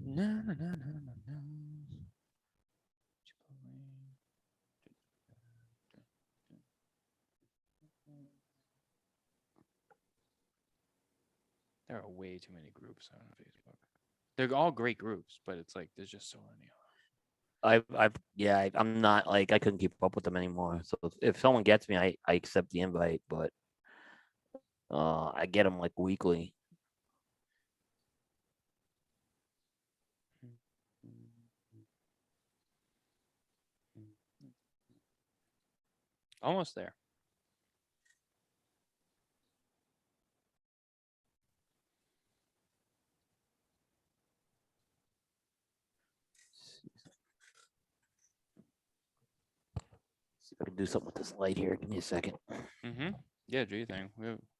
No, no, no, no, no, no. There are way too many groups on Facebook. They're all great groups, but it's like there's just so many. I'm not like I couldn't keep up with them anymore. So if someone gets me, I accept the invite, but I get them like weekly. Almost there. See if I can do something with this light here. Give me a second. Mm-hmm. Yeah, do you think?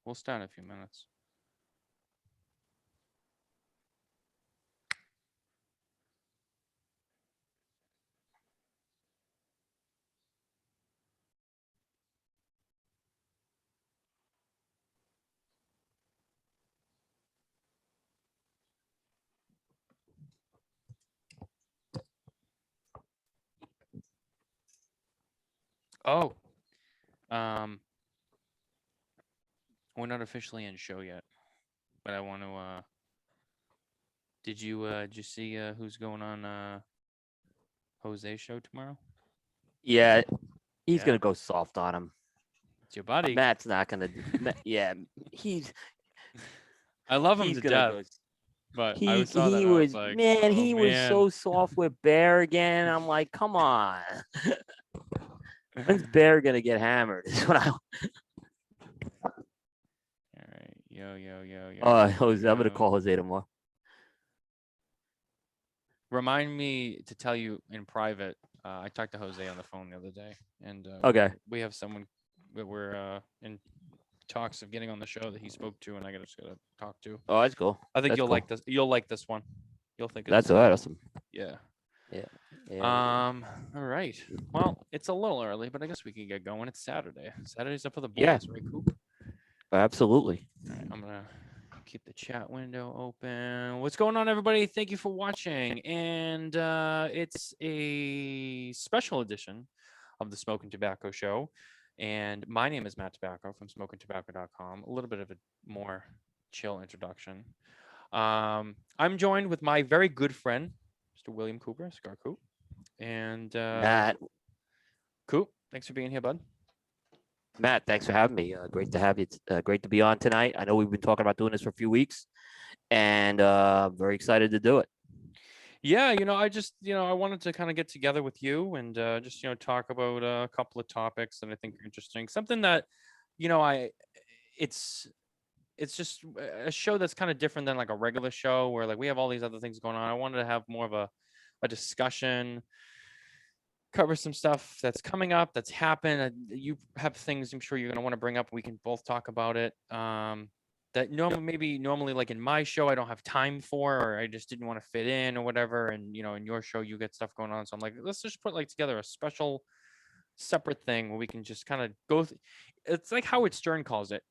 We'll start in a few minutes. Oh, um, we're not officially in show yet, but I want to. Did you see who's going on Jose's show tomorrow? Yeah, he's Yeah, gonna go soft on him. it's your buddy. Matt's not gonna. Yeah, he's I love him he's to gonna death, go. but I saw that He and I was was like, man. oh He was man. so soft with Bear again. I'm like, come on. When's Bear gonna get hammered? Is what I. All right, yo yo yo yo. Jose, I'm gonna Yo. call Jose tomorrow. Remind me to tell you in private. I talked to Jose on the phone the other day, and Okay. we have someone that we're in talks of getting on the show that he spoke to, and I just gotta talk to. Oh, that's cool. I think That's you'll cool. like this. You'll like this one. You'll think That's it's all right. Awesome. yeah. Yeah. Yeah. All right. Well, it's a little early, but I guess we can get going. It's Saturday. Saturday's up for the Yeah. boys, right, Coop? Absolutely. All right. I'm gonna keep the chat window open. What's going on, everybody? Thank you for watching, and it's a special edition of the Smoking Tobacco Show. And my name is Matt Tobacco from SmokingTobacco.com. A little bit of a more chill introduction. I'm joined with my very good friend, Mr. William Cooper, Cigar Coop. And Matt. Coop, thanks for being here, bud. Matt, thanks for having me. Great to have you. It's great to be on tonight. I know we've been talking about doing this for a few weeks, and very excited to do it. Yeah, I wanted to kind of get together with you and just, talk about a couple of topics that I think are interesting. Something that, you know, I, it's just a show that's kind of different than like a regular show where like we have all these other things going on. I wanted to have more of a discussion, cover some stuff that's coming up, that's happened. You have things I'm sure you're going to want to bring up. We can both talk about it. That normally like in my show I don't have time for, or I just didn't want to fit in or whatever. And in your show you get stuff going on, so I'm like, let's just put like together a special separate thing where we can just kind of it's like Howard Stern calls it.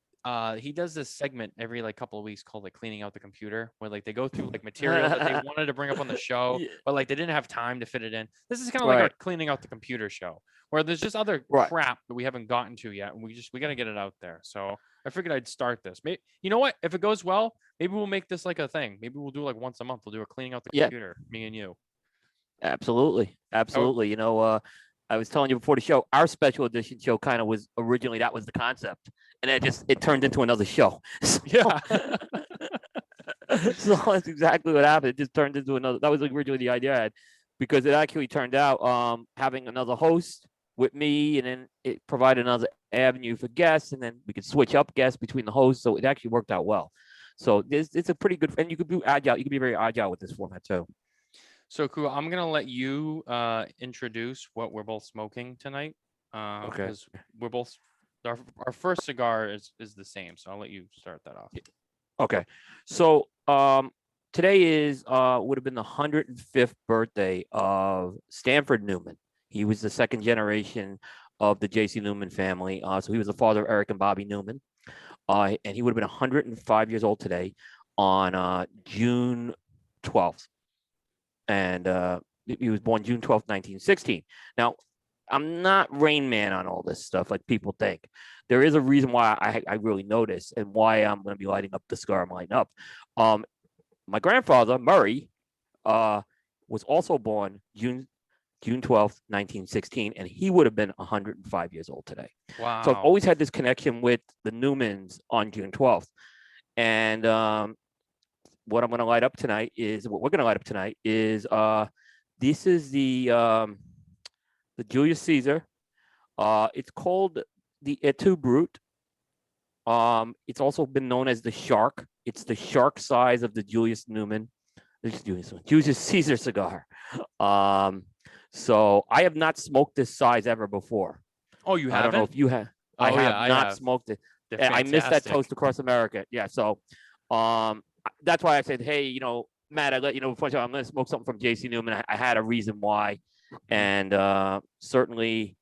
He does this segment every like couple of weeks called like cleaning out the computer, where like they go through like material that they wanted to bring up on the show, Yeah, but like they didn't have time to fit it in. This is kind of like our right. cleaning out the computer show, where there's just other Right. crap that we haven't gotten to yet, and we got to get it out there. So I figured I'd start this. Maybe, you know what? If it goes well, maybe we'll make this like a thing. Maybe we'll do like once a month. We'll do a cleaning out the Yeah. computer, me and you. Absolutely. Oh, Absolutely. I was telling you before the show, our special edition show kind of was originally that was the concept, and it turned into another show. So, yeah. so that's exactly what happened. It just turned into another. That was originally the idea I had, because it actually turned out having another host with me, and then it provided another avenue for guests, and then we could switch up guests between the hosts. So it actually worked out well. So it's a pretty good, and you could be agile. You could be very agile with this format too. So cool. I'm gonna let you introduce what we're both smoking tonight, Okay. because we're both our first cigar is the same. So I'll let you start that off. Okay. So today is would have been the 105th birthday of Stanford Newman. He was the second generation of the J.C. Newman family. So he was the father of Eric and Bobby Newman. And he would have been 105 years old today on June 12th. and he was born June 12th, 1916. Now, I'm not Rain Man on all this stuff like people think. There is a reason why I really notice and why I'm going to be lighting up the cigar I'm lighting up. My grandfather Murray was also born June 12th, 1916, and he would have been 105 years old today. So I've Wow. always had this connection with the Newmans on June 12th. And what I'm going to light up tonight is what we're going to light up tonight is this is the Julius Caesar. It's called the Etu Brut. It's also been known as the Shark. It's the shark size of the Julius Caesar cigar. So I have not smoked this size ever before. Oh, you I don't know haven't? if you have. I Oh have yeah, I not have. smoked it. They're I missed that fantastic. toast across America. Yeah. So that's why I said, hey, Matt, I let you know before I'm going to smoke something from JC Newman. I had a reason why. And certainly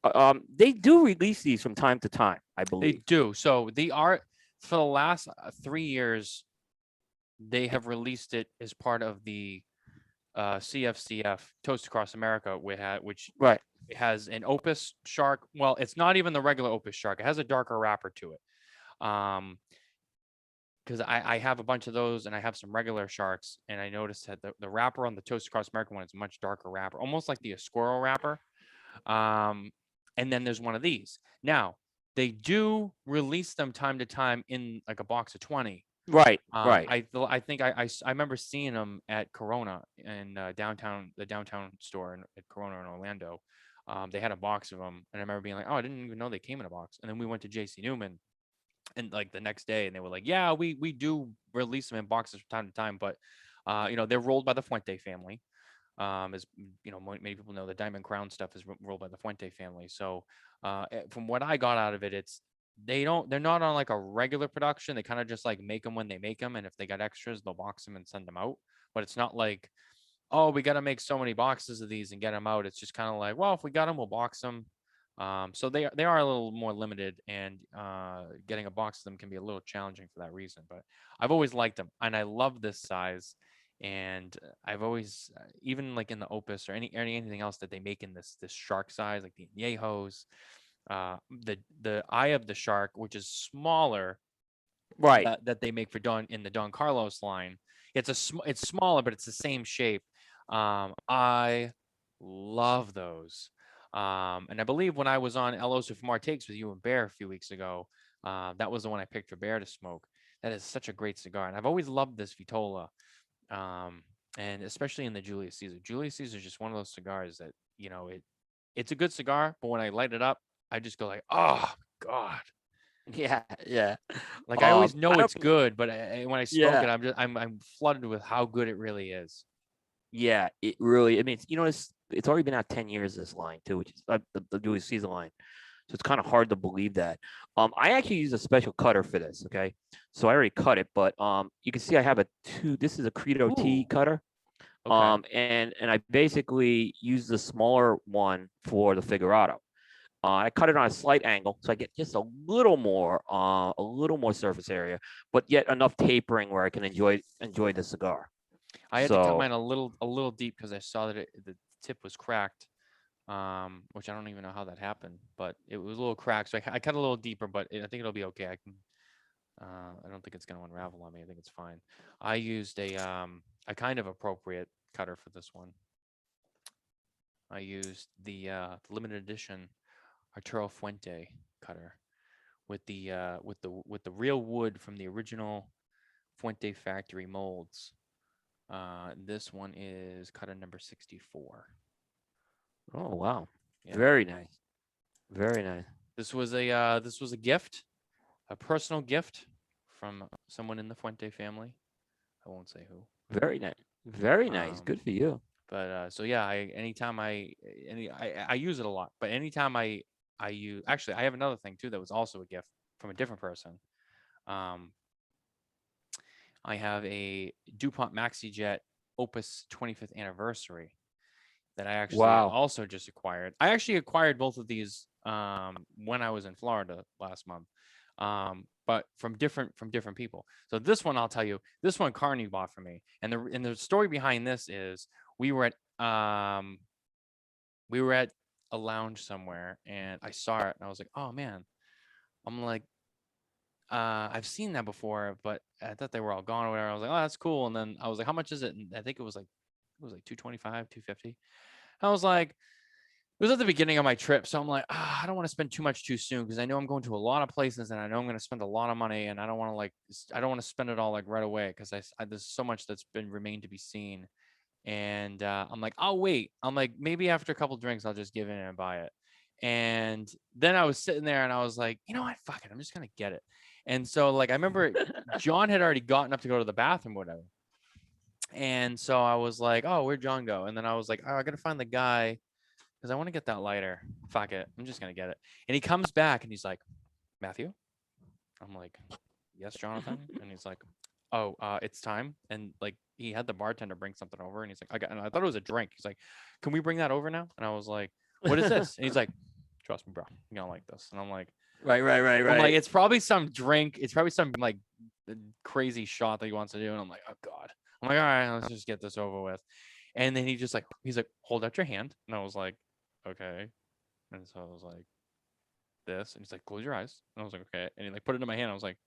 they do release these from time to time, I They believe. do. So they are for the last 3 years. They have released it as part of the CFCF Toast Across America, which Right. has an Opus Shark. Well, it's not even the regular Opus Shark. It has a darker wrapper to it. Because I have a bunch of those and I have some regular sharks, and I noticed that the wrapper on the Toast Across America one is a much darker wrapper, almost like the Esquiro wrapper. And then there's one of these. Now, they do release them time to time in like a box of 20. Right. Right. I think I remember seeing them at Corona in the downtown store at Corona in Orlando. They had a box of them, and I remember being like, "Oh, I didn't even know they came in a box." And then we went to JC Newman, and like the next day, and they were like, "Yeah, we do release them in boxes from time to time, but they're rolled by the Fuente family. As many people know, the Diamond Crown stuff is rolled by the Fuente family. So from what I got out of it, they're not on like a regular production. They kind of just like make them when they make them, and if they got extras, they'll box them and send them out. But it's not like, oh, we got to make so many boxes of these and get them out. It's just kind of like, well, if we got them, we'll box them. So they are a little more limited, and getting a box of them can be a little challenging for that reason. But I've always liked them, and I love this size. And I've always, even like in the Opus or anything else that they make in this shark size, like the Añejos, the Eye of the Shark, which is smaller, Right. that they make for in the Don Carlos line. It's smaller, but it's the same shape. I love those. And I believe when I was on El Oso Fumar Takes with you and Bear a few weeks ago, that was the one I picked for Bear to smoke. That is such a great cigar, and I've always loved this Vitola. And especially in the Julius Caesar. Julius Caesar is just one of those cigars that, it's a good cigar, but when I light it up, I just go like, oh God. Yeah. Yeah. Like I always know I it's don't. good, but when I smoke Yeah. it, I'm flooded with how good it really is. Yeah. It really. I mean, it's already been out 10 years. This line too, which is the Julius Caesar line. So it's kind of hard to believe that. I actually use a special cutter for this. Okay, so I already cut it, but you can see I have a two. This is a Credo T Ooh, cutter. okay. And I basically use the smaller one for the Figurado. I cut it on a slight angle, so I get just a little more surface area, but yet enough tapering where I can enjoy the cigar. I had to cut So mine a little deep because I saw that the tip was cracked. Which I don't even know how that happened, but it was a little cracked. So I cut a little deeper, but I think it'll be okay. I don't think it's going to unravel on me. I think it's fine. I used a kind of appropriate cutter for this one. I used the limited edition Arturo Fuente cutter with the real wood from the original Fuente factory molds. This one is cutter number 64. oh wow, Yeah. very nice, very nice. This was a gift, a personal gift from someone in the Fuente family. I won't say who. Very nice. Very nice. Um, Good for you. but so yeah, I use it a lot. But anytime I use, actually I have another thing too that was also a gift from a different person. Um, I have a DuPont MaxiJet Opus 25th anniversary that I actually Wow. also just acquired. I actually acquired both of these when I was in Florida last month. but from different people. So this one, I'll tell you, this one Carney bought for me, and the story behind this is we were at a lounge somewhere, and I saw it, and I was like, oh man, I'm like, I've seen that before, but I thought they were all gone or whatever. I was like, oh, that's cool. And then I was like, how much is it? And I think it was like 225, 250. I was like, it was at the beginning of my trip, so I'm like, I don't want to spend too much too soon because I know I'm going to a lot of places and I know I'm going to spend a lot of money, and I don't want to spend it all like right away because there's so much that's been remained to be seen. And I'm like, I'll wait. I'm like, maybe after a couple drinks, I'll just give in and buy it. And then I was sitting there and I was like, you know what? Fuck it. I'm just gonna get it. And so like I remember John had already gotten up to go to the bathroom, or whatever. And so I was like, oh, where'd John go? And then I was like, oh, I gotta find the guy because I want to get that lighter. Fuck it. I'm just gonna get it. And he comes back and he's like, Matthew? I'm like, yes, Jonathan. And he's like, oh, it's time. And like he had the bartender bring something over, and he's like, and I thought it was a drink. He's like, can we bring that over now? And I was like, what is this? And he's like, trust me, bro, you're gonna like this. And I'm like, Right. I'm like, it's probably some drink. It's probably some like crazy shot that he wants to do. And I'm like, oh God. I'm like, all right, let's just get this over with. And then he's like, hold out your hand. And I was like, okay. And so I was like, this. And he's like, close your eyes. And I was like, okay. And he like put it in my hand. I was like,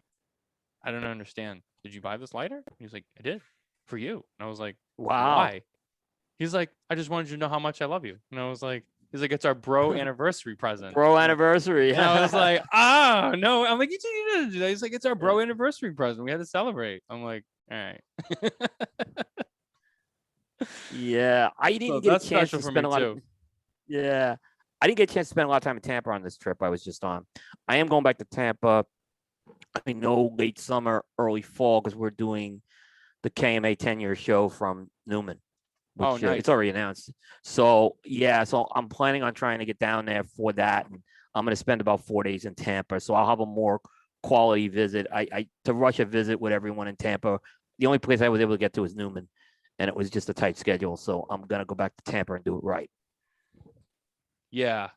I don't understand. Did you buy this lighter? And he's like, I did, for you. And I was like, Wow. why? He's like, I just wanted you to know how much I love you. And I was like, he's like, it's our bro anniversary present. Bro anniversary. And I was like, oh no. I'm like, you didn't do that. He's like, it's our bro anniversary present. We had to celebrate. I'm like, all right. Yeah, I So didn't get that's a chance special to for spend me a lot. too. Yeah, I didn't get a chance to spend a lot of time in Tampa on this trip I was just on. I am going back to Tampa. I know late summer, early fall, because we're doing the KMA 10-year show from Newman, which Oh, nice. it's already announced. So yeah, so I'm planning on trying to get down there for that, and I'm going to spend about 4 days in Tampa. So I'll have a more quality visit. I to rush a visit with everyone in Tampa. The only place I was able to get to was Newman, and it was just a tight schedule. So I'm gonna go back to Tampa and do it right. Yeah.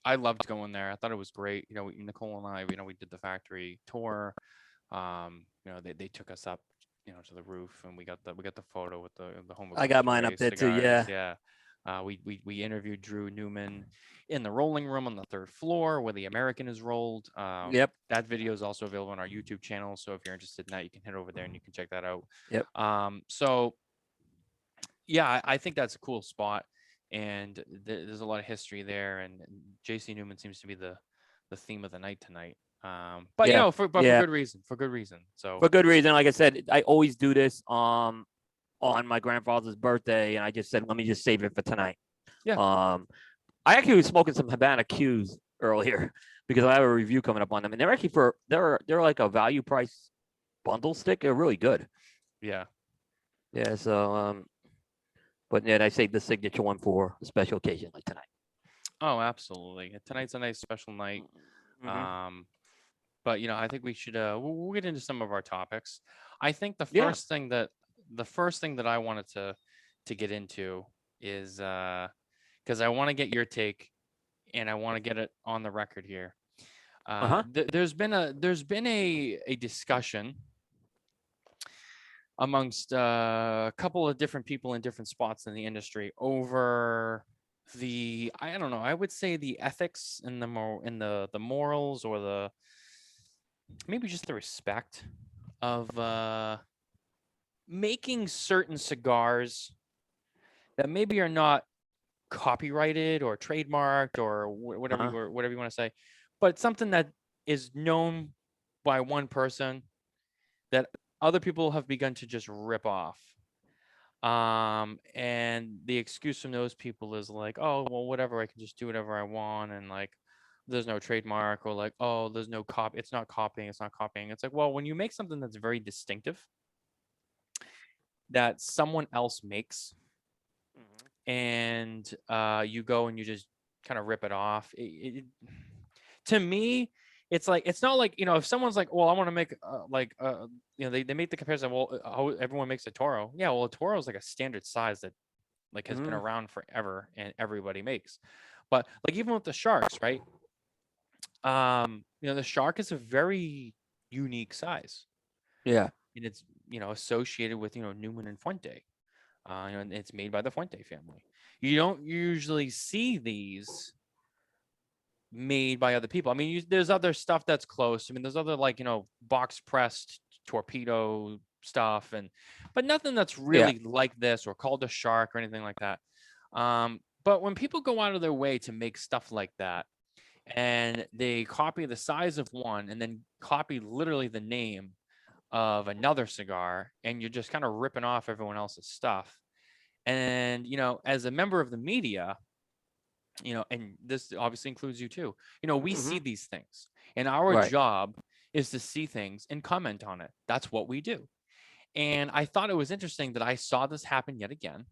I loved going there. I thought it was great. You know, Nicole and I, we did the factory tour. They took us up, to the roof, and we got the photo with the home. I got mine up there too. Yeah. Yeah. We interviewed Drew Newman in the rolling room on the 3rd floor where the American is rolled. Yep. That video is also available on our YouTube channel. So if you're interested in that, you can head over there and you can check that out. Yep. So yeah, I think that's a cool spot. And there's a lot of history there, and JC Newman seems to be the theme of the night tonight. But Yeah. for good reason. So For good reason. Like I said, I always do this on my grandfather's birthday, and I just said, let me just save it for tonight. Yeah. I actually was smoking some Havana Qs earlier because I have a review coming up on them, and they're actually they're like a value price bundle stick. They're really good. Yeah. Yeah. So but then I saved the signature one for a special occasion like tonight. Oh, absolutely. Tonight's a nice special night. Mm-hmm. But I think we should we'll get into some of our topics. I think the first thing that I wanted to get into is because I want to get your take, and I want to get it on the record here. There's been a discussion amongst a couple of different people in different spots in the industry over I don't know, I would say the ethics and the morals, or maybe just the respect of making certain cigars that maybe are not copyrighted or trademarked or whatever you want to say, but something that is known by one person that other people have begun to just rip off. And the excuse from those people is like, oh, well, whatever, I can just do whatever I want, and like there's no trademark, or like, oh, there's no it's not copying. It's like, well, when you make something that's very distinctive that someone else makes, and you go and you just kind of rip it off, to me, it's like, it's not like, if someone's like, well, I want to make they make the comparison, well, how everyone makes a Toro. Yeah, well, a Toro is like a standard size that like has been around forever and everybody makes. But like even with the Sharks, right? The Shark is a very unique size, Yeah. and it's associated with Newman and Fuente. And it's made by the Fuente family. You don't usually see these made by other people. I mean, there's other stuff that's close. I mean, there's other box pressed torpedo stuff, but nothing that's Yeah. really like this or called a Shark or anything like that. But when people go out of their way to make stuff like that, and they copy the size of one and then copy literally the name of another cigar, and you're just kind of ripping off everyone else's stuff. And as a member of the media, and this obviously includes you too, we see these things, and our Right. job is to see things and comment on it. That's what we do. And I thought it was interesting that I saw this happen yet again,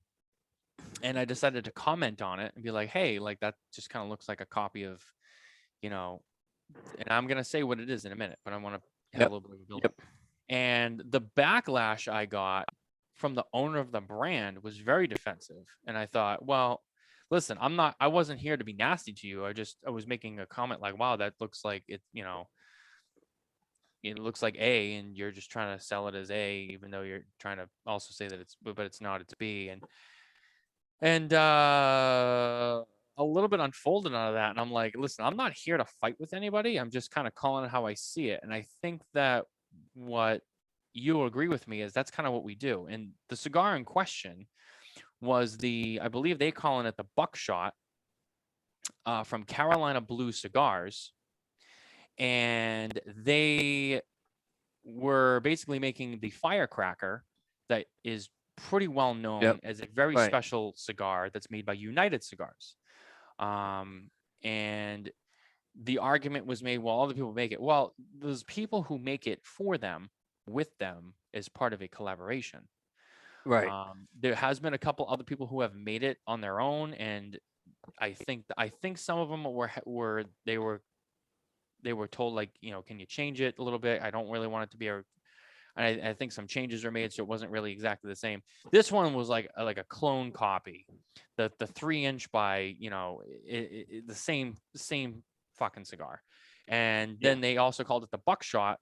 and I decided to comment on it and be like, hey, like that just kind of looks like a copy of, and I'm going to say what it is in a minute, but I want to have a little bit of a build up. And the backlash I got from the owner of the brand was very defensive. And I thought, well, listen, I wasn't here to be nasty to you. I was making a comment like, wow, that looks like it, it looks like A, and you're just trying to sell it as A, even though you're trying to also say that but it's not, it's B. And a little bit unfolded out of that. And I'm like, listen, I'm not here to fight with anybody. I'm just kind of calling it how I see it. And I think that what you'll agree with me is that's kind of what we do. And the cigar in question was I believe they calling it the Buckshot from Carolina Blue Cigars. And they were basically making the firecracker that is pretty well known as a very special cigar that's made by United Cigars. And the argument was made, well, other people make it. Well, those people who make it for them, with them, is part of a collaboration. Right. There has been a couple other people who have made it on their own, and I think some of them were told, like, can you change it a little bit? I don't really want it to be I think some changes are made, so it wasn't really exactly the same. This one was like a clone copy, the 3-inch by the same fucking cigar. And then they also called it the Buckshot,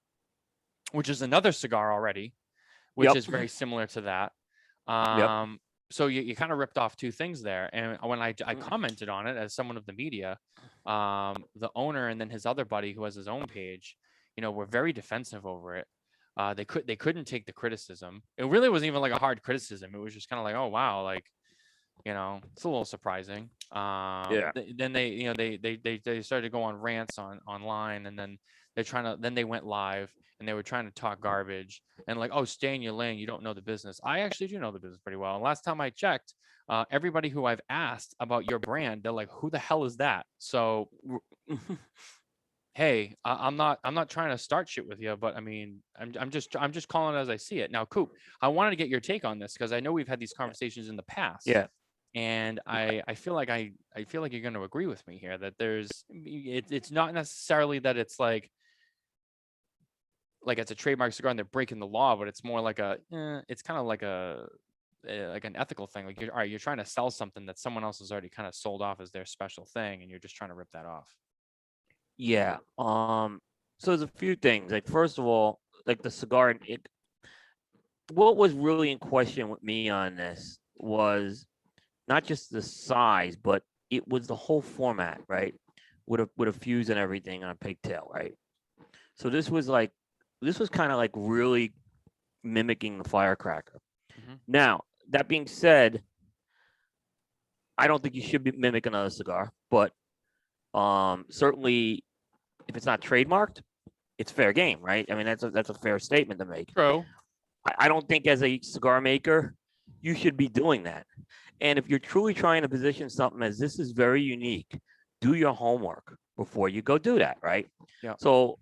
which is another cigar already, which is very similar to that. So you kind of ripped off two things there. And when I commented on it as someone of the media, the owner and then his other buddy who has his own page, were very defensive over it. They couldn't take the criticism. It really wasn't even like a hard criticism. It was just kind of like, oh wow, like, it's a little surprising. Then they started to go on rants online, and then they went live, and they were trying to talk garbage and like, oh, stay in your lane, you don't know the business. I actually do know the business pretty well. And last time I checked, everybody who I've asked about your brand, they're like, who the hell is that? So hey, I'm not trying to start shit with you, but I mean, I'm just calling it as I see it. Now, Coop, I wanted to get your take on this because I know we've had these conversations in the past. Yeah. And I feel like you're going to agree with me here that it's not necessarily that it's like it's a trademark cigar and they're breaking the law, but it's more like it's kind of like an ethical thing. Like, you're trying to sell something that someone else has already kind of sold off as their special thing, and you're just trying to rip that off. Yeah. So there's a few things. Like, first of all, like the cigar, what was really in question with me on this was not just the size, but it was the whole format, right? With a fuse and everything on a pigtail, right? So this was kind of like really mimicking the firecracker. Mm-hmm. Now, that being said, I don't think you should mimic another cigar, but certainly if it's not trademarked, it's fair game, right? I mean, that's a fair statement to make. True. I don't think as a cigar maker, you should be doing that. And if you're truly trying to position something as this is very unique, do your homework before you go do that, right? Yeah. So,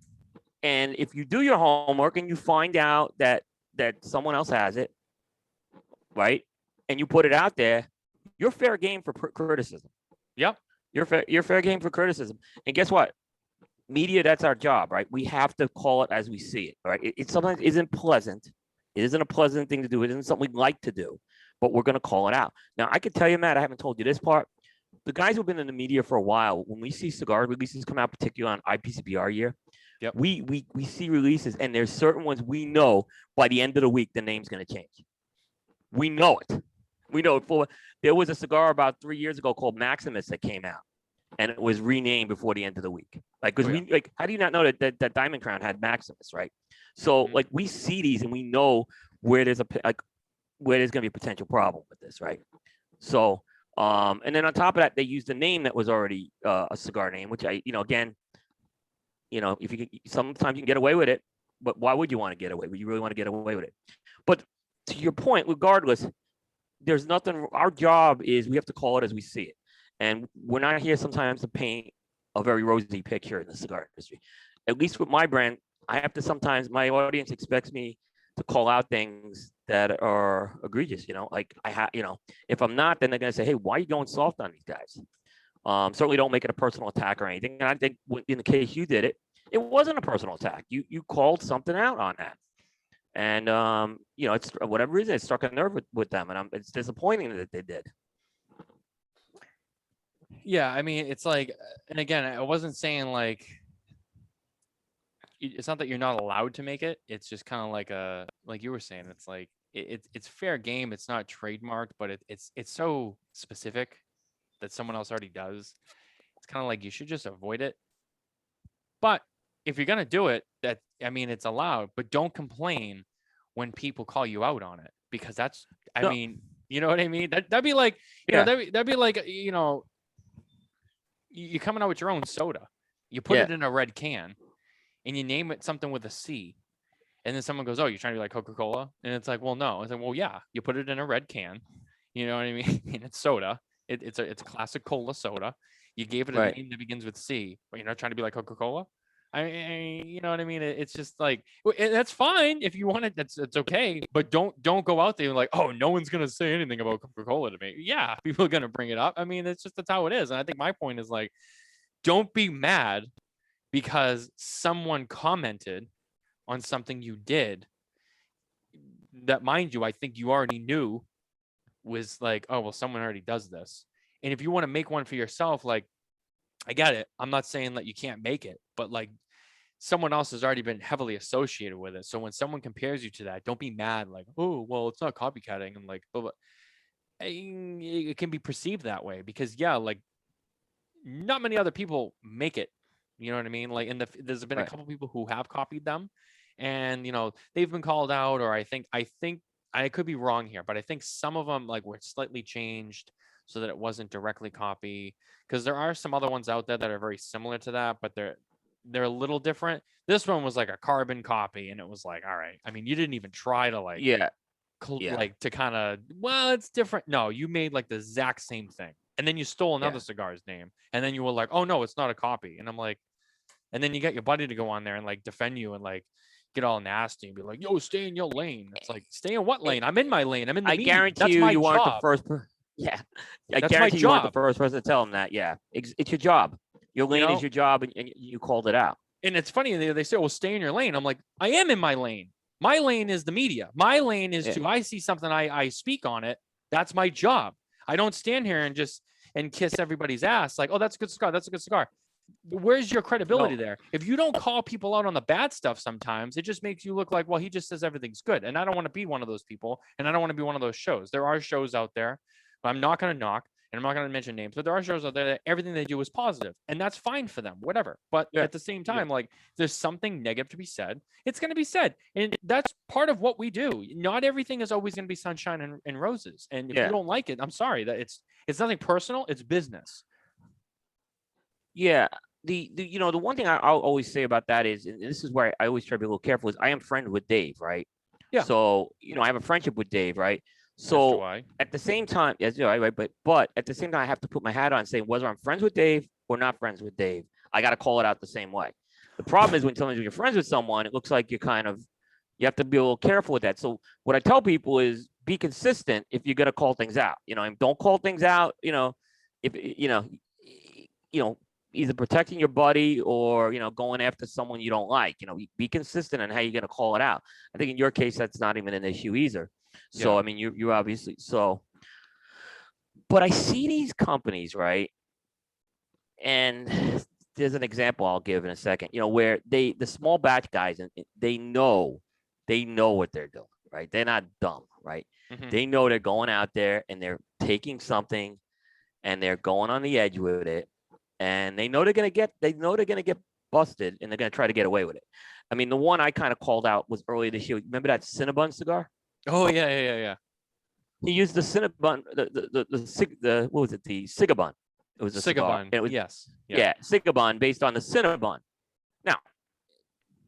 and if you do your homework and you find out that someone else has it, right, and you put it out there, you're fair game for criticism. Yep. You're fair game for criticism. And guess what? Media, that's our job, right? We have to call it as we see it, right? It sometimes isn't pleasant. It isn't a pleasant thing to do. It isn't something we like to do, but we're going to call it out. Now, I can tell you, Matt, I haven't told you this part. the guys who've been in the media for a while, when we see cigar releases come out, particularly on IPCPR year, Yep. we see releases, and there's certain ones we know by the end of the week the name's going to change. We know it. We know it. There was a cigar about 3 years ago called Maximus that came out, and it was renamed before the end of the week. Like, because we like, how do you not know that Diamond Crown had Maximus, right? So like, we see these and we know where there's where there's going to be a potential problem with this, right? So, and then on top of that, they used a name that was already a cigar name, which again, if you sometimes you can get away with it, but why would you want to get away? Would you really want to get away with it? But to your point, regardless, there's nothing. Our job is we have to call it as we see it, and we're not here sometimes to paint a very rosy picture in the cigar industry. At least with my brand, I have to sometimes. My audience expects me to call out things that are egregious. Like if I'm not, then they're gonna say, "Hey, why are you going soft on these guys?" Certainly don't make it a personal attack or anything. And I think in the case you did it, it wasn't a personal attack. You called something out on that. And, it's whatever reason, it struck a nerve with them. And it's disappointing that they did. Yeah. I mean, it's like, and again, I wasn't saying like, it's not that you're not allowed to make it. It's just kind of like you were saying, it's like, it's fair game. It's not trademarked, but it's so specific that someone else already does. It's kind of like you should just avoid it. But if you're gonna do it, it's allowed. But don't complain when people call you out on it, because that's, I mean, you know what I mean? That'd be like, that'd be like, you're coming out with your own soda. You put it in a red can, and you name it something with a C, and then someone goes, "Oh, you're trying to be like Coca-Cola?" And it's like, well, no. It's like, well, yeah, you put it in a red can. You know what I mean? And it's soda. It's a classic cola soda. You gave it a name that begins with C, but you're not trying to be like Coca-Cola. You know what I mean? It's just like, that's fine if you want it. It's okay, but don't go out there like, oh, no one's gonna say anything about Coca-Cola to me. Yeah, people are gonna bring it up. I mean, that's how it is. And I think my point is like, don't be mad because someone commented on something you did that, mind you, I think you already knew was like, oh, well, someone already does this. And if you want to make one for yourself, like, I get it. I'm not saying that you can't make it, but like, someone else has already been heavily associated with it. So when someone compares you to that, don't be mad. Like, oh, well, it's not copycatting. And like, but it can be perceived that way because, yeah, like, not many other people make it. You know what I mean? Like, there's been a couple people who have copied them, and they've been called out. Or I think I could be wrong here, but I think some of them like were slightly changed so that it wasn't directly copy. Because there are some other ones out there that are very similar to that, but they're a little different. This one was like a carbon copy, and it was like, all right. I mean, you didn't even try to like, like to kind of, well, it's different. No, you made like the exact same thing, and then you stole another cigar's name, and then you were like, oh no, it's not a copy. And I'm like, and then you get your buddy to go on there and like defend you and like get all nasty and be like, yo, stay in your lane. It's like, stay in what lane? I'm in my lane. I'm in the media. Guarantee That's you, my you weren't the job. first. Yeah, I That's guarantee my you weren't the job. first person to tell them that. Yeah, it's your job. Your lane is your job, and you called it out. And it's funny, they say, well, stay in your lane. I'm like, I am in my lane. My lane is the media. My lane is to, I see something, I speak on it. That's my job. I don't stand here and kiss everybody's ass like, oh, that's a good cigar. That's a good cigar. Where's your credibility there? If you don't call people out on the bad stuff, sometimes it just makes you look like, well, he just says everything's good. And I don't want to be one of those people. And I don't want to be one of those shows. There are shows out there, but I'm not going to knock. And I'm not going to mention names, but there are shows out there that everything they do is positive, and that's fine for them, whatever. But at the same time, like, there's something negative to be said. It's going to be said. And that's part of what we do. Not everything is always going to be sunshine and roses. And if you don't like it, I'm sorry, that it's nothing personal. It's business. Yeah. The one thing I'll always say about that is, and this is where I always try to be a little careful, is I am friends with Dave, right? Yeah. So, I have a friendship with Dave, right? So at the same time, right, but at the same time, I have to put my hat on and say whether I'm friends with Dave or not friends with Dave, I got to call it out the same way. The problem is when you're friends with someone, it looks like you have to be a little careful with that. So what I tell people is be consistent if you're going to call things out, and don't call things out, if, either protecting your buddy or, going after someone you don't like, be consistent on how you're going to call it out. I think in your case, that's not even an issue either. So, I mean, you obviously, so But I see these companies, right? And there's an example I'll give in a second, where the small batch guys, and they know what they're doing, right? They're not dumb, right? Mhm. They know they're going out there and they're taking something and they're going on the edge with it, and they know they're gonna get busted, and they're gonna try to get away with it. I mean, the one I kind of called out was earlier this year. Remember that Cinnabon cigar? Oh yeah. He used the Cinnabon, the what was it? The Cigabon. It was a cigar. Sigabon. It was Yes. yeah, Cigabon based on the Cinnabon. Now,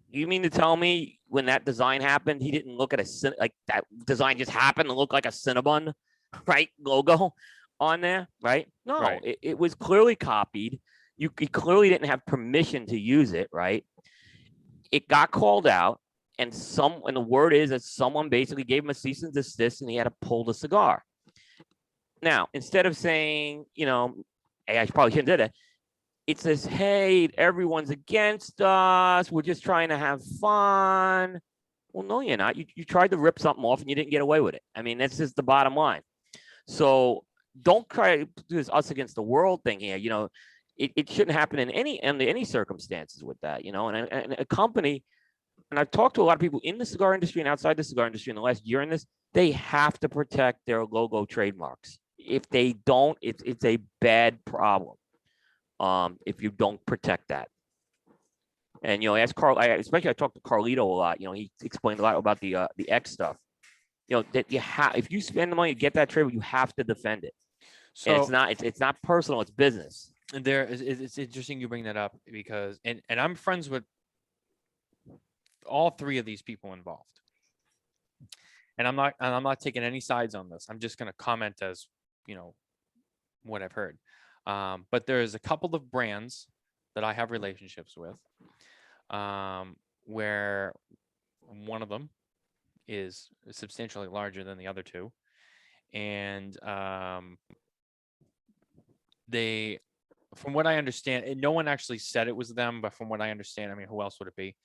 you mean to tell me when that design happened, he didn't look at like that design just happened to look like a Cinnabon, right? Logo on there, right? No, Right. it was clearly copied. He clearly didn't have permission to use it, right? It got called out, and the word is that someone basically gave him a cease and desist, and he had to pull the cigar. Now, instead of saying, hey, I probably shouldn't do that, it says, hey, everyone's against us. We're just trying to have fun. Well, no, you're not. You tried to rip something off and you didn't get away with it. I mean, that's just the bottom line. So don't try to do this us against the world thing here. It shouldn't happen in any circumstances with that, and a company, and I've talked to a lot of people in the cigar industry and outside the cigar industry in the last year in this, they have to protect their logo trademarks. If they don't, it's a bad problem. If you don't protect that. And as Carl, especially I talked to Carlito a lot. He explained a lot about the X stuff. That if you spend the money to get that trade, you have to defend it. So and it's not personal; it's business. And it's interesting you bring that up because and I'm friends with all three of these people involved, and I'm not taking any sides on this. I'm just going to comment as what I've heard. But there's a couple of brands that I have relationships with, where one of them is substantially larger than the other two, and they, from what I understand, and no one actually said it was them, but from what I understand, I mean, who else would it be?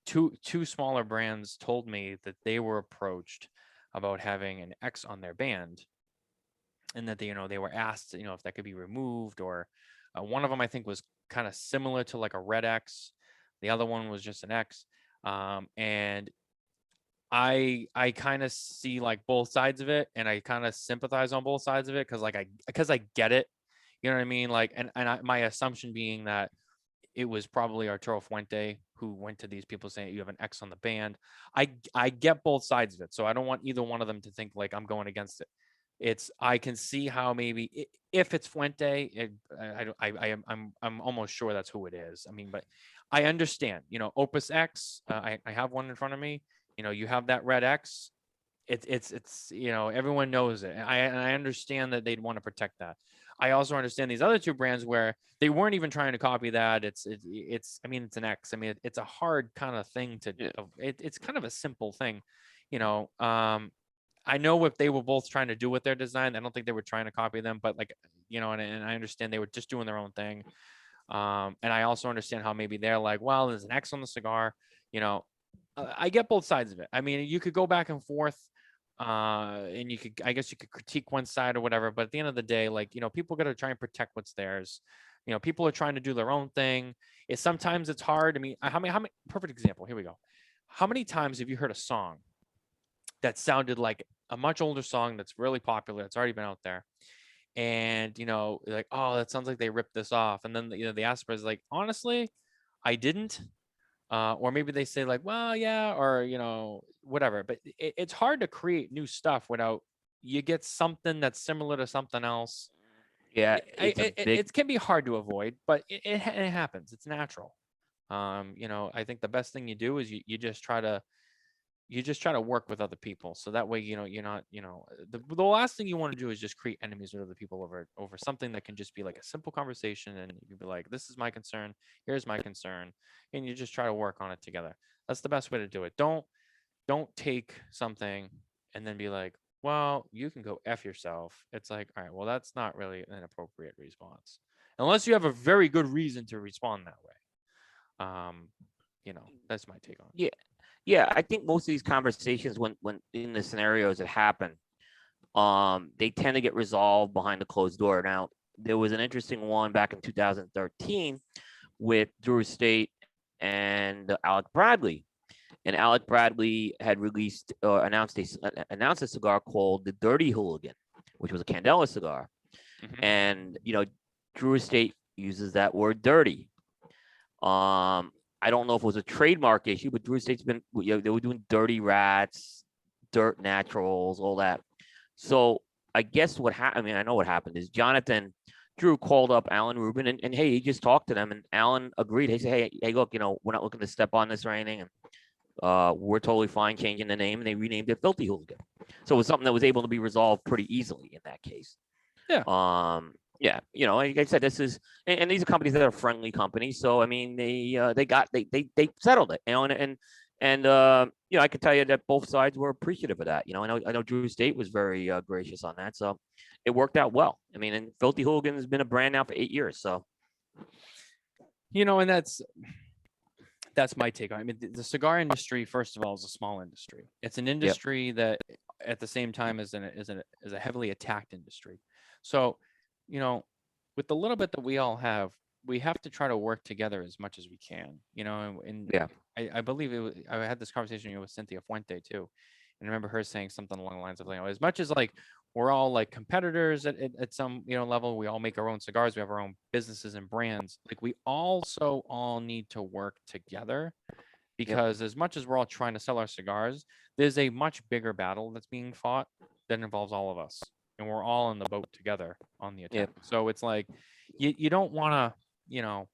Two smaller brands told me that they were approached about having an X on their band, and that they were asked, if that could be removed, or one of them I think was kind of similar to like a red X, the other one was just an X, and I kind of see like both sides of it, and I kind of sympathize on both sides of it because I get it. You know what I mean? Like, my assumption being that it was probably Arturo Fuente who went to these people saying you have an X on the band. I get both sides of it, so I don't want either one of them to think like I'm going against it. I can see how maybe if it's Fuente, I'm almost sure that's who it is. I mean, but I understand. Opus X. I have one in front of me. You have that red X. It's everyone knows it. And I understand that they'd want to protect that. I also understand these other two brands where they weren't even trying to copy that. It's I mean, it's an X. I mean, it's a hard kind of thing to. Yeah. It's kind of a simple thing, I know if they were both trying to do with their design, I don't think they were trying to copy them, but like, and I understand they were just doing their own thing. And I also understand how maybe they're like, well, there's an X on the cigar, I get both sides of it. I mean, you could go back and forth, and I guess you could critique one side or whatever, but at the end of the day, like, people got to try and protect what's theirs. People are trying to do their own thing. Sometimes it's hard. I mean, how many, perfect example. Here we go. How many times have you heard a song that sounded like a much older song that's really popular, that's already been out there, and like, oh, that sounds like they ripped this off, and then the Asper is like, honestly, I didn't. Or maybe they say like, well, yeah, or whatever. But it's hard to create new stuff without you get something that's similar to something else. Yeah, it can be hard to avoid, but it happens. It's natural. I think the best thing you do is you just try to work with other people, so that way you're not the last thing you want to do is just create enemies with other people over something that can just be like a simple conversation, and you'd be like, this is my concern, here's my concern, and you just try to work on it together. That's the best way to do it. Don't take something and then be like, well, you can go F yourself. It's like, all right, well, that's not really an appropriate response unless you have a very good reason to respond that way. That's my take on it. Yeah, I think most of these conversations, when in the scenarios that happen, they tend to get resolved behind the closed door. Now, there was an interesting one back in 2013 with Drew Estate and Alec Bradley. And Alec Bradley had released or announced a cigar called the Dirty Hooligan, which was a Candela cigar. And Drew Estate uses that word dirty. I don't know if it was a trademark issue, but Drew Estate's been they were doing dirty rats, dirt naturals, all that. So I guess what happened, I mean, I know what happened is Drew called up Alan Rubin and hey, he just talked to them and Alan agreed. He said, hey, look, we're not looking to step on this or anything. And we're totally fine changing the name. And they renamed it Filthy Hooligan. So it was something that was able to be resolved pretty easily in that case. Yeah. Yeah. Like I said, this is, and these are companies that are friendly companies. So, I mean, they settled it, and I can tell you that both sides were appreciative of that. I know Drew Estate was very gracious on that. So it worked out well. I mean, and Filthy Hooligan has been a brand now for 8 years. So, and that's my take on it. I mean, the cigar industry, first of all, is a small industry. It's an industry that at the same time is a heavily attacked industry. So, with the little bit that we all have, we have to try to work together as much as we can, and I believe I had this conversation with Cynthia Fuente too. And I remember her saying something along the lines of, as much as like we're all like competitors at some, level, we all make our own cigars, we have our own businesses and brands. Like we also all need to work together because as much as we're all trying to sell our cigars, there's a much bigger battle that's being fought that involves all of us. And we're all in the boat together on the attack. So it's like, you don't want to,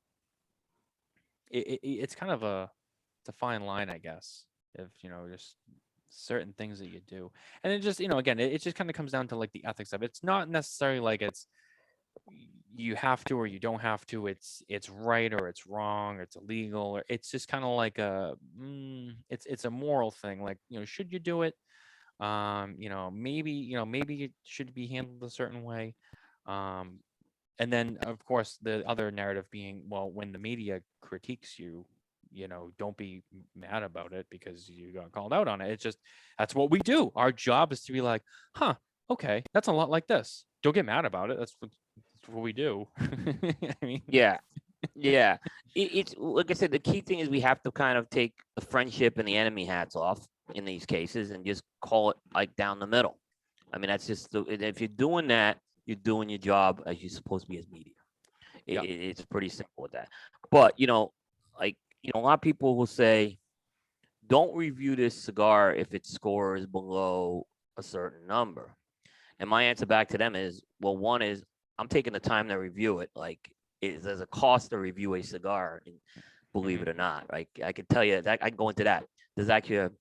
it's kind of a fine line, I guess, if, just certain things that you do. And it just, again, it just kind of comes down to like the ethics of it. It's not necessarily like it's you have to or you don't have to. It's right or it's wrong or it's illegal, or it's just kind of like it's a moral thing. Like, should you do it? Maybe it should be handled a certain way. And then of course the other narrative being, well, when the media critiques you, don't be mad about it because you got called out on it. It's just, that's what we do. Our job is to be like, okay, that's a lot like this. Don't get mad about it. That's what we do. I mean, it's like I said, the key thing is we have to kind of take the friendship and the enemy hats off in these cases and just call it like down the middle. I mean, that's just if you're doing that, you're doing your job as you're supposed to be as media. It's pretty simple with that. But a lot of people will say, don't review this cigar if it scores below a certain number. And my answer back to them is, well, one is I'm taking the time to review it. Like, there's a cost to review a cigar, and believe it or not. Like, I can tell you that I can go into that. There's actually a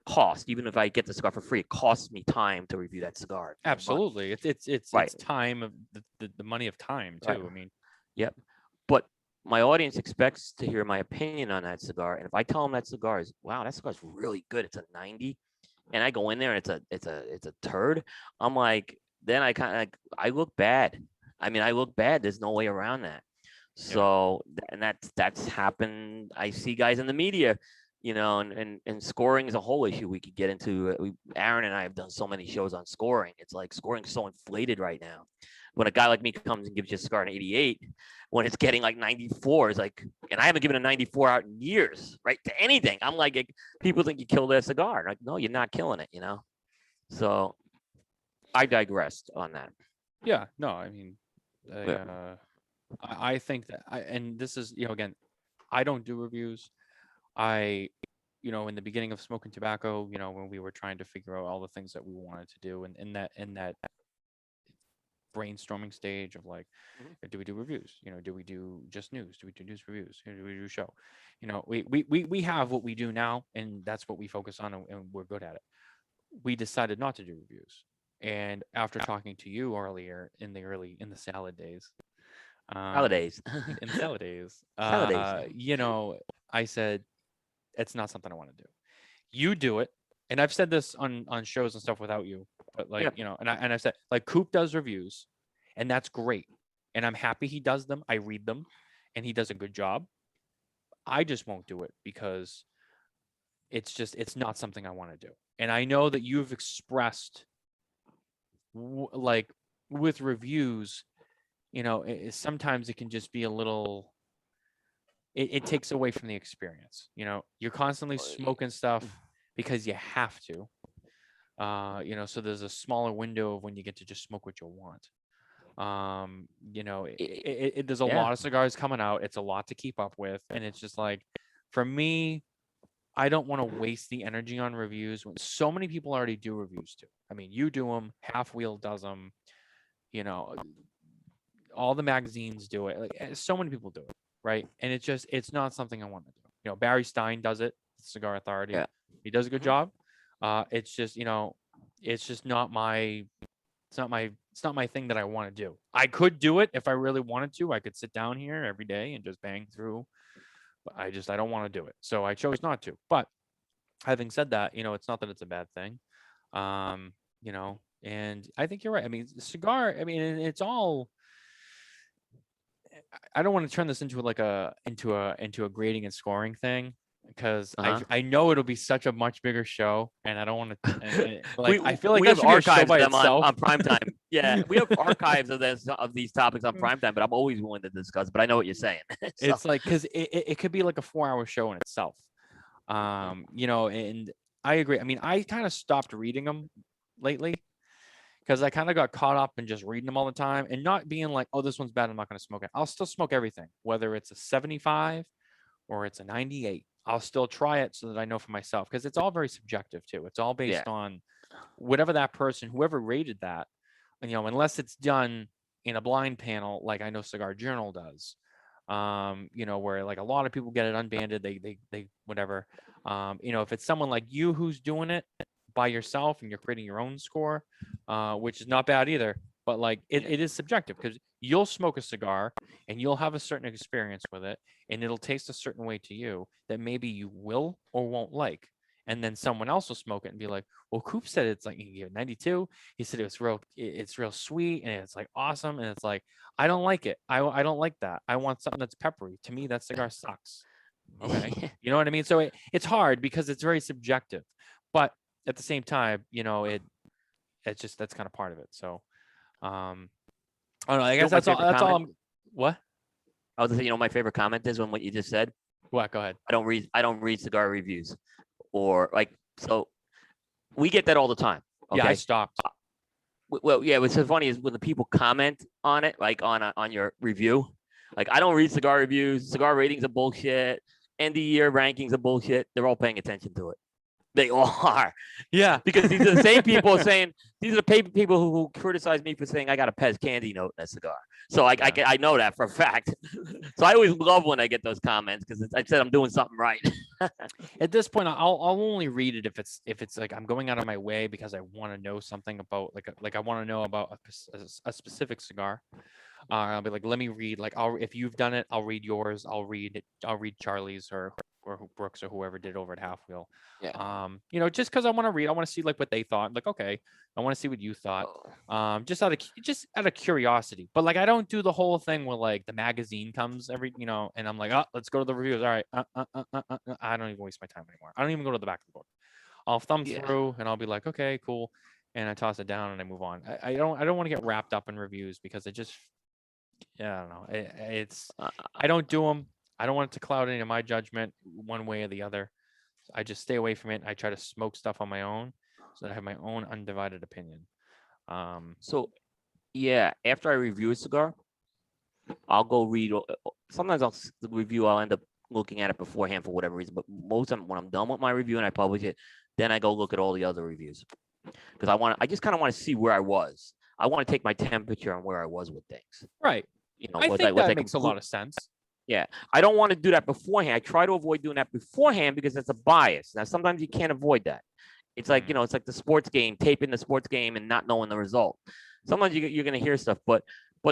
cost. Even if I get the cigar for free, it costs me time to review that cigar. Absolutely. It's time of the money of time too. Right. I mean, but my audience expects to hear my opinion on that cigar. And if I tell them that cigar is, wow, that cigar is really good, it's a 90, and I go in there and it's a turd, I'm like, then I kind of like, I look bad. I mean, I look bad. There's no way around that. So, and that's happened. I see guys in the media, and scoring is a whole issue we could get into. Aaron and I have done so many shows on scoring. It's like scoring is so inflated right now. When a guy like me comes and gives you a cigar an 88, when it's getting like 94, it's like, and I haven't given a 94 out in years, right? To anything. I'm like, people think you killed that cigar. Like, no, you're not killing it, So I digressed on that. Yeah, no, I mean, I think that and this is, again, I don't do reviews. I, in the beginning of Smoking Tabacco, when we were trying to figure out all the things that we wanted to do, and in that brainstorming stage of like, do we do reviews? Do we do just news? Do we do news reviews? Do we do show? We have what we do now, and that's what we focus on, and we're good at it. We decided not to do reviews, and after talking to you earlier in the salad days, holidays, in salad days, holidays, I said it's not something I want to do. You do it, and I've said this on shows and stuff without you, but like and I said, like, Coop does reviews, and that's great, and I'm happy he does them. I read them, and he does a good job. I just won't do it because it's not something I want to do. And I know that you've expressed like with reviews, sometimes it can just be a little. It takes away from the experience. You're constantly smoking stuff because you have to. So there's a smaller window of when you get to just smoke what you want. There's a Yeah. lot of cigars coming out. It's a lot to keep up with, and it's just like, for me, I don't want to waste the energy on reviews when so many people already do reviews too. I mean, you do them, Half Wheel does them, you know, all the magazines do it. Like, so many people do it, right? And it's not something I want to do. Barry Stein does it, Cigar Authority. Yeah. He does a good job. It's just, it's just not my it's not my thing that I want to do. I could do it if I really wanted to. I could sit down here every day and just bang through, but I don't want to do it. So I chose not to. But having said that, it's not that it's a bad thing. And I think you're right. I mean, cigar, I mean, it's all. I don't want to turn this into a grading and scoring thing, because I know it'll be such a much bigger show, and I don't want to I feel like we that have should be a show archives by of them itself. on primetime. Yeah, we have archives of these topics on primetime, but I'm always willing to discuss. But I know what you're saying. So, It's like, because it could be like a 4-hour show in itself. And I agree. I mean, I kind of stopped reading them lately, because I kind of got caught up in just reading them all the time and not being like, oh, this one's bad, I'm not going to smoke it. I'll still smoke everything, whether it's a 75 or it's a 98. I'll still try it so that I know for myself, because it's all very subjective too. It's all based on whatever that person, whoever rated that, unless it's done in a blind panel, like I know Cigar Journal does, where like a lot of people get it unbanded, they whatever. If it's someone like you who's doing it by yourself and you're creating your own score, which is not bad either, but like it is subjective, because you'll smoke a cigar and you'll have a certain experience with it, and it'll taste a certain way to you that maybe you will or won't like. And then someone else will smoke it and be like, well, Coop said it's like, he gave it 92. He said it's real sweet and it's like awesome. And it's like, I don't like it. I don't like that. I want something that's peppery. To me, that cigar sucks. Okay. You know what I mean? So it's hard because it's very subjective, but at the same time, it's just, that's kind of part of it. So, I don't know. I guess that's all. That's all. What? I was saying, my favorite comment is when what you just said. What? Go ahead. I don't read cigar reviews, or like, so we get that all the time. Okay? Yeah, I stopped. Well, yeah. What's so funny is when the people comment on it, like on your review. Like, I don't read cigar reviews. Cigar ratings are bullshit. End of year rankings are bullshit. They're all paying attention to it. They all are. Yeah. Because these are the same people saying, these are the people who criticize me for saying I got a Pez candy note in a cigar. So I know that for a fact. So I always love when I get those comments, because I said I'm doing something right. At this point, I'll only read it if it's like I'm going out of my way because I want to know something about like I want to know about a specific cigar. I'll be like, let me read. Like, if you've done it, I'll read yours. I'll read Charlie's or Brooks or whoever did over at Half Wheel. Yeah. Just because I want to read, I want to see like what they thought. Like, okay, I want to see what you thought. Just out of curiosity. But like, I don't do the whole thing where like the magazine comes and I'm like, oh, let's go to the reviews. All right. I don't even waste my time anymore. I don't even go to the back of the book. I'll thumb through and I'll be like, okay, cool, and I toss it down and I move on. I don't want to get wrapped up in reviews, because I don't know. I don't do them. I don't want it to cloud any of my judgment one way or the other. I just stay away from it. I try to smoke stuff on my own so that I have my own undivided opinion. So, yeah, after I review a cigar, I'll go read. Sometimes I'll end up looking at it beforehand for whatever reason. But most of them, when I'm done with my review and I publish it, then I go look at all the other reviews, because I just kind of want to see where I was. I want to take my temperature on where I was with things. Right. I think that makes a lot of sense. Yeah, I don't want to do that beforehand. I try to avoid doing that beforehand because that's a bias. Now, sometimes you can't avoid that. It's like, it's like the sports game, taping the sports game and not knowing the result. Sometimes you're going to hear stuff, but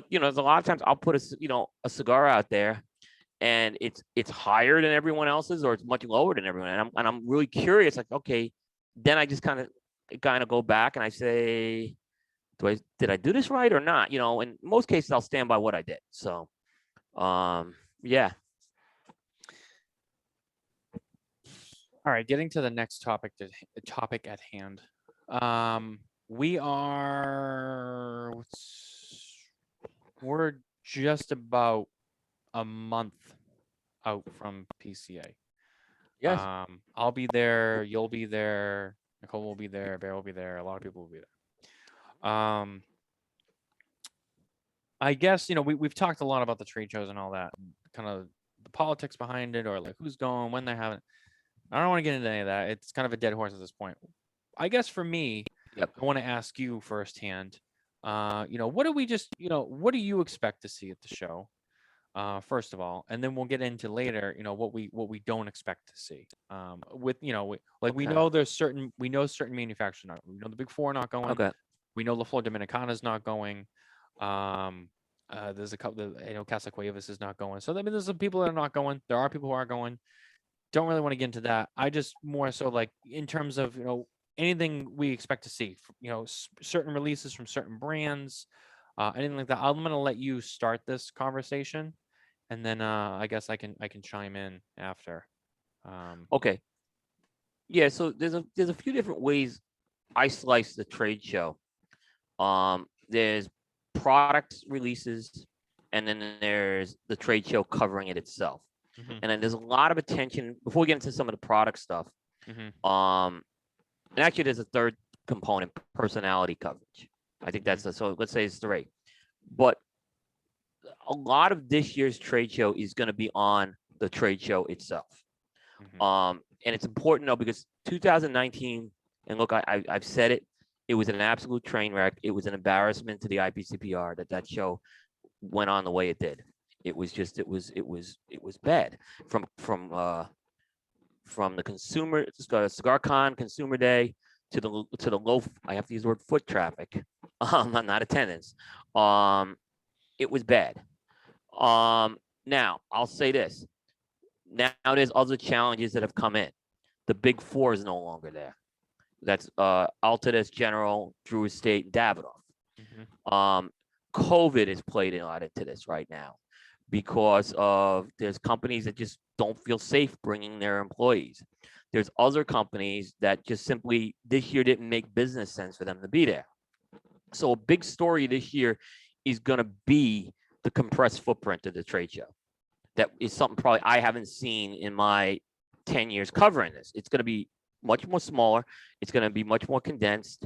there's a lot of times I'll put a cigar out there and it's higher than everyone else's, or it's much lower than everyone. And I'm really curious, like, okay, then I just kind of go back and I say, did I do this right or not? In most cases, I'll stand by what I did. So, yeah. All right, getting to the next topic at hand. We are. We're just about a month out from PCA. Yes. I'll be there. You'll be there. Nicole will be there. Bear will be there. A lot of people will be there. I guess we've talked a lot about the trade shows and all that, kind of the politics behind it, or like who's going, when they're having. I don't want to get into any of that. It's kind of a dead horse at this point. I guess for me, Yep. I want to ask you firsthand. What do we just, what do you expect to see at the show? First of all, and then we'll get into later, what we don't expect to see. With we Okay. know certain manufacturers not. We know the big four not going. Okay. We know La Flor Dominicana is not going. Um, there's a couple. Casa Cuevas is not going. So I mean, there's some people that are not going. There are people who are going. Don't really want to get into that. I just more so like in terms of anything we expect to see. Certain releases from certain brands, anything like that. I'm gonna let you start this conversation, and then I guess I can chime in after. Okay. Yeah. So there's a few different ways I slice the trade show. There's product releases, and then there's the trade show covering it itself. Mhm, And then there's a lot of attention before we get into some of the product stuff. mhm, And actually, there's a third component: personality coverage. I think that's so. Let's say it's three, but a lot of this year's trade show is going to be on the trade show itself. mhm, And it's important though because 2019, and look, I've said it. It was an absolute train wreck. It was an embarrassment to the IPCPR that show went on the way it did. It was just it was bad from the consumer Cigar Con Consumer Day to the low. I have to use the word foot traffic, not attendance. It was bad. Now I'll say this. Now there's other challenges that have come in. The big four is no longer there. That's Altadis, General, Drew Estate, and Davidoff. mhm. COVID has played a lot into this right now because of there's companies that just don't feel safe bringing their employees. There's other companies that just simply this year didn't make business sense for them to be there. So a big story this year is going to be the compressed footprint of the trade show. That is something probably I haven't seen in my 10 years covering this. It's going to be much more smaller. It's going to be much more condensed,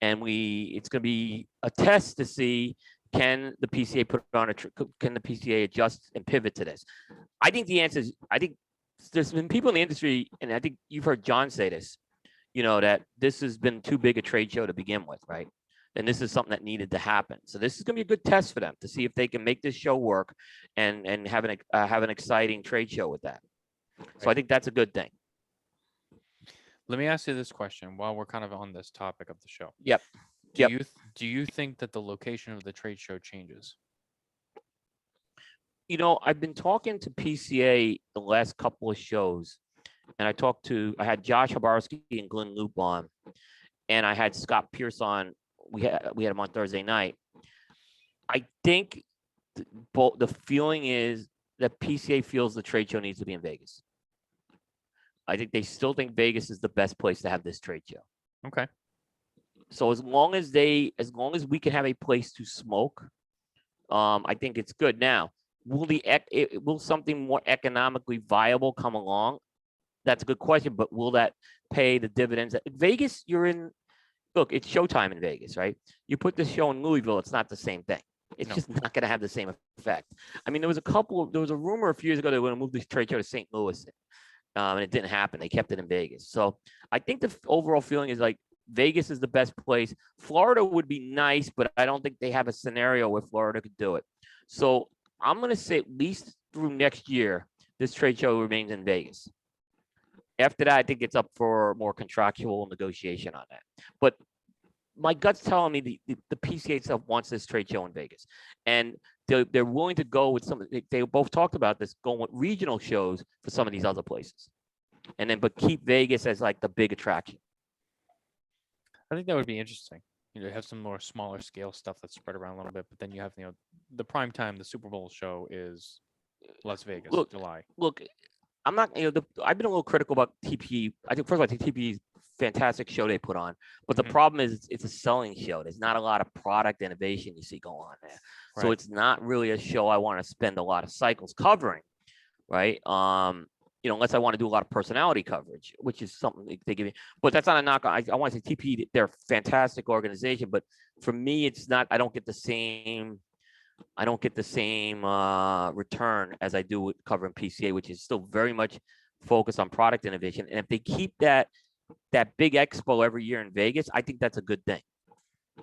and it's going to be a test to see can the PCA can the PCA adjust and pivot to this. I think the answer is I think there's been people in the industry, and I think you've heard John say this, that this has been too big a trade show to begin with, right? And this is something that needed to happen. So this is going to be a good test for them to see if they can make this show work and have an exciting trade show with that. So I think that's a good thing. Let me ask you this question while we're kind of on this topic of the show. Yep. Do Yep. you think that the location of the trade show changes? I've been talking to PCA the last couple of shows, and I had Josh Habarski and Glenn Loop on, and I had Scott Pierce on. We had him on Thursday night. I think the feeling is that PCA feels the trade show needs to be in Vegas. I think they still think Vegas is the best place to have this trade show. Okay. So as long as we can have a place to smoke, I think it's good. Now, will something more economically viable come along? That's a good question, but will that pay the dividends? Vegas, look, it's showtime in Vegas, right? You put this show in Louisville, it's not the same thing. It's just not going to have the same effect. I mean, there was a rumor a few years ago they were going to move this trade show to St. Louis, and it didn't happen. They kept it in Vegas. So I think the overall feeling is like Vegas is the best place. Florida would be nice, but I don't think they have a scenario where Florida could do it. So I'm going to say at least through next year, this trade show remains in Vegas. After that, I think it's up for more contractual negotiation on that. But my gut's telling me the PCA itself wants this trade show in Vegas, and they're willing to go with some. They both talked about this, going with regional shows for some of these other places, but keep Vegas as like the big attraction. I think that would be interesting. Have some more smaller scale stuff that's spread around a little bit, but then you have the prime time, the Super Bowl show is Las Vegas, July. Look, I'm not. I've been a little critical about TPE. I think first of all, I think TPE is fantastic show they put on. But the Mhm. problem is it's a selling show. There's not a lot of product innovation you see go on there. So Right. it's not really a show I want to spend a lot of cycles covering, right? Unless I want to do a lot of personality coverage, which is something they give me. But that's not a knock. I want to say TP, they're a fantastic organization, but for me, it's not. I don't get the same return as I do with covering PCA, which is still very much focused on product innovation. And if they keep that big expo every year in Vegas, I think that's a good thing.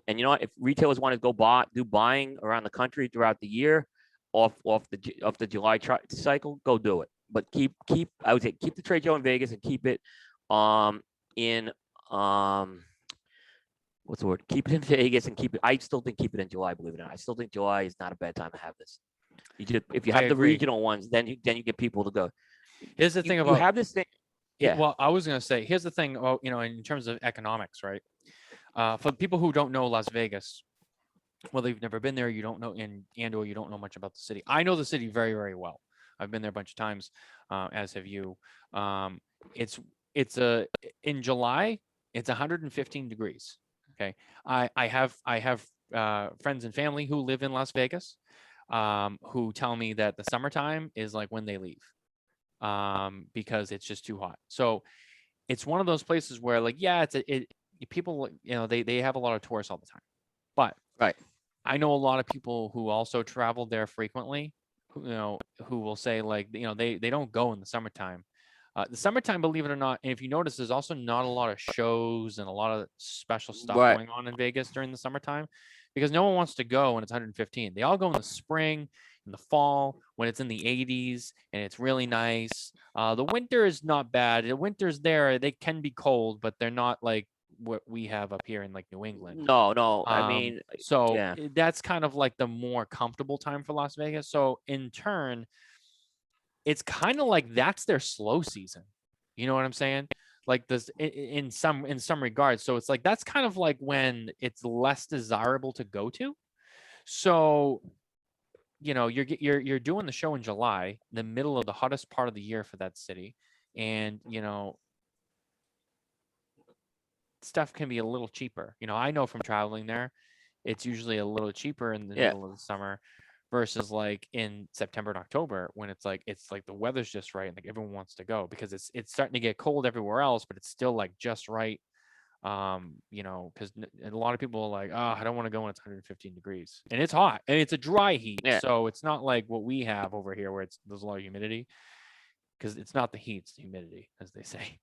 And you know what? If retailers want to go do buying around the country throughout the year, off the July cycle, go do it. But I would say keep the trade show in Vegas and keep it in what's the word? Keep it in Vegas and keep it. I still think keep it in July. Believe it or not, I still think July is not a bad time to have this. If you I have the agree. regional ones, then you get people to go. Here's the thing You about have this thing. Yeah. Well, I was gonna say, here's the thing. Oh, in terms of economics, right? For people who don't know Las Vegas, well, they've never been there, you don't know, or you don't know much about the city. I know the city very, very well. I've been there a bunch of times, as have you. Um, it's in July, it's 115 degrees. Okay, I have friends and family who live in Las Vegas, who tell me that the summertime is like when they leave, because it's just too hot. So it's one of those places where, like, yeah, people, they have a lot of tourists all the time, but Right. I know a lot of people who also travel there frequently, who will say, like, they don't go in the summertime. The summertime, believe it or not, and if you notice, there's also not a lot of shows and a lot of special stuff Right. going on in Vegas during the summertime, because no one wants to go when it's 115. They all go in the spring, in the fall, when it's in the 80s and it's really nice. The winter is not bad. The winter's there. They can be cold, but they're not like what we have up here in like New England. No. I mean, So yeah. that's kind of like the more comfortable time for Las Vegas. So in turn, it's kind of like that's their slow season. You know what I'm saying? Like this in some regards. So it's like that's kind of like when it's less desirable to go to. So you're doing the show in July, the middle of the hottest part of the year for that city, and stuff can be a little cheaper. I know from traveling there, it's usually a little cheaper in the Yeah. middle of the summer versus like in September and October, when it's like the weather's just right and like everyone wants to go, because it's starting to get cold everywhere else, but it's still like just right. Because a lot of people are like, oh, I don't want to go when it's 115 degrees and it's hot and it's a dry heat. Yeah. So it's not like what we have over here where there's a lot of humidity, because it's not the heat, it's the humidity, as they say.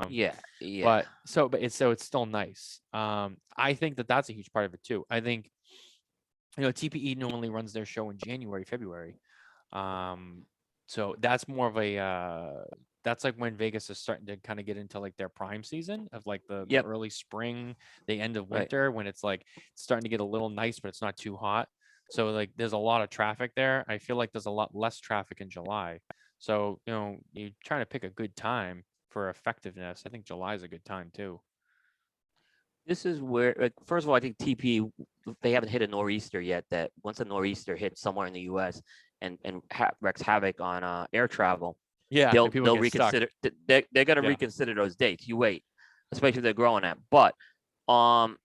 Yeah. But it's still nice. I think that's a huge part of it too. I think, TPE normally runs their show in January, February. So that's more of that's like when Vegas is starting to kind of get into like their prime season of like the Yep. early spring, the end of Right. winter, when it's like starting to get a little nice, but it's not too hot. So like there's a lot of traffic there. I feel like there's a lot less traffic in July. So, you're trying to pick a good time for effectiveness. I think July is a good time too. This is where, like, first of all, I think TP, they haven't hit a nor'easter yet. That once a nor'easter hits somewhere in the U.S. and wreaks havoc on air travel, Yeah, they'll people get stuck. reconsider. They're going to Yeah. reconsider those dates. You wait, especially if they're growing at. But the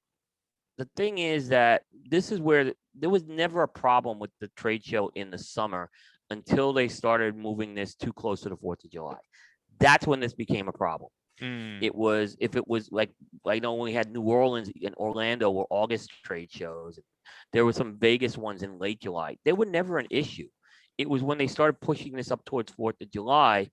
thing is that this is where there was never a problem with the trade show in the summer until they started moving this too close to the 4th of July. That's when this became a problem. It was, if it was like, I know when we had New Orleans and Orlando were August trade shows. There were some Vegas ones in late July. They were never an issue. It was when they started pushing this up towards 4th of July,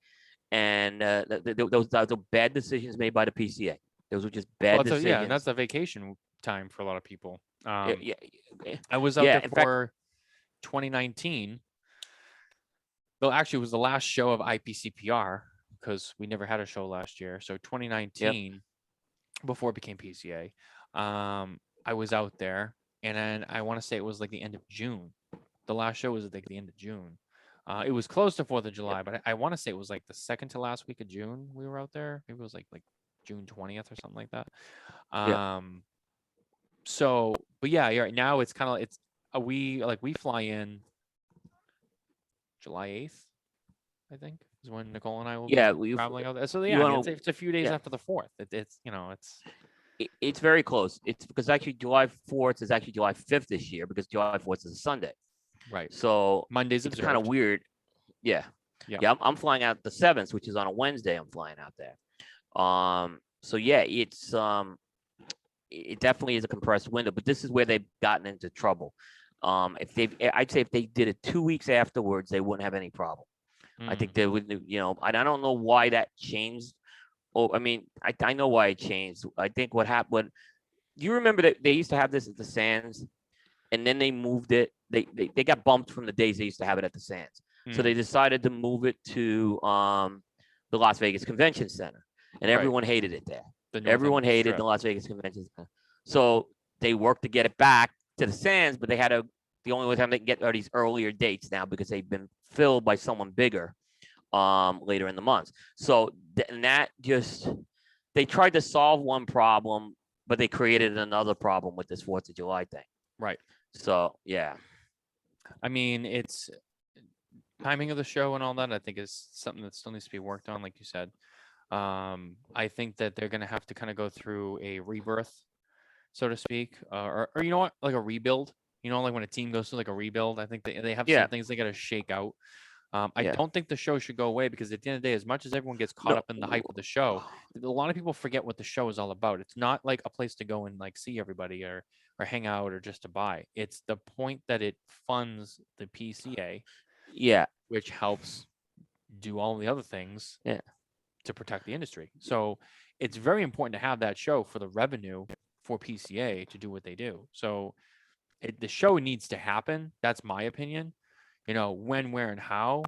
and those were bad decisions made by the PCA. Those were just bad decisions. And that's a vacation time for a lot of people. Yeah. I was out there in for 2019. Well, actually, it was the last show of IPCPR, because we never had a show last year. So 2019, before it became PCA, I was out there, and then I want to say it was like the end of June. The last show was like the end of June. It was close to 4th of July, but I want to say it was like the second to last week of June we were out there. Maybe it was like June 20th or something like that. So, but yeah, right now it's kind of we fly in July 8th, I think. is when Nicole and I will Yeah, be traveling out there. So you yeah, I mean, want to. it's a few days Yeah, after the 4th. It's it's very close. It's because actually July 4th is actually July 5th this year because July 4th is a Sunday. right. So Monday's it's kind of observed. weird. Yeah. Yeah. Yeah. I'm flying out the 7th, which is on a Wednesday. I'm flying out there. So yeah, it definitely is a compressed window, but this is where they've gotten into trouble. I'd say if they did it 2 weeks afterwards, they wouldn't have any problem. I think they would, and I don't know why that changed. Oh, I mean, I know why it changed. I think what happened. Do you remember that they used to have this at the Sands, and then they moved it. They got bumped from the days they used to have it at the Sands, so they decided to move it to the Las Vegas Convention Center, and Right. everyone hated it there. The North Everyone End hated Strip. the Las Vegas Convention Center. So they worked to get it back to the Sands, but they had to. The only time they can get are these earlier dates now because they've been filled by someone bigger later in the month. So and that just they tried to solve one problem, but they created another problem with this 4th of July thing. Right. So yeah. I mean, it's timing of the show and all that. I think is something that still needs to be worked on, like you said. I think that they're gonna have to kind of go through a rebirth, so to speak, or you know what, like a rebuild. You know, like when a team goes through like a rebuild, I think they have Yeah. some things they got to shake out. I Yeah. don't think the show should go away because at the end of the day, as much as everyone gets caught No. up in the hype of the show, a lot of people forget what the show is all about. It's not like a place to go and like see everybody or hang out or just to buy. It's the point that it funds the PCA, Yeah. which helps do all the other things Yeah. to protect the industry. So it's very important to have that show for the revenue for PCA to do what they do. So the show needs to happen. That's my opinion. When, where, and how,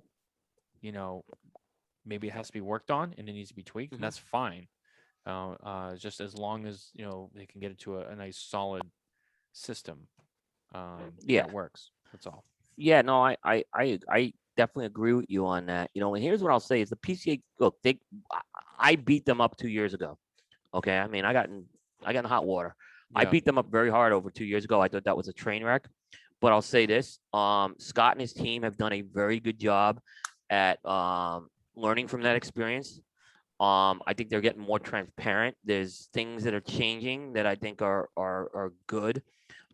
you know, maybe it has to be worked on and it needs to be tweaked, and that's fine. Just as long as they can get it to a nice solid system Yeah. that works. That's all. Yeah. No, I definitely agree with you on that. And here's what I'll say is the PCA. Look, I beat them up 2 years ago. Okay. I mean, I got in hot water. I Yeah. beat them up very hard over 2 years ago. I thought that was a train wreck. But I'll say this: Scott and his team have done a very good job at learning from that experience. I think they're getting more transparent. There's things that are changing that I think are good.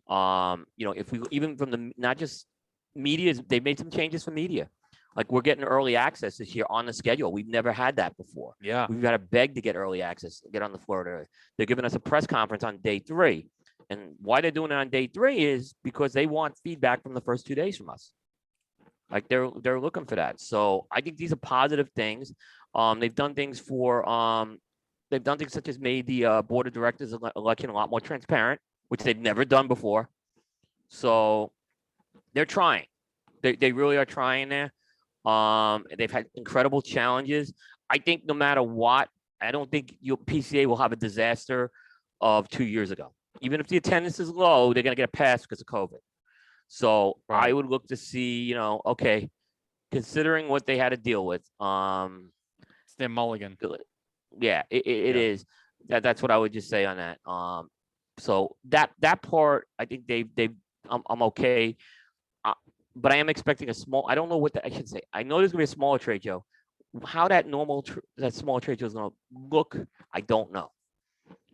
If we even from the not just media, they've made some changes for media. Like we're getting early access this year on the schedule. We've never had that before. Yeah. We've got to beg to get early access, get on the Florida. They're giving us a press conference on day 3. And why they're doing it on day 3 is because they want feedback from the first 2 days from us. Like they're looking for that. So I think these are positive things. They've done things such as made the board of directors election a lot more transparent, which they've never done before. So they're trying. They really are trying there. They've had incredible challenges. I think no matter what, I don't think PCA will have a disaster of 2 years ago. Even if the attendance is low, they're going to get a pass because of COVID. So Right. I would look to see, okay, considering what they had to deal with. It's their mulligan. Yeah, it Yeah. is. That's what I would just say on that. So that part, I think I'm okay. But I am expecting a small. I don't know what I should say. I know there's gonna be a smaller trade show. How that smaller trade show is gonna look, I don't know,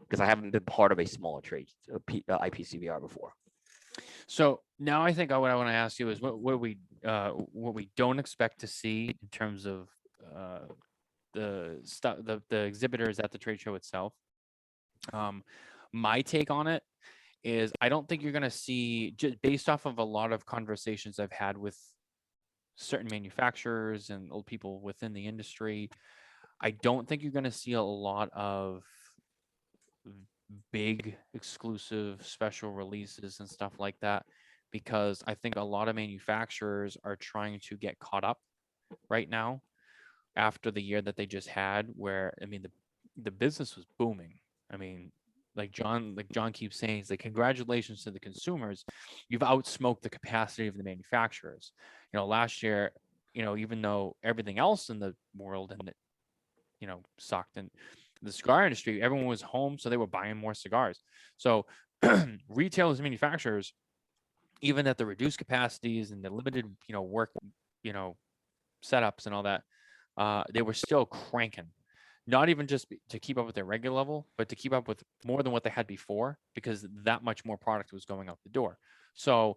because I haven't been part of a smaller trade IPCBR before. So now I think what I want to ask you is what we don't expect to see in terms of the stuff, the exhibitors at the trade show itself. My take on it is I don't think you're going to see, just based off of a lot of conversations I've had with certain manufacturers and old people within the industry, I don't think you're going to see a lot of big exclusive special releases and stuff like that, because I think a lot of manufacturers are trying to get caught up right now after the year that they just had, where I mean the business was booming. I mean, like John keeps saying, he's like, congratulations to the consumers, you've outsmoked the capacity of the manufacturers. Last year, even though everything else in the world and sucked, and the cigar industry, everyone was home, so they were buying more cigars. So retailers and manufacturers, even at the reduced capacities and the limited work setups and all that, they were still cranking. Not even just to keep up with their regular level, but to keep up with more than what they had before, because that much more product was going out the door. So,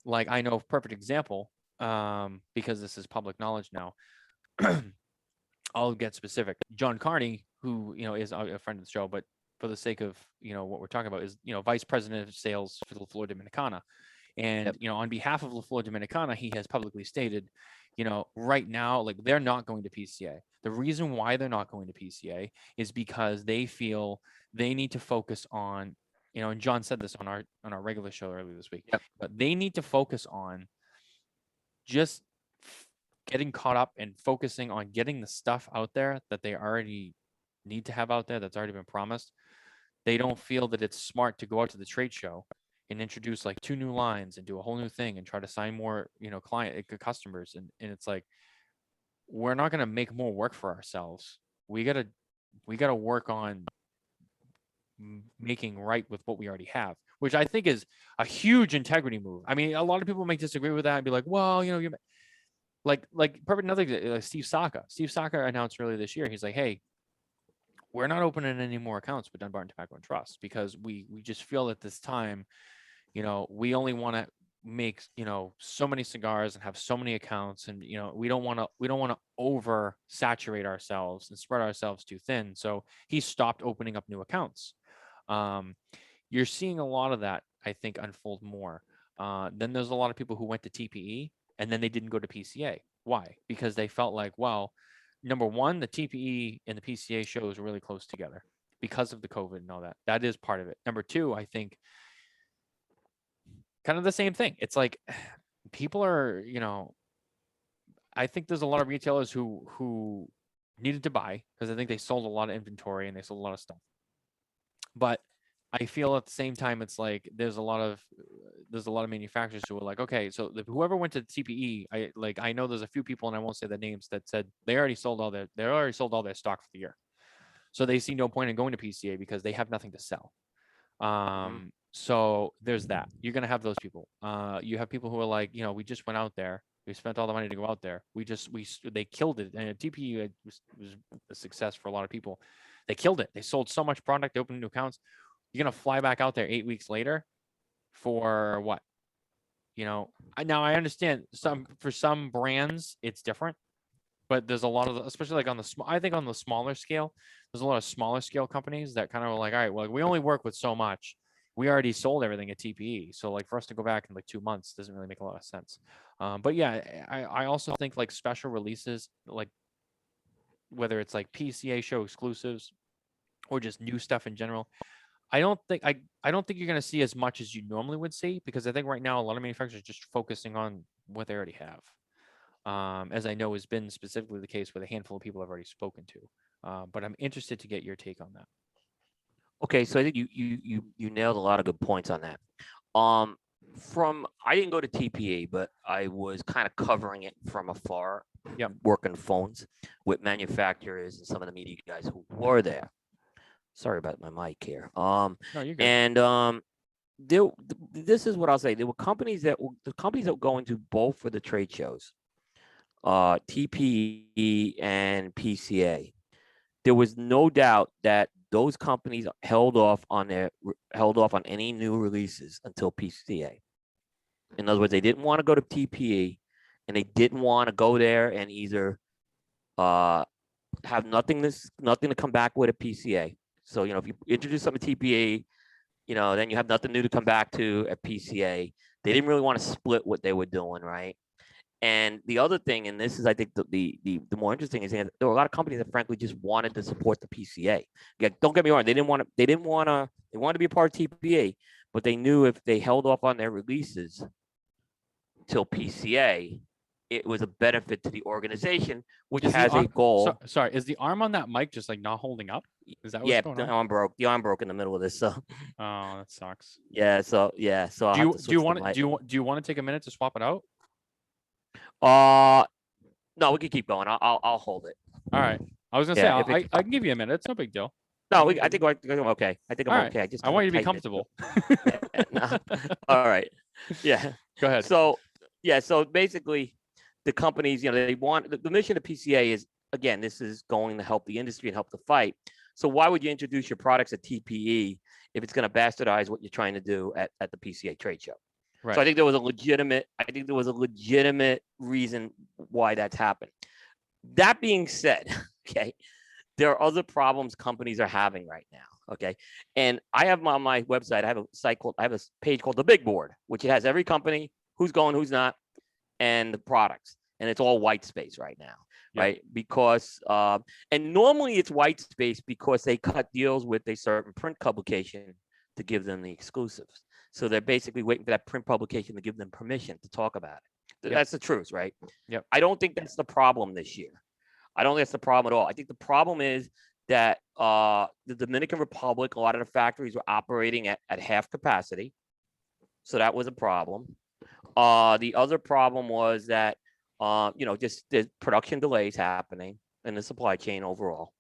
like, I know a perfect example, because this is public knowledge now. I'll get specific. John Carney, who is a friend of the show, but for the sake of what we're talking about, is vice president of sales for La Flor Dominicana, and Yep. on behalf of La Flor Dominicana, he has publicly stated, right now, like, they're not going to PCA. The reason why they're not going to PCA is because they feel they need to focus on, and John said this on our regular show earlier this week, Yep. but they need to focus on just getting caught up and focusing on getting the stuff out there that they already need to have out there that's already been promised. They don't feel that it's smart to go out to the trade show and introduce like 2 new lines and do a whole new thing and try to sign more, customers. And it's like, we're not going to make more work for ourselves. We got to work on making right with what we already have, which I think is a huge integrity move. I mean, a lot of people may disagree with that and be like, well, you're like perfect another like Steve Saka. Steve Saka announced earlier this year. He's like, hey, we're not opening any more accounts with Dunbarton Tobacco and Trust because we just feel at this time, we only want to make so many cigars and have so many accounts, and we don't want to over saturate ourselves and spread ourselves too thin. So he stopped opening up new accounts. You're seeing a lot of that, I think, unfold more. Then there's a lot of people who went to TPE and then they didn't go to PCA. Why? Because they felt like, well, number one, the TPE and the PCA shows are really close together because of the COVID and all that. That is part of it. Number two, I think kind of the same thing. It's like people are, I think there's a lot of retailers who needed to buy because I think they sold a lot of inventory and they sold a lot of stuff. But I feel at the same time, it's like there's a lot of manufacturers who are like, okay, so whoever went to TPE, I know there's a few people, and I won't say the names, that said they already sold all their stock for the year, so they see no point in going to PCA because they have nothing to sell. So there's that. You're gonna have those people. You have people who are like, we just went out there, we spent all the money to go out there, they killed it, and TPE was a success for a lot of people. They killed it. They sold so much product. They opened new accounts. You're gonna fly back out there 8 weeks later for what? Now I understand for some brands it's different, but there's a lot of especially like I think on the smaller scale, there's a lot of smaller scale companies that kind of are like, all right, well, we only work with so much. We already sold everything at TPE, so like for us to go back in like 2 months doesn't really make a lot of sense. But yeah, I also think like special releases, like whether it's like PCA show exclusives or just new stuff in general, I don't think you're going to see as much as you normally would see, because I think right now a lot of manufacturers are just focusing on what they already have, as I know has been specifically the case with a handful of people I've already spoken to. But I'm interested to get your take on that. Okay, so I think you nailed a lot of good points on that. I didn't go to TPA, but I was kind of covering it from afar. Yep. Working phones with manufacturers and some of the media guys who were there. Sorry about my mic here. No, you're good. And this is what I'll say. There were the companies that were going to both for the trade shows, TPE and PCA. There was no doubt that those companies held off on any new releases until PCA. In other words, they didn't want to go to TPE, and they didn't want to go there and either have nothing to come back with at PCA. So, if you introduce something to TPA, then you have nothing new to come back to at PCA. They didn't really want to split what they were doing, right? And the other thing, and this is, I think, the more interesting, is that there were a lot of companies that frankly just wanted to support the PCA. Yeah, don't get me wrong, they wanted to be a part of TPA, but they knew if they held off on their releases till PCA, it was a benefit to the organization, which has a goal. Sorry, is the arm on that mic just like not holding up? Is that what's going on? The arm broke in the middle of this. So. Oh, that sucks. Yeah. So do you want to take a minute to swap it out? No, we can keep going. I'll hold it. All right. I was gonna say I can give you a minute. It's no big deal. No, I think I'm okay. Okay. I want you to be comfortable. All right. Yeah. Go ahead. So basically, the companies, they want the mission of PCA is again, this is going to help the industry and help the fight. So why would you introduce your products at TPE if it's going to bastardize what you're trying to do at the PCA trade show? Right. So I think there was a legitimate reason why that's happened. That being said, okay, there are other problems companies are having right now. Okay. And I have on my website, I have a page called the Big Board, which it has every company, who's going, who's not, and the products. And it's all white space right now. Yep. Right. Because, and normally it's white space because they cut deals with a certain print publication to give them the exclusives. So they're basically waiting for that print publication to give them permission to talk about it. Yep. That's the truth, right? Yep. I don't think that's the problem this year. I don't think that's the problem at all. I think the problem is that the Dominican Republic, a lot of the factories were operating at half capacity. So that was a problem. The other problem was that, just the production delays happening in the supply chain overall.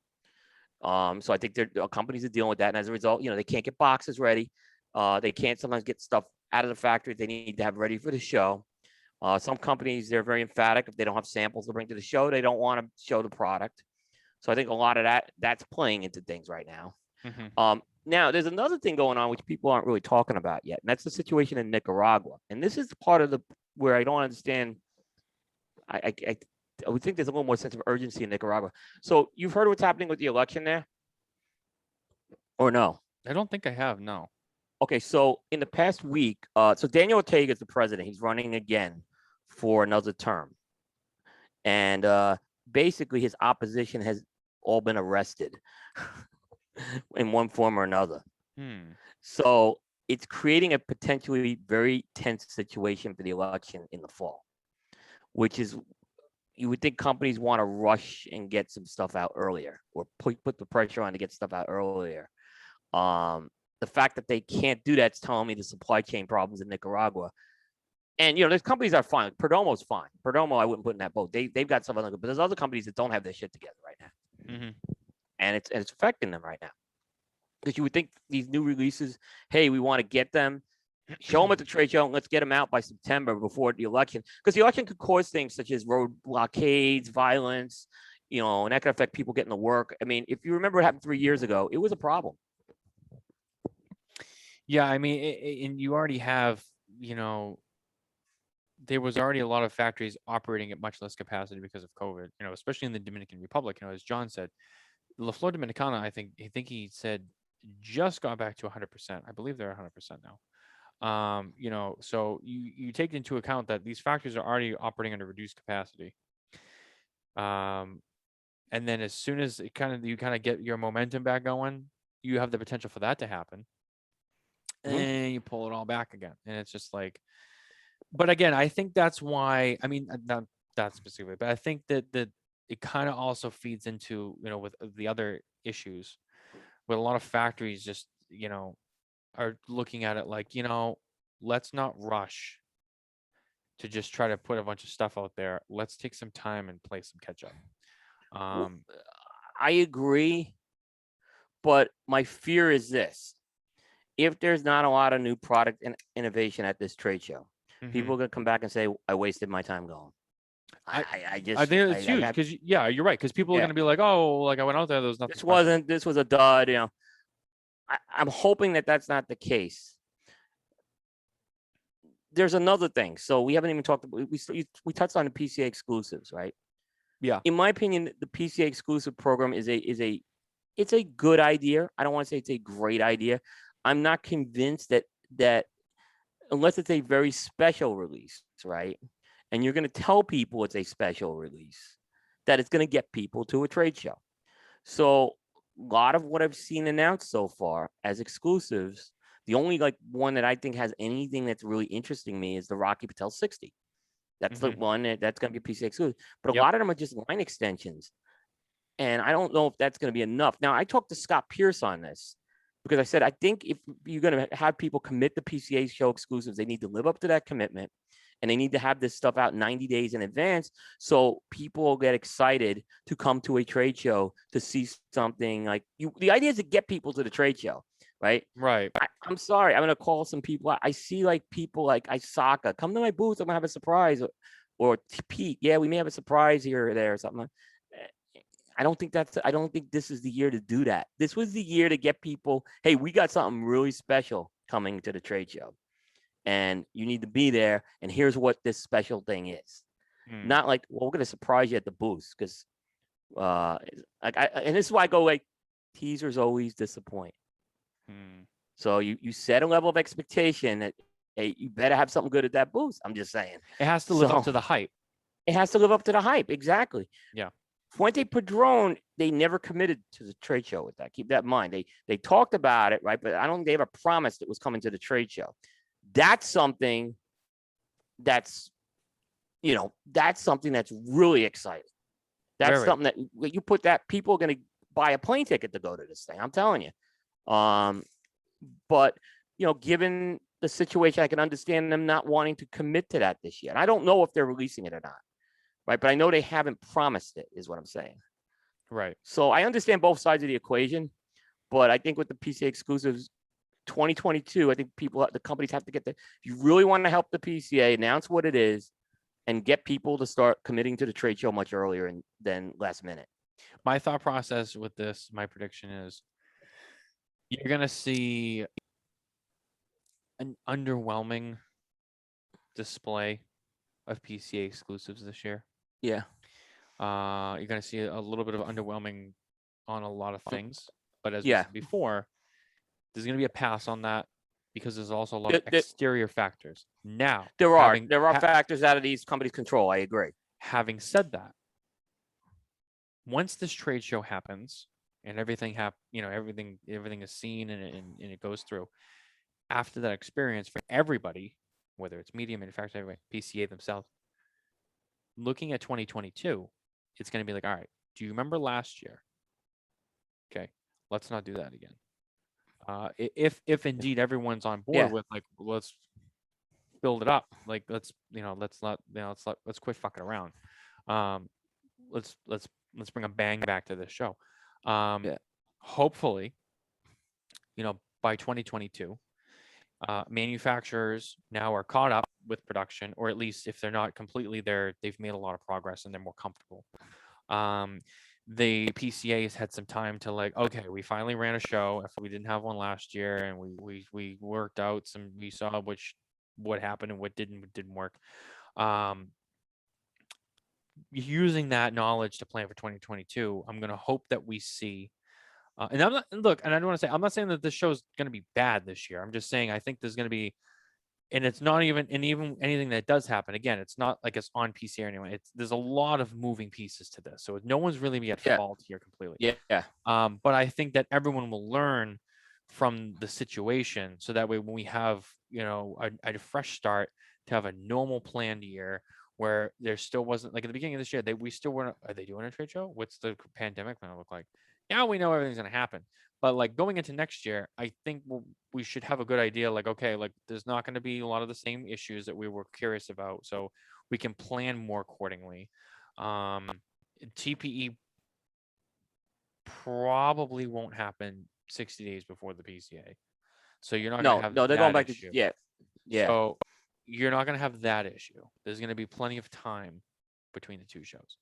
So I think companies are dealing with that. And as a result, they can't get boxes ready. They can't sometimes get stuff out of the factory they need to have ready for the show. Some companies, they're very emphatic. If they don't have samples to bring to the show, they don't want to show the product. So I think a lot of that's playing into things right now. Mm-hmm. Now, there's another thing going on which people aren't really talking about yet, and that's the situation in Nicaragua. And this is part of where I don't understand. I would think there's a little more sense of urgency in Nicaragua. So you've heard what's happening with the election there, or no? I don't think I have. No. Okay, so in the past week, so Daniel Ortega is the president. He's running again for another term. And basically his opposition has all been arrested in one form or another. So it's creating a potentially very tense situation for the election in the fall, which is, you would think companies want to rush and get some stuff out earlier, or put the pressure on to get stuff out earlier. The fact that they can't do that's telling me the supply chain problems in Nicaragua. And, there's companies that are fine. Perdomo's fine. Perdomo, I wouldn't put in that boat. They've got some other, but there's other companies that don't have their shit together right now. Mm-hmm. And it's affecting them right now. Because you would think these new releases, hey, we want to get them, show them at the trade show, and let's get them out by September before the election. Because the election could cause things such as road blockades, violence, and that could affect people getting to work. I mean, if you remember what happened 3 years ago, it was a problem. Yeah, I mean, and you already have, there was already a lot of factories operating at much less capacity because of COVID, especially in the Dominican Republic. As John said, La Flor Dominicana, I think he said, just got back to 100%. I believe they're 100% now. So you take into account that these factories are already operating under reduced capacity. And then as soon as you kind of get your momentum back going, you have the potential for that to happen. And you pull it all back again. And it's just like, but again, I think that's why, I mean, not that specifically, but I think that it kind of also feeds into, with the other issues where a lot of factories just, are looking at it like, let's not rush to just try to put a bunch of stuff out there. Let's take some time and play some catch up. I agree. But my fear is this. If there's not a lot of new product and innovation at this trade show, people are going to come back and say, I wasted my time going. I think it's huge because, you're right. Because people are going to be like, oh, like I went out there, there was nothing. This was a dud. I'm hoping that that's not the case. There's another thing. So we haven't even talked about, we touched on the PCA exclusives, right? Yeah. In my opinion, the PCA exclusive program it's a good idea. I don't want to say it's a great idea. I'm not convinced that unless it's a very special release, right? And you're going to tell people it's a special release, that it's going to get people to a trade show. So a lot of what I've seen announced so far as exclusives, the only one that I think has anything that's really interesting me is the Rocky Patel 60. That's the one that's going to be PCA exclusive. But a lot of them are just line extensions. And I don't know if that's going to be enough. Now, I talked to Scott Pierce on this because I said, I think if you're going to have people commit to PCA show exclusives, they need to live up to that commitment. And they need to have this stuff out 90 days in advance so people will get excited to come to a trade show to see something like you. The idea is to get people to the trade show, right? Right. I'm sorry. I'm going to call some people. I see people like Isaka. Come to my booth. I'm going to have a surprise. Or Pete. Yeah, we may have a surprise here or there or something. I don't think this is the year to do that. This was the year to get people, hey, we got something really special coming to the trade show, and you need to be there. And here's what this special thing is. Not like, well, we're gonna surprise you at the booth, because and this is why I go like, teasers always disappoint. So you set a level of expectation that, hey, you better have something good at that booth. I'm just saying. It has to live up to the hype. It has to live up to the hype. Exactly. Yeah. Fuente Padron, they never committed to the trade show with that. Keep that in mind. They talked about it, right? But I don't think they ever promised it was coming to the trade show. That's something that's really exciting. That's something that you put that people are going to buy a plane ticket to go to this thing. I'm telling you. But given the situation, I can understand them not wanting to commit to that this year. And I don't know if they're releasing it or not, right? But I know they haven't promised it, is what I'm saying. Right. So I understand both sides of the equation, but I think with the PCA exclusives 2022, I think the companies have to get if you really want to help the PCA, announce what it is and get people to start committing to the trade show much earlier than last minute. My thought process with this, my prediction is, you're going to see an underwhelming display of PCA exclusives this year. Yeah. You're going to see a little bit of underwhelming on a lot of things. But as we said before, there's going to be a pass on that because there's also a lot of exterior factors. Now, there are factors out of these companies' control. I agree. Having said that, once this trade show happens and everything everything is seen and it goes through, after that experience for everybody, whether it's media, manufacturer, everybody, PCA themselves, looking at 2022, it's going to be like, all right, do you remember last year? Okay, let's not do that again. If indeed everyone's on board with like, let's build it up, like let's quit fucking around. Let's bring a bang back to this show. Hopefully, by 2022, manufacturers now are caught up with production, or at least if they're not completely there, they've made a lot of progress and they're more comfortable. The PCA has had some time to like, okay, we finally ran a show after we didn't have one last year, and we worked out we saw what happened and what didn't work. Using that knowledge to plan for 2022, I'm going to hope that we see, and I'm not saying that this show is going to be bad this year. I'm just saying I think there's going to be, and it's not even, and even anything that does happen, again, it's not like it's on PC or anyone. There's a lot of moving pieces to this, so no one's really at fault here completely. But I think that everyone will learn from the situation, so that way when we have a fresh start, to have a normal planned year where there still wasn't, like at the beginning of this year, we still weren't. Are they doing a trade show? What's the pandemic going to look like? Now we know everything's going to happen. But like going into next year, I think we should have a good idea. Like, okay, like there's not going to be a lot of the same issues that we were curious about, so we can plan more accordingly. TPE probably won't happen 60 days before the PCA, so you're not going to have they're going back issue. to So you're not going to have that issue. There's going to be plenty of time between the two shows,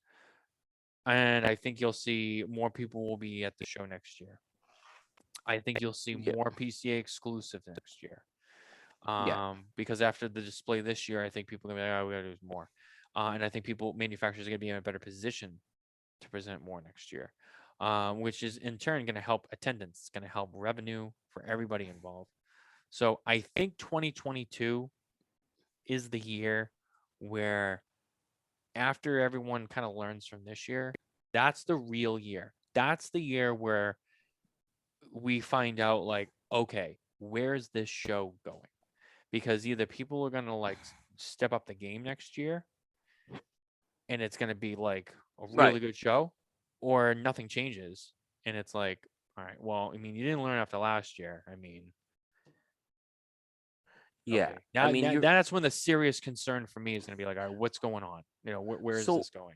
and I think you'll see more people will be at the show next year. I think you'll see more PCA exclusive next year. Because after the display this year, I think people are going to be like, oh, we got to do more. And I think manufacturers are going to be in a better position to present more next year, which is in turn going to help attendance. It's going to help revenue for everybody involved. So I think 2022 is the year where, after everyone kind of learns from this year, that's the real year. That's the year where we find out, like, okay, where's this show going? Because either people are going to like step up the game next year and it's going to be like a really good show, or nothing changes and it's like, all right, well, I mean, you didn't learn after last year. I mean, okay. That's when the serious concern for me is going to be like, all right, what's going on? Where is this going?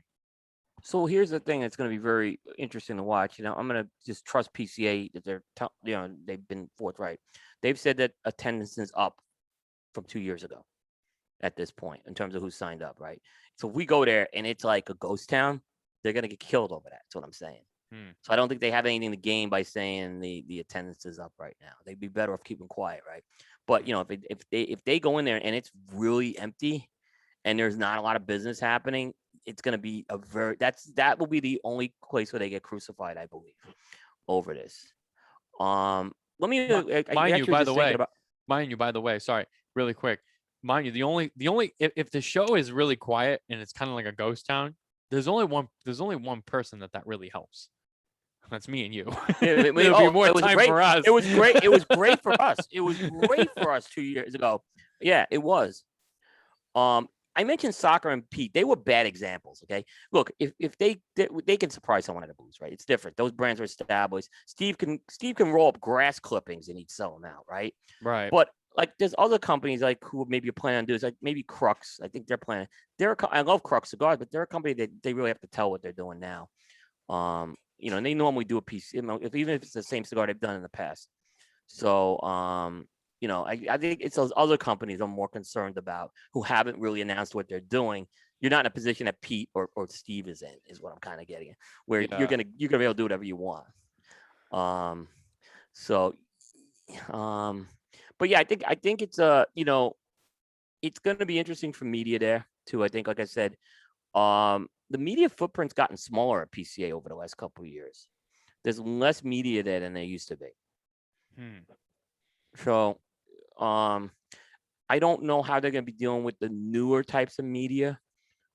So here's the thing that's going to be very interesting to watch. I'm going to just trust PCA that they've been forthright. They've said that attendance is up from 2 years ago at this point in terms of who signed up, right? So if we go there and it's like a ghost town, they're going to get killed over that. That's what I'm saying. So I don't think they have anything to gain by saying the attendance is up right now. They'd be better off keeping quiet, right? But you know, if they go in there and it's really empty and there's not a lot of business happening, it's going to be that will be the only place where they get crucified, I believe, over this. Let me Mind you, actually by just the thinking way, about. sorry, really quick. Mind you, the only if the show is really quiet and it's kind of like a ghost town, there's only one person that really helps. That's me and you. There'll be more it was time great. for us. It was great. It was great for us. It was great for us 2 years ago. Yeah, it was. I mentioned soccer and Pete. They were bad examples. Okay, look, if they can surprise someone at a booth, right? It's different. Those brands are established. Steve can roll up grass clippings and he'd sell them out, right? Right. But like, there's other companies like who maybe are planning on doing this, like maybe Crux. I think they're planning. I love Crux cigars, but they're a company that they really have to tell what they're doing now. You know, and they normally do a piece, you know, even if it's the same cigar they've done in the past. So, you know, I think it's those other companies I'm more concerned about who haven't really announced what they're doing. You're not in a position that Pete or Steve is in, is what I'm kind of getting at, where you're gonna be able to do whatever you want. So, but yeah, I think it's you know, it's gonna be interesting for media there too. I think, like I said, the media footprint's gotten smaller at PCA over the last couple of years. There's less media there than there used to be. So, I don't know how they're going to be dealing with the newer types of media.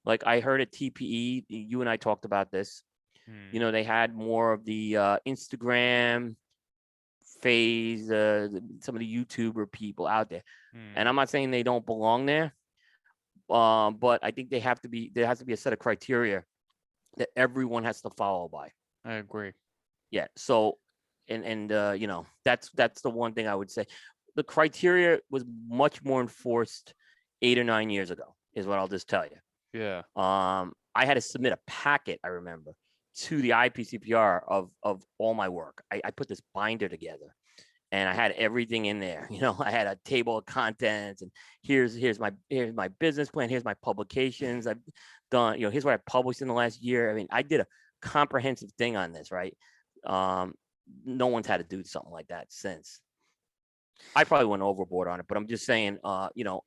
Like I heard at TPE, you and I talked about this. You know, they had more of the Instagram phase, some of the YouTuber people out there. And I'm not saying they don't belong there, but I think there has to be a set of criteria that everyone has to follow by. I agree. Yeah. So, and you know, that's the one thing I would say. The criteria was much more enforced 8 or 9 years ago, is what I'll just tell you. Yeah. I had to submit a packet, I remember, to the IPCPR of all my work. I put this binder together, and I had everything in there. You know, I had a table of contents, and here's my business plan. Here's my publications I've done. You know, here's what I published in the last year. I mean, I did a comprehensive thing on this, right? No one's had to do something like that since. I probably went overboard on it, but I'm just saying, you know,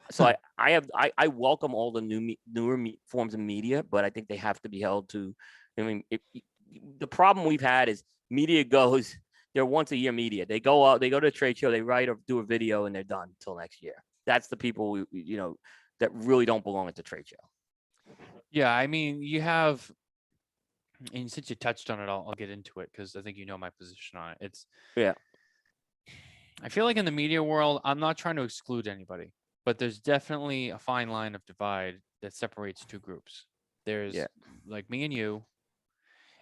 so I welcome all the newer forms of media, but I think they have to be held to. I mean, the problem we've had is media goes. They're once a year media. They go out, they go to a trade show, they write or do a video, and they're done until next year. That's the people you know that really don't belong at the trade show. Yeah, I mean, you have, and since you touched on it, I'll get into it because I think you know my position on it. I feel like in the media world, I'm not trying to exclude anybody, but there's definitely a fine line of divide that separates two groups. There's like me and you,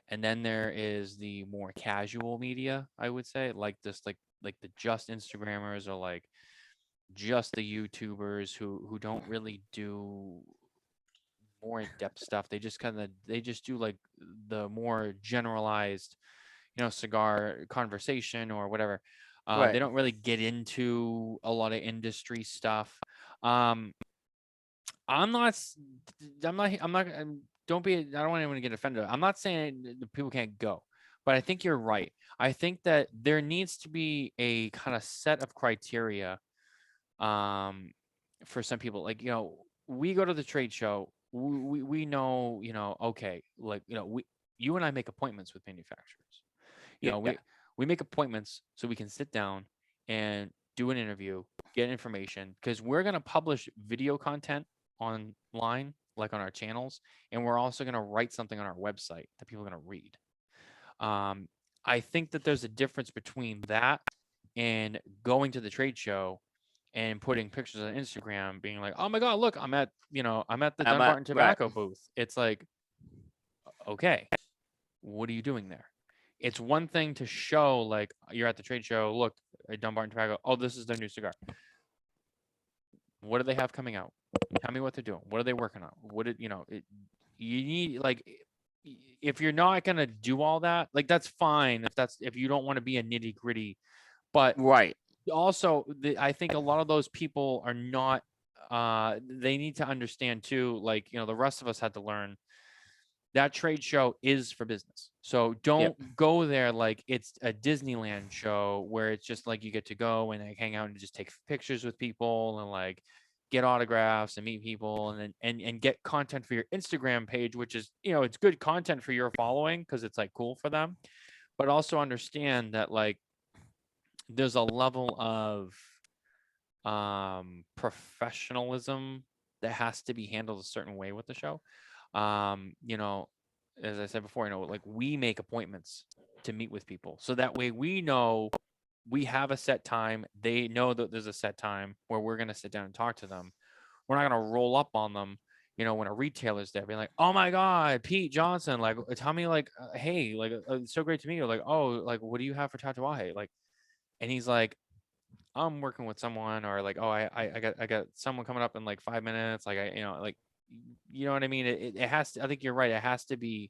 and then there is the more casual media, I would say, like this, like the just Instagrammers or like just the YouTubers who don't really do more in-depth stuff. They just do like the more generalized, you know, cigar conversation or whatever. They don't really get into a lot of industry stuff. I'm not. Don't be. I don't want anyone to get offended. I'm not saying that people can't go, but I think you're right. I think that there needs to be a kind of set of criteria. For some people, like, you know, we go to the trade show. We know, you know, okay, like, you know, you and I make appointments with manufacturers. You know, we make appointments so we can sit down and do an interview, get information, because we're going to publish video content online, like on our channels, and we're also going to write something on our website that people are going to read. I think that there's a difference between that and going to the trade show and putting pictures on Instagram, being like, "Oh my God, look, I'm at the Dunbarton Tobacco booth." It's like, okay, what are you doing there? It's one thing to show like you're at the trade show. Look, at Dunbarton Tobacco. Oh, this is their new cigar. What do they have coming out? Tell me what they're doing. What are they working on? You need, like, if you're not gonna do all that, like, that's fine if you don't want to be a nitty gritty, but also I think a lot of those people are not. They need to understand too. Like, you know, the rest of us had to learn. that trade show is for business. So don't go there like it's a Disneyland show where it's just like you get to go and like hang out and just take pictures with people and like get autographs and meet people and then and get content for your Instagram page, which is, you know, it's good content for your following because it's like cool for them. But also understand that like there's a level of professionalism that has to be handled a certain way with the show. You know, as I said before, you know, like we make appointments to meet with people. So that way we know we have a set time. They know that there's a set time where we're going to sit down and talk to them. We're not going to roll up on them, you know, when a retailer's there, being like, oh my God, Pete Johnson, like, tell me, like, hey, like, it's so great to meet you. Like, oh, like, what do you have for Tatuaje? Like, and he's like, I'm working with someone, or like, oh, I got someone coming up in like 5 minutes. Like, you know, like, you know what I mean? It has to, I think you're right. It has to be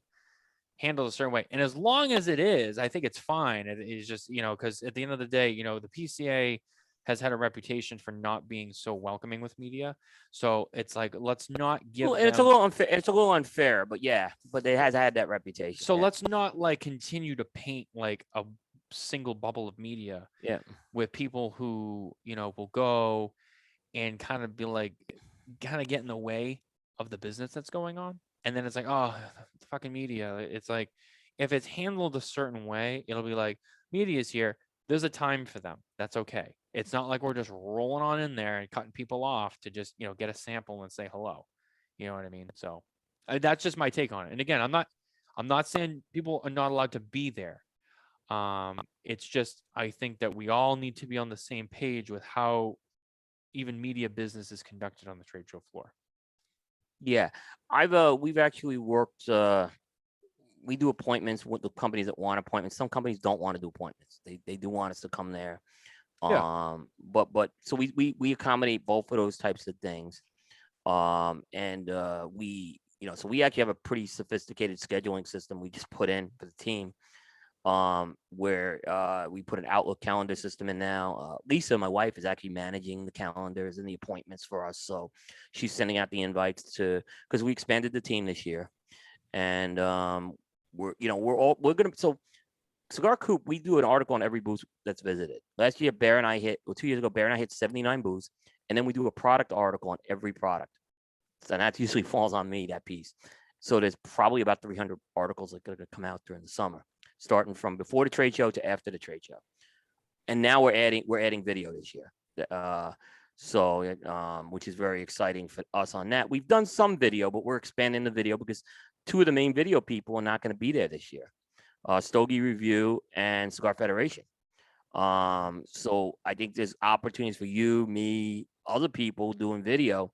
handled a certain way. And as long as it is, I think it's fine. It is just, you know, because at the end of the day, you know, the PCA has had a reputation for not being so welcoming with media. So it's like, let's not give Well, them. and it's a little unfair. It's a little unfair, but yeah, but it has had that reputation. So let's not like continue to paint like a single bubble of media with people who, you know, will go and kind of be like, kind of get in the way of the business that's going on. And then it's like, oh, the fucking media. It's like, if it's handled a certain way, it'll be like, media's here. There's a time for them. That's okay. It's not like we're just rolling on in there and cutting people off to just, you know, get a sample and say hello. You know what I mean? So that's just my take on it. And again, I'm not saying people are not allowed to be there. It's just, I think that we all need to be on the same page with how even media business is conducted on the trade show floor. Yeah, we've actually worked. We do appointments with the companies that want appointments. Some companies don't want to do appointments. They do want us to come there. But so we accommodate both of those types of things. And we, you know, so we actually have a pretty sophisticated scheduling system we just put in for the team. Where we put an Outlook calendar system in now. Lisa, my wife, is actually managing the calendars and the appointments for us. So she's sending out the invites because we expanded the team this year, and we're gonna. So Cigar Coop, we do an article on every booth that's visited. Last year, 2 years ago, Bear and I hit 79 booths, and then we do a product article on every product. So that usually falls on me, that piece. So there's probably about 300 articles that are going to come out during the summer, starting from before the trade show to after the trade show. And now we're adding video this year. Which is very exciting for us on that. We've done some video, but we're expanding the video because two of the main video people are not going to be there this year. Stogie Review and Cigar Federation. So I think there's opportunities for you, me, other people doing video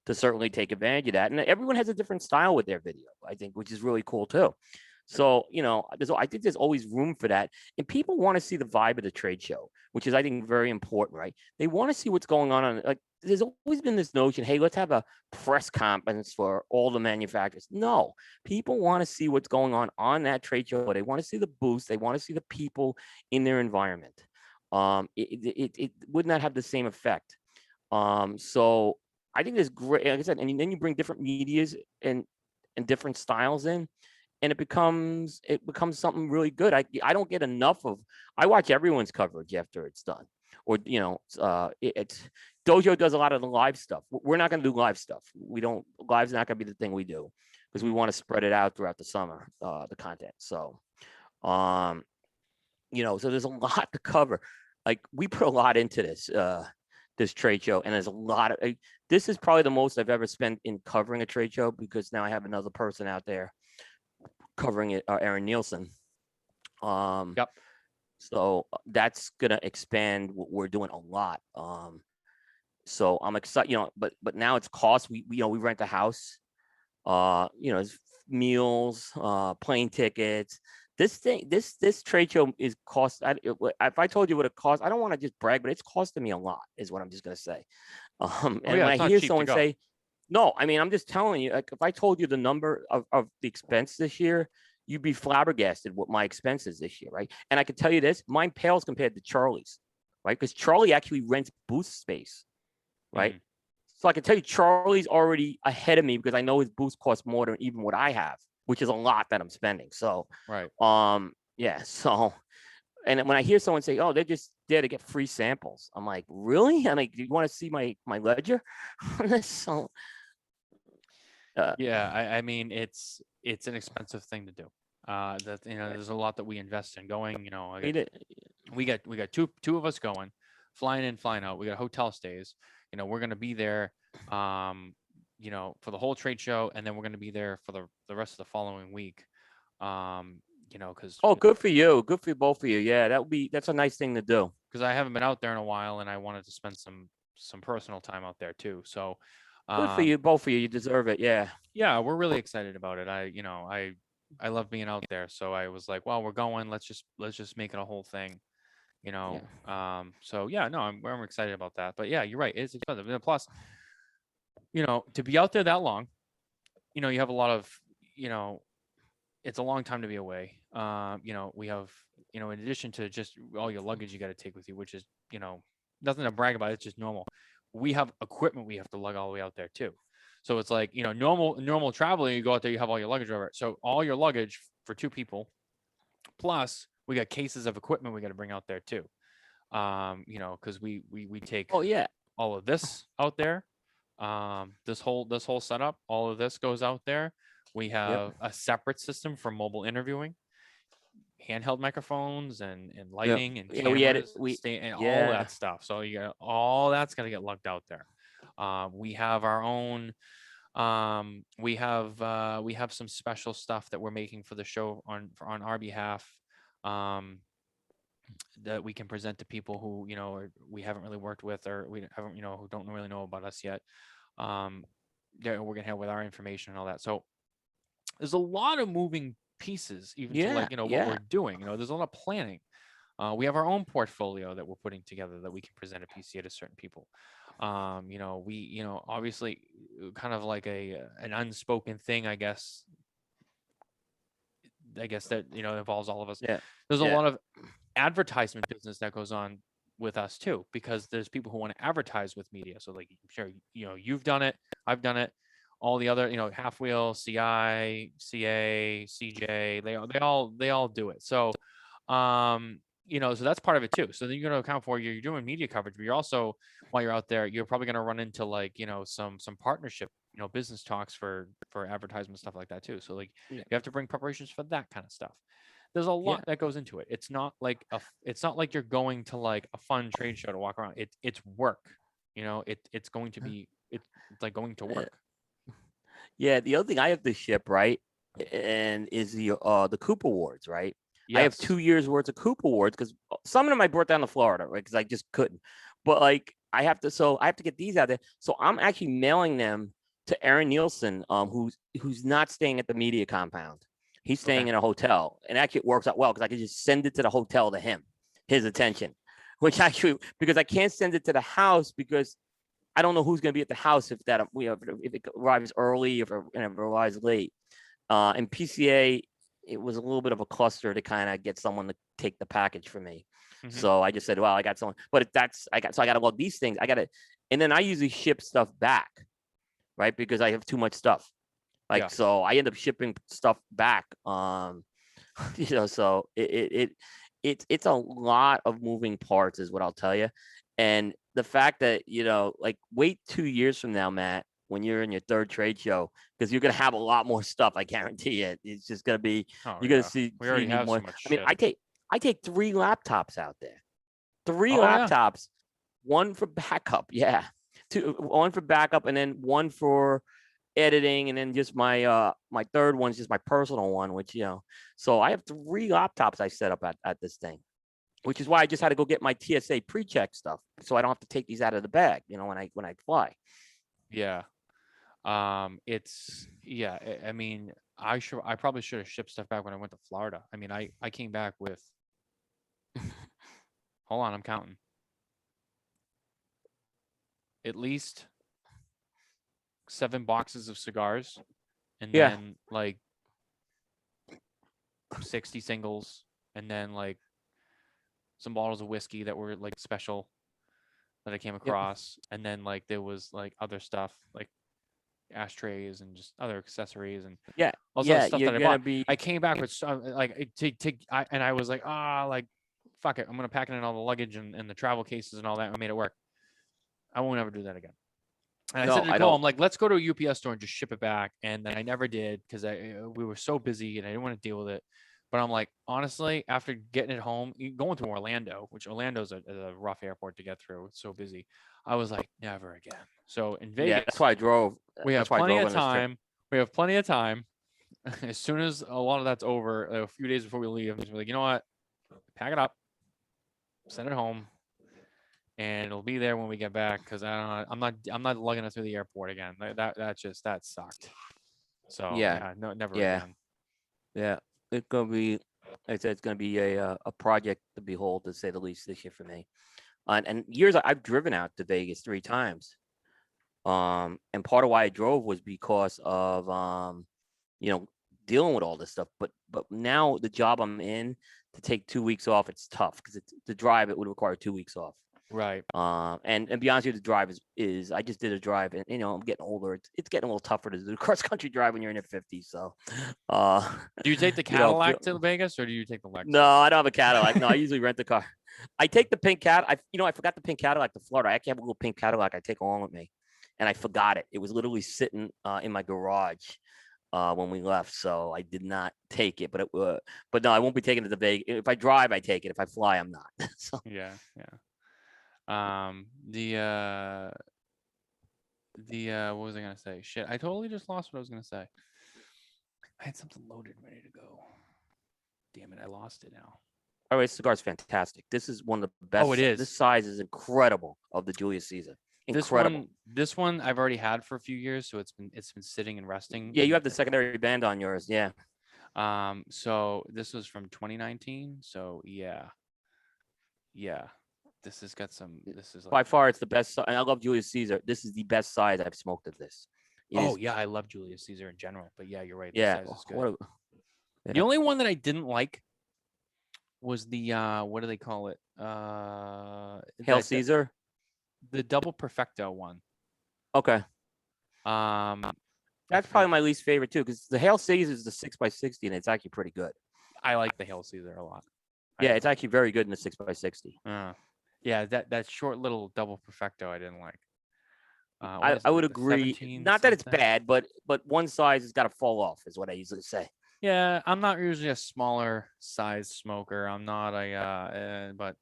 to certainly take advantage of that. And everyone has a different style with their video, I think, which is really cool too. So, you know, I think there's always room for that. And people want to see the vibe of the trade show, which is, I think, very important, right? They want to see what's going on. Like, there's always been this notion, hey, let's have a press conference for all the manufacturers. No, people want to see what's going on that trade show. They want to see the booths. They want to see the people in their environment. It would not have the same effect. So I think there's great, like I said, and then you bring different medias and different styles in, and it becomes something really good. I don't get enough of. I watch everyone's coverage after it's done, or you know, it's Dojo does a lot of the live stuff. We're not going to do live stuff. We don't. Live's not going to be the thing we do because we want to spread it out throughout the summer, the content. So, you know, so there's a lot to cover. Like we put a lot into this trade show, and there's a lot of. This is probably the most I've ever spent in covering a trade show because now I have another person out there covering it, Aaron Nielsen. Yep. So that's gonna expand. We're doing a lot. So I'm excited, you know. But now it's cost. We rent a house. You know, it's meals, plane tickets. This trade show is cost. If I told you what it cost, I don't want to just brag, but it's costing me a lot. Is what I'm just gonna say. And when I hear someone say, no, I mean, I'm just telling you, like, if I told you the number of the expense this year, you'd be flabbergasted what my expense is this year, right? And I can tell you this, mine pales compared to Charlie's, right? Because Charlie actually rents booth space, right? So I can tell you Charlie's already ahead of me because I know his booth costs more than even what I have. which is a lot that I'm spending. So, Right. yeah. So, and when I hear someone say, "Oh, they're just there to get free samples," I'm like, "Really?" I'm like, "Do you want to see my ledger on this?" So, Yeah, I mean it's an expensive thing to do. That there's a lot that we invest in going. We got two of us going, flying in, flying out. We got hotel stays. We're gonna be there, um, for the whole trade show, and then we're gonna be there for the rest of the following week. Because oh, good for you. Good for both of you. Yeah, that's a nice thing to do. I haven't been out there in a while, and I wanted to spend some personal time out there too. So, Good for um, you, both of you. You deserve it. Yeah. yeah, we're really excited about it. I love being out there, so I was like, well, we're going. Let's just make it a whole thing. Yeah. So yeah, no, I'm excited about that. But yeah, you're right. It's expensive. And plus, to be out there that long, you have a lot of, you know, it's a long time to be away. We have, in addition to just all your luggage you got to take with you, which is, nothing to brag about. It's just normal. We have equipment we have to lug all the way out there too. So it's like, normal traveling, you go out there, you have all your luggage over. So all your luggage for two people, plus we got cases of equipment we got to bring out there too. Because we take Oh yeah. all of this out there. This whole setup, all of this goes out there. We Yep. have a separate system for mobile interviewing, handheld microphones and Yep. lighting and Yeah. We had it. cameras and all Yeah. that stuff. So you got all that's gonna get lugged out there. We have our own. We have some special stuff that we're making for the show on our behalf. Um, that we can present to people who we haven't really worked with, or we haven't who don't really know about us yet. um that we're gonna have with our information and all that. So there's a lot of moving pieces even to Yeah. like what Yeah. we're doing. There's a lot of planning. We have our own portfolio that we're putting together that we can present at PCA to certain people. We obviously kind of like an unspoken thing, I guess that involves all of us. Yeah. There's a Yeah. lot of advertisement business that goes on with us too, because there's people who want to advertise with media. So like, I'm sure you've done it, I've done it, all the other Half Wheel, CI, CA, CJ, they all do it. So so that's part of it too. So then you're going to account for you're doing media coverage, but you're also, while you're out there, you're probably going to run into like some partnership, business talks for advertisement, stuff like that too. So like Yeah. you have to bring preparations for that kind of stuff. There's a Yeah. lot that goes into it. It's not like you're going to like a fun trade show to walk around. It's work. It's going to be it's like going to work. Yeah. The other thing I have to ship, right, and is the Coop Awards, right? I have Yes. 2 years worth of Coop Awards because some of them I brought down to Florida, right? Because I just couldn't. But like so I have to get these out there. So I'm actually mailing them to Aaron Nielsen, who's not staying at the media compound. He's staying Okay. in a hotel, and actually it works out well because I can just send it to the hotel to him, his attention. Which actually, because I can't send it to the house because I don't know who's going to be at the house if if it arrives early, if it arrives late. And PCA, it was a little bit of a cluster to kind of get someone to take the package for me. Hmm. So I just said, well, I got someone, but I got to log these things. I got to, and then I usually ship stuff back, right? Because I have too much stuff. Yeah. So I end up shipping stuff back. So it's a lot of moving parts is what I'll tell you. And the fact that, like wait 2 years from now, Matt, when you're in your third trade show, because you're going to have a lot more stuff. I guarantee it. It's just going to be, Oh you're going yeah. to see We already me have so more. much I mean, shit. I take 3 laptops out there, three Oh yeah. laptops, one for backup. Yeah. One for backup and then one for editing, and then just my third one's just my personal one, which so I have 3 laptops I set up at this thing, which is why I just had to go get my TSA pre-check stuff so I don't have to take these out of the bag when I fly. Yeah. It's yeah. I mean, I probably should have shipped stuff back when I went to Florida. I mean, I came back with, hold on, I'm counting, at least 7 boxes of cigars, and Yeah. then like 60 singles, and then like some bottles of whiskey that were like special that I came Yep. across, and then like there was like other stuff like ashtrays and just other accessories and Yeah. all this other Yeah, stuff you're that I gonna bought. be. I came back with and I was like, like, fuck it, I'm gonna pack it in all the luggage and the travel cases and all that. I made it work. I won't ever do that again. And I said No, to I Nicole, don't. I'm like, let's go to a UPS store and just ship it back. And then I never did because we were so busy and I didn't want to deal with it. But I'm like, honestly, after getting it home, going to Orlando, which Orlando's a rough airport to get through. It's so busy. I was like, never again. So in Yeah, that's Vegas, why I drove. we have That's why I plenty drove of on this trip. time. We have plenty of time. As soon as a lot of that's over, a few days before we leave, I'm just like, you know what? Pack it up, send it home, and it'll be there when we get back. Because I'm not lugging it through the airport again. That sucked. So Yeah, yeah, no, never yeah, again. yeah. It's gonna be. I said it's gonna be a project to behold, to say the least, this year for me. And years I've driven out to Vegas 3 times. And part of why I drove was because of you know, dealing with all this stuff. But now the job I'm in, to take 2 weeks off, it's tough because it's to drive. It would require 2 weeks off. Right. And be honest with you, the drive is I just did a drive, and I'm getting older. It's getting a little tougher to do cross country drive when you're in your 50s. So, Do you take the you know, Cadillac to Vegas or do you take the Lexus? no, I don't have a Cadillac. No, I usually rent the car. I take the pink Cadillac. I forgot the pink Cadillac to Florida. I actually have a little pink Cadillac I take along with me, and I forgot it. It was literally sitting in my garage when we left, so I did not take it. But no, I won't be taking it to Vegas. If I drive, I take it. If I fly, I'm not. So Yeah, yeah. The what was I gonna say? Shit, I totally just lost what I was gonna say. I had something loaded, ready to go. Damn it, I lost it now. all right, cigar is fantastic. This is one of the Oh, it best. is. This size is incredible of the Julius Caesar. Incredible. This one I've already had for a few years, so it's been sitting and resting. Yeah, you have the secondary band on yours. Yeah. So this was from 2019. So yeah. This has got some. This is By like. far, it's the best. And I love Julius Caesar. This is the best size I've smoked of this. Yeah, I love Julius Caesar in general, but yeah, you're right. This Yeah. size is good. Yeah. The only one that I didn't like was the what do they call it? Hail Caesar. The double perfecto one. Okay. That's probably my least favorite too, because the Hail Caesar is the 6x60, and it's actually pretty good. I like the Hail Caesar a lot. Yeah, it's actually very good in the 6x60. Yeah, that short little double perfecto I didn't like. I would agree. Not that it's bad, but one size has got to fall off, is what I usually say. Yeah, I'm not usually a smaller size smoker. I'm not but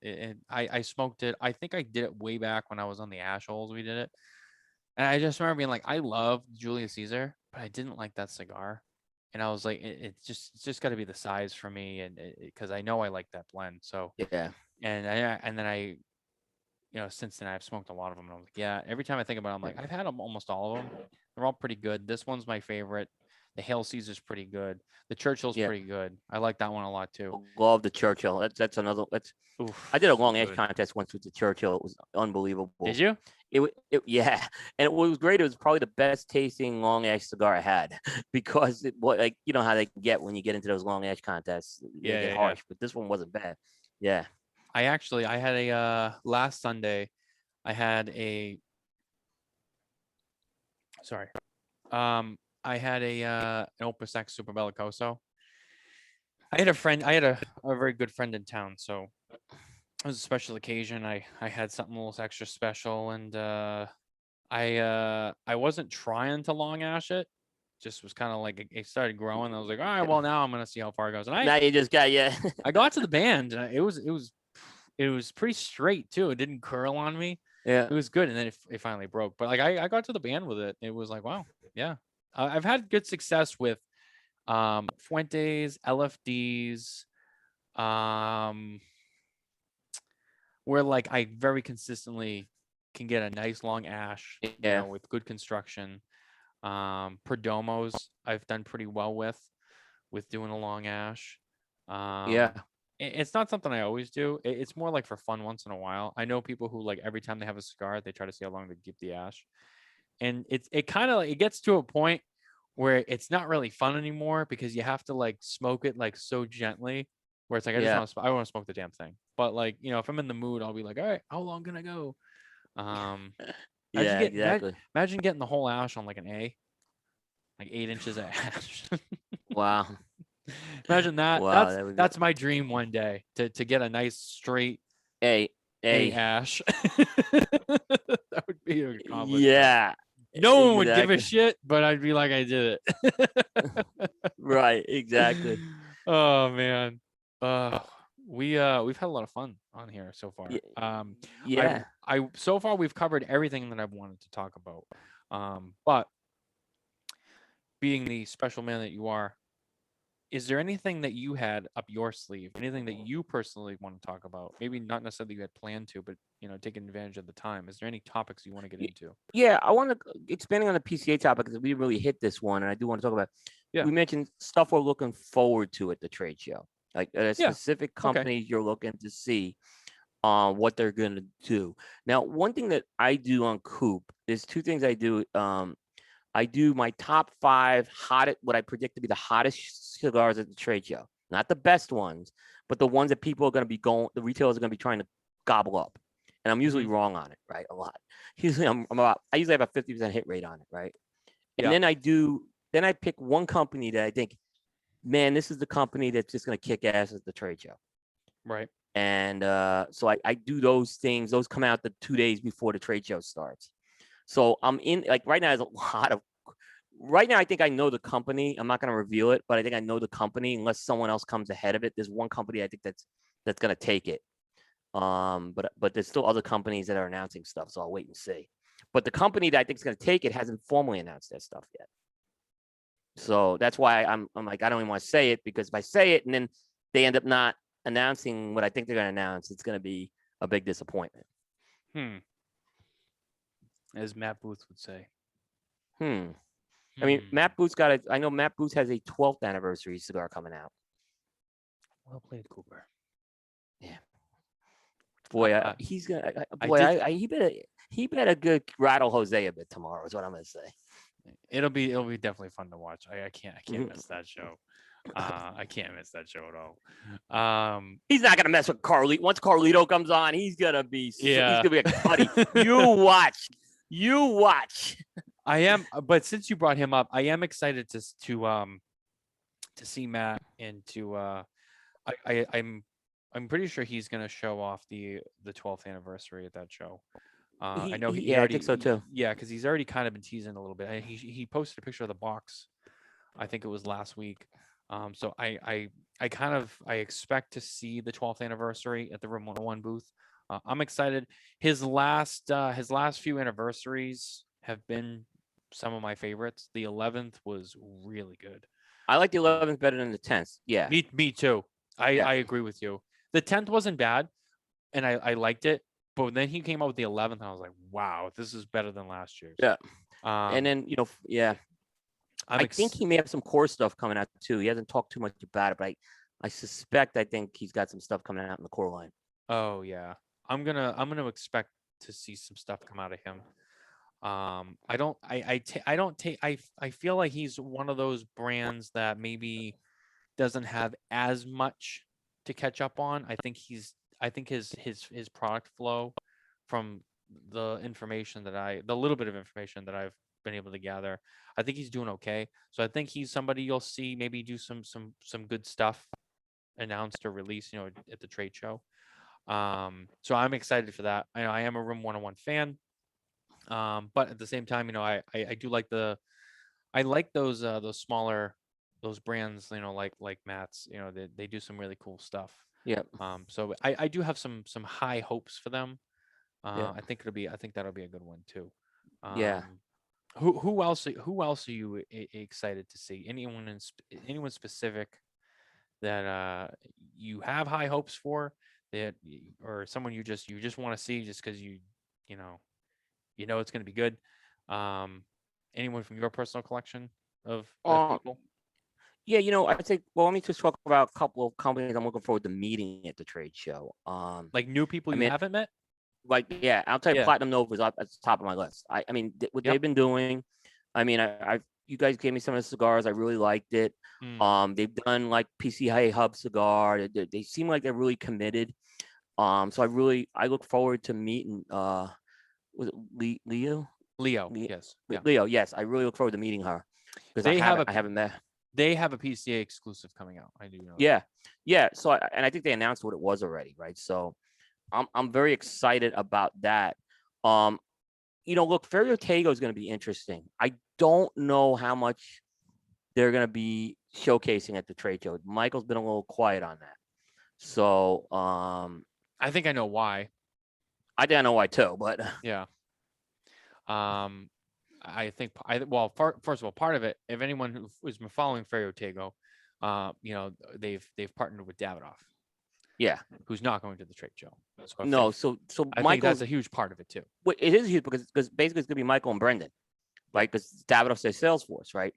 I smoked it. I think I did it way back when I was on the ash holes. We did it, and I just remember being like, I love Julius Caesar, but I didn't like that cigar, and I was like, it's just got to be the size for me, and because I know I like that blend. So yeah, and then I. Since then I've smoked a lot of them, and I'm like, yeah. Every time I think about it, I'm like, I've had almost all of them. They're all pretty good. This one's my favorite. The Hail Caesar's pretty good. The Churchill's pretty good. I like that one a lot too. Love the Churchill. That's another. Oof, I did a long edge contest once with the Churchill. It was unbelievable. Did you? Yeah, and it was great. It was probably the best tasting long ash cigar I had because you know how they can get when you get into those long ash contests. They get harsh, but this one wasn't bad. Yeah. I had a last Sunday, I had a an Opus X Super Bellicoso. I had a very good friend in town, so it was a special occasion. I had something a little extra special, and I wasn't trying to long ash it. Just was kind of like it started growing. I was like, all right, well now I'm gonna see how far it goes. And now you just got I got to the band, and it was pretty straight too. It didn't curl on me. Yeah. It was good, and then it finally broke. But like I got to the band with it. It was like, wow, yeah. I've had good success with Fuentes, LFDs, where like I very consistently can get a nice long ash, with good construction. Perdomos I've done pretty well with doing a long ash. It's not something I always do. It's more like for fun once in a while. I know people who like every time they have a cigar, they try to see how long they keep the ash. And it kind of it gets to a point where it's not really fun anymore because you have to like smoke it like so gently where it's like I want to smoke the damn thing. But like, if I'm in the mood, I'll be like, all right, how long can I go? Exactly. Imagine getting the whole ash on like an A, like 8 inches of ash. Wow. Imagine that. Wow. That would be. That's my dream one day to get a nice straight A. A A. ash. That would be an accomplishment. Yeah. No one would give a Exactly. shit, but I'd be like, I did it. Right. Exactly. Oh man. Uh we've had a lot of fun on here so far. Yeah. I Yeah. I so far we've covered everything that I've wanted to talk about. But being the special man that you are, is there anything that you had up your sleeve? Anything that you personally want to talk about? Maybe not necessarily you had planned to, but taking advantage of the time. Is there any topics you want to get into? Yeah. I want to expanding on the PCA topic because we didn't really hit this one, and I do want to talk about. Yeah. We mentioned stuff we're looking forward to at the trade show, like a Yeah. specific Okay. companies you're looking to see what they're going to do. Now, one thing that I do on Coop, there's two things I do. I do my top 5 hottest, what I predict to be the hottest cigars at the trade show. Not the best ones, but the ones that people are going to be the retailers are going to be trying to gobble up. And I'm usually wrong on it, right? A lot. Usually I usually have a 50% hit rate on it, right? And Yeah. then I pick one company that I think, man, this is the company that's just going to kick ass at the trade show. Right. And so I do those things. Those come out the 2 days before the trade show starts. So I'm in, like, right now, there's a lot of, right now, I think I know the company. I'm not going to reveal it, but I think I know the company unless someone else comes ahead of it. There's one company I think that's going to take it. But there's still other companies that are announcing stuff. So I'll wait and see. But the company that I think is going to take it hasn't formally announced their stuff yet. So that's why I'm like, I don't even want to say it, because if I say it and then they end up not announcing what I think they're going to announce, it's going to be a big disappointment. As Matt Booth would say. I mean, Matt Booth's got I know Matt Booth has a 12th anniversary cigar coming out. Well played, Cooper. Yeah. Boy, he's gonna. He better good rattle Jose a bit tomorrow. Is what I'm gonna say. It'll be definitely fun to watch. I can't miss that show. I can't miss that show at all. He's not gonna mess with Carlito. Once Carlito comes on, he's gonna be. Yeah. He's gonna be a buddy. You watch. You watch. I am, but since you brought him up, I am excited to see Matt and to I'm pretty sure he's gonna show off the 12th anniversary at that show. I know he already, I think so too. Yeah, because he's already kind of been teasing a little bit. He posted a picture of the box. I think it was last week. So I expect to see the 12th anniversary at the Room 101 booth. I'm excited. His last few anniversaries have been some of my favorites. The 11th was really good. I like the 11th better than the 10th. Yeah. Me too. I agree with you. The 10th wasn't bad, and I liked it. But then he came out with the 11th, and I was like, wow, this is better than last year's. Yeah. And then, yeah. I think he may have some core stuff coming out too. He hasn't talked too much about it, but I think he's got some stuff coming out in the core line. Oh yeah. I'm gonna expect to see some stuff come out of him. I feel like he's one of those brands that maybe doesn't have as much to catch up on. I think his product flow, from the little bit of information that I've been able to gather, I think he's doing okay. So I think he's somebody you'll see maybe do some good stuff announced or released, at the trade show. So I'm excited for that. I am a Room 101 fan. But at the same time, I do like I like those smaller, those brands, like Matt's, they do some really cool stuff. Yeah. So I do have some high hopes for them. Yeah. I think that'll be a good one too. Yeah. Who else are you excited to see? Anyone specific that you have high hopes for, that, or someone you just want to see just because you know it's going to be good? Anyone from your personal collection of people? Yeah, I'd say, well, let me just talk about a couple of companies I'm looking forward to meeting at the trade show. Like new people you haven't met? Like, yeah, I'll tell you, Yeah. Platinum Nova is up at the top of my list. I mean, what they've been doing. I mean, you guys gave me some of the cigars. I really liked it. They've done like PCA Hub cigar. They seem like they're really committed. So I look forward to meeting. Was it Leo? Leo, yes. Yeah. Leo, yes. I really look forward to meeting her because I haven't met. They have a PCA exclusive coming out. I do know. Yeah. So I think they announced what it was already, right? So I'm very excited about that. Look, Ferio Tego is going to be interesting. I don't know how much they're going to be showcasing at the trade show. Michael's been a little quiet on that. So I think I know why. I think I know why too, but yeah. I think first of all, part of it, if anyone who's been following Ferio Tego, they've partnered with Davidoff. Yeah. Who's not going to the trade show. So I think that's a huge part of it too. Well, it is huge because basically it's gonna be Michael and Brendan, right? Because Davidoff's their sales force, right?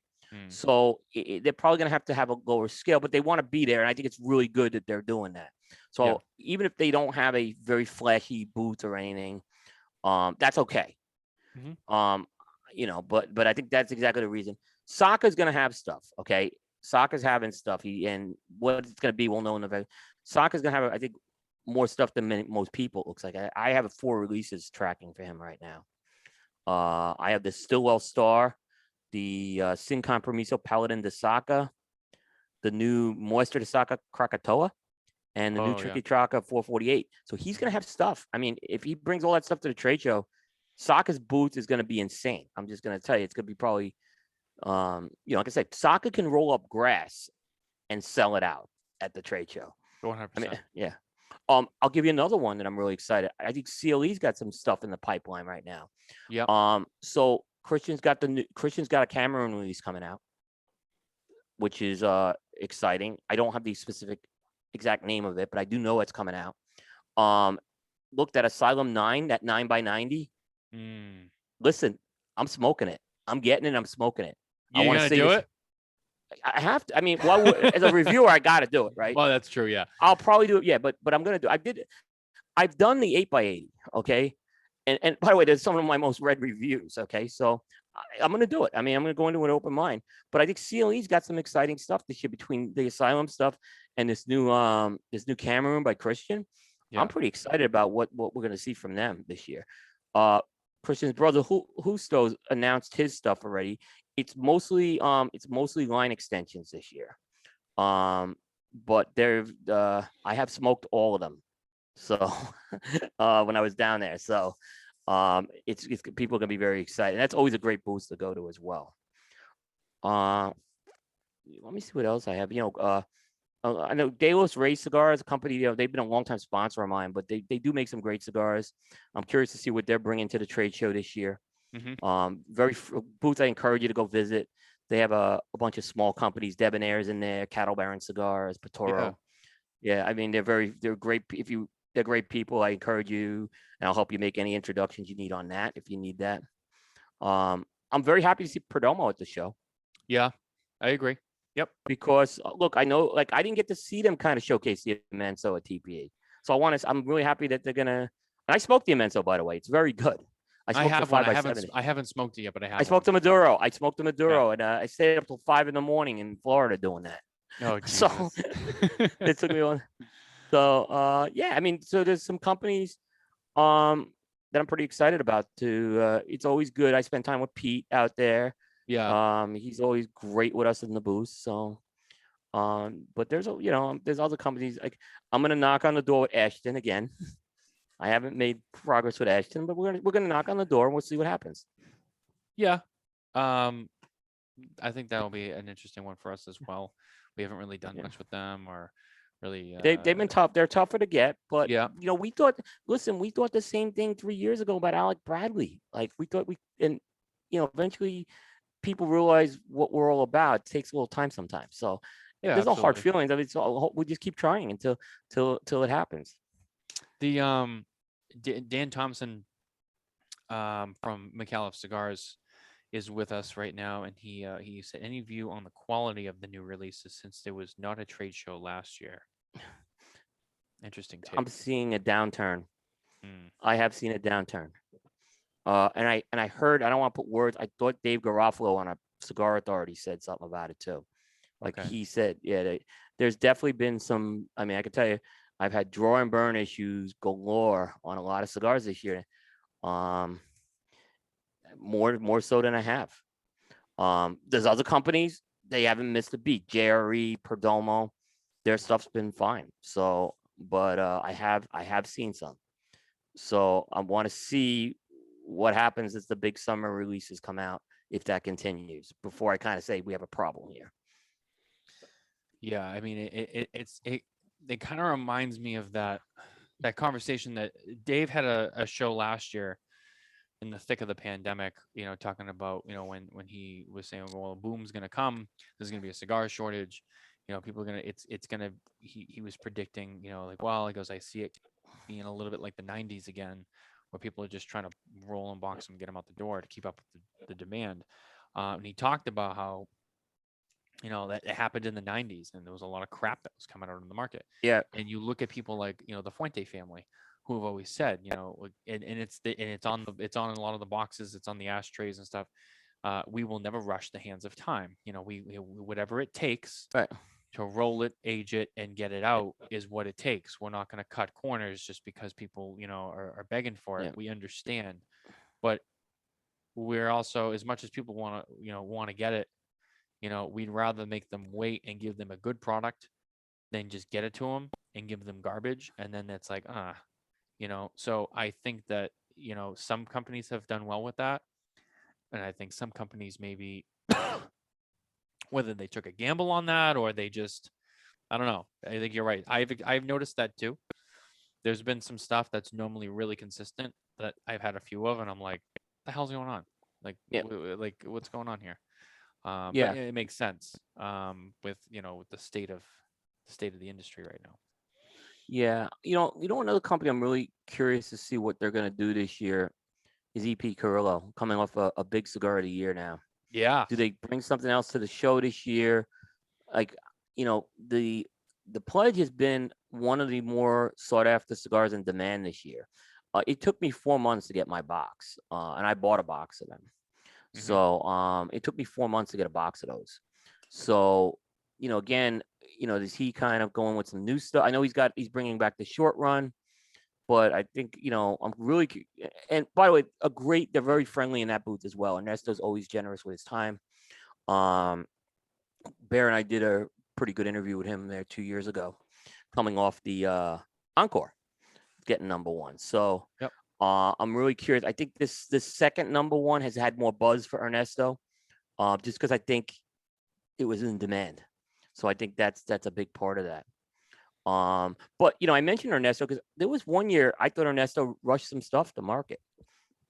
So they're probably going to have a lower scale, but they want to be there. And I think it's really good that they're doing that. So even if they don't have a very flashy booth or anything, that's okay. But I think that's exactly the reason. Saka's going to have stuff. Okay. Saka's having stuff. And what it's going to be, we'll know in November. Saka's going to have, I think, more stuff than most people. It looks like I have 4 releases tracking for him right now. I have the Stillwell Star, the Sin Compromiso Paladin de Saka, the new Moisture de Saka Krakatoa, and the new Tricky Traka 448. So he's going to have stuff. I mean, if he brings all that stuff to the trade show, Saka's booth is going to be insane. I'm just going to tell you, it's going to be probably, like I said, Saka can roll up grass and sell it out at the trade show. 100%. I mean, yeah. I'll give you another one that I'm really excited. I think CLE's got some stuff in the pipeline right now. Yeah. So Christian's got a Cameroon release coming out, which is exciting. I don't have the specific exact name of it, but I do know it's coming out. Looked at Asylum 9, that 9x90. Listen, I'm smoking it. I'm getting it. I'm smoking it. You want to do it? I have to. I mean, as a reviewer, I got to do it, right? Well, that's true. Yeah. I'll probably do it. Yeah, but I'm gonna do. I've done the 8x80. Okay. And by the way, there's some of my most read reviews. Okay. So I'm going to do it. I mean, I'm going to go into an open mind, but I think CLE's got some exciting stuff this year between the Asylum stuff and this new Cameroon by Christian. Yeah. I'm pretty excited about what we're going to see from them this year. Christian's brother, Husto's announced his stuff already. It's mostly line extensions this year. But I have smoked all of them. So when I was down there, so it's people are gonna be very excited. That's always a great booth to go to as well. Let me see what else I have. I know Delos Reyes Cigars, a company. They've been a long-time sponsor of mine, but they do make some great cigars. I'm curious to see what they're bringing to the trade show this year. Very booth I encourage you to go visit. They have a bunch of small companies, Debonair's in there, Cattle Baron Cigars, Patoro. Yeah, I mean they're great. They're great people. I encourage you, and I'll help you make any introductions you need on that if you need that. I'm very happy to see Perdomo at the show. Yeah, I agree. Yep. Because look, I know, like I didn't get to see them kind of showcase the Immenso at TPA, so I'm really happy that they're gonna. And I smoked the Immenso, by the way. It's very good. I have one. I haven't smoked it yet, but I have. I smoked the Maduro. And I stayed up till 5 a.m. in Florida doing that. Oh, Jesus. So it took me on. So yeah, I mean, so there's some companies that I'm pretty excited about too. It's always good. I spend time with Pete out there. Yeah. He's always great with us in the booth. So but there's other companies. Like I'm gonna knock on the door with Ashton again. I haven't made progress with Ashton, but we're gonna knock on the door and we'll see what happens. Yeah. I think that'll be an interesting one for us as well. We haven't really done much with them or really they've been tough. They're tougher to get, but yeah, we thought the same thing 3 years ago about Alec Bradley. Like we thought eventually people realize what we're all about. It takes a little time sometimes. So there's no hard feelings. I mean, so we just keep trying until it happens. The Dan Thompson from McAuliffe Cigars is with us right now, and he said, any view on the quality of the new releases since there was not a trade show last year? Interesting take. I'm seeing a downturn. I have seen a downturn. And I heard, I don't want to put words, I thought Dave Garofalo on a Cigar Authority said something about it too. Like he said, there's definitely been some, I mean, I can tell you, I've had draw and burn issues galore on a lot of cigars this year. More so than I have. There's other companies they haven't missed a beat. JRE, Perdomo, their stuff's been fine. So, but I have seen some. So I want to see what happens as the big summer releases come out, if that continues, before I kind of say we have a problem here. Yeah, I mean, it kind of reminds me of that conversation that Dave had a show last year in the thick of the pandemic, talking about, when he was saying, well, boom's going to come, there's going to be a cigar shortage, people are going to, it's going to, he was predicting, like, well, he goes, I see it being a little bit like the 90s again, where people are just trying to roll and box them, get them out the door to keep up with the demand. And he talked about how, that it happened in the 90s and there was a lot of crap that was coming out in the market. Yeah. And you look at people like, the Fuente family, who have always said, and it's on a lot of the boxes, it's on the ashtrays and stuff. We will never rush the hands of time. We whatever it takes Right. to roll it, age it, and get it out is what it takes. We're not going to cut corners just because people, are begging for it. Yeah. We understand, but we're also, as much as people want to get it, we'd rather make them wait and give them a good product than just get it to them and give them garbage. And then it's like, so I think that, some companies have done well with that. And I think some companies maybe, whether they took a gamble on that or they just, I don't know. I think you're right. I've noticed that too. There's been some stuff that's normally really consistent that I've had a few of, and I'm like, the hell's going on? Like, Yeah. like what's going on here? But Yeah. it makes sense with with the state of the industry right now. Yeah. Another company I'm really curious to see what they're going to do this year is EP Carrillo, coming off a big cigar of the year now. Yeah. Do they bring something else to the show this year? Like, the pledge has been one of the more sought after cigars in demand this year. It took me 4 months to get my box, and I bought a box of them. Mhm. So it took me 4 months to get a box of those. So, again, is he kind of going with some new stuff? I know he's bringing back the short run, but I think, I'm really, and by the way, they're very friendly in that booth as well. Ernesto's always generous with his time. Bear and I did a pretty good interview with him there 2 years ago, coming off the Encore, getting number one. So Yep. I'm really curious. I think this second number one has had more buzz for Ernesto, just because I think it was in demand. So I think that's a big part of that. But I mentioned Ernesto because there was one year I thought Ernesto rushed some stuff to market,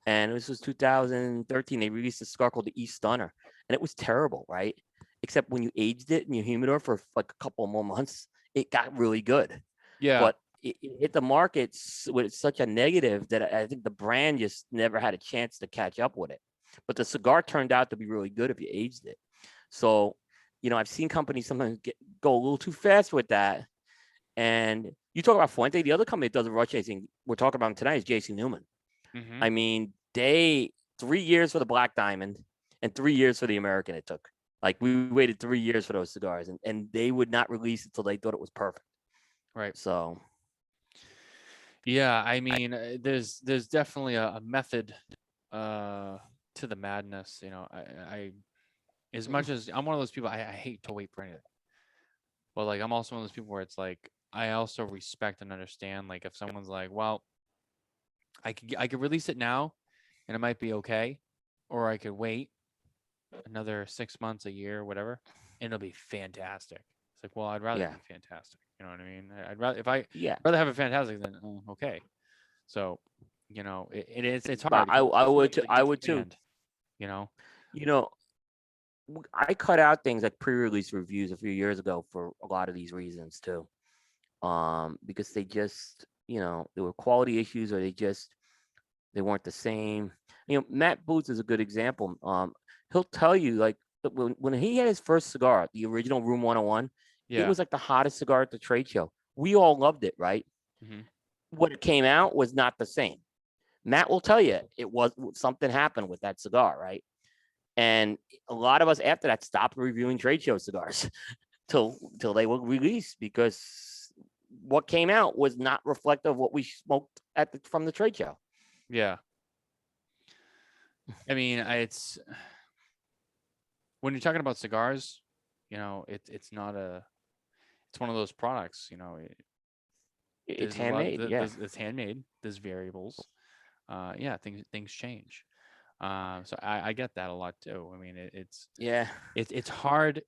and this was 2013. They released a cigar called the East Stunner, and it was terrible, right? Except when you aged it in your humidor for like a couple more months, it got really good. Yeah. But it hit the market with such a negative that I think the brand just never had a chance to catch up with it. But the cigar turned out to be really good if you aged it. So, I've seen companies sometimes go a little too fast with that. And you talk about Fuente, the other company that doesn't rush anything we're talking about tonight is JC Newman. Mhm. I mean, 3 years for the Black Diamond and 3 years for the American it took. Like, we waited 3 years for those cigars, and they would not release it until they thought it was perfect. Right. So, Yeah, I mean, there's definitely a method to the madness. I as much as I'm one of those people, I hate to wait for anything. But like, I'm also one of those people where it's like, I also respect and understand. Like, if someone's like, well, I could release it now, and it might be okay, or I could wait another 6 months, a year, whatever, and it'll be fantastic. It's like, well, I'd rather yeah. be fantastic. You know what I mean? I'd rather, if I Yeah. rather have a fantastic than okay. So, it's But hard. I would too. Like, I it's would too. demand, you know? You know, I cut out things like pre-release reviews a few years ago for a lot of these reasons too. Because they just, there were quality issues, or they weren't the same. Matt Boots is a good example. He'll tell you, like, when he had his first cigar, the original Room 101, it Yeah. was like the hottest cigar at the trade show. We all loved it, right? Hmm. What it came out was not the same. Matt will tell you it was something happened with that cigar, right? And a lot of us after that stopped reviewing trade show cigars till they were released, because what came out was not reflective of what we smoked from the trade show. Yeah. I mean, it's when you're talking about cigars, it's not it's one of those products. It's There's a lot. handmade. Yeah. It's handmade. There's variables. Yeah, things change. So I get that a lot too. I mean, Yeah. it's hard.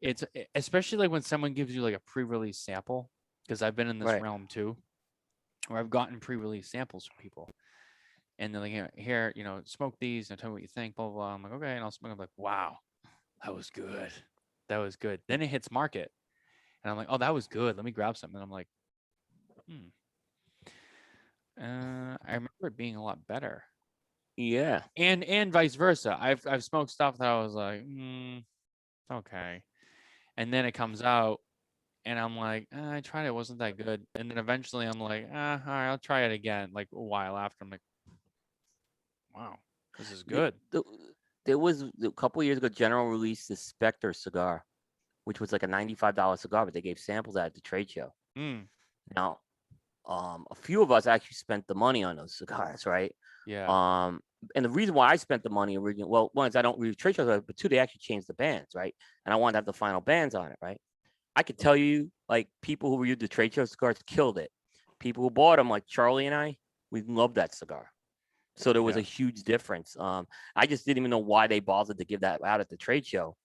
Especially like when someone gives you like a pre-release sample, because I've been in this Right. realm too, where I've gotten pre-release samples from people, and they're like, here, smoke these and tell me what you think, blah blah blah. I'm like, okay, and I'll smoke. I'm like, wow, that was good. That was good. Then it hits market, and I'm like, oh, that was good. Let me grab some. And I'm like, hmm. I remember it being a lot better. Yeah. And vice versa. I've smoked stuff that I was like, okay, and then it comes out, and I'm like, I tried it, it wasn't that good, and then eventually I'm like, all right, I'll try it again. Like a while after, I'm like, wow, this is The, good. the, there was a couple years ago, General released the Spectre cigar, which was like a $95 cigar, but they gave samples at the trade show. Mm, Now, a few of us actually spent the money on those cigars, right? yeah. And the reason why I spent the money originally, well, one is I don't read trade shows, but two, they actually changed the bands, right? And I wanted to have the final bands on it, right? I could tell you, like, people who reviewed the trade show cigars killed it. People who bought them, like Charlie and I, we loved that cigar. So there was a Yeah. huge difference. I just didn't even know why they bothered to give that out at the trade show.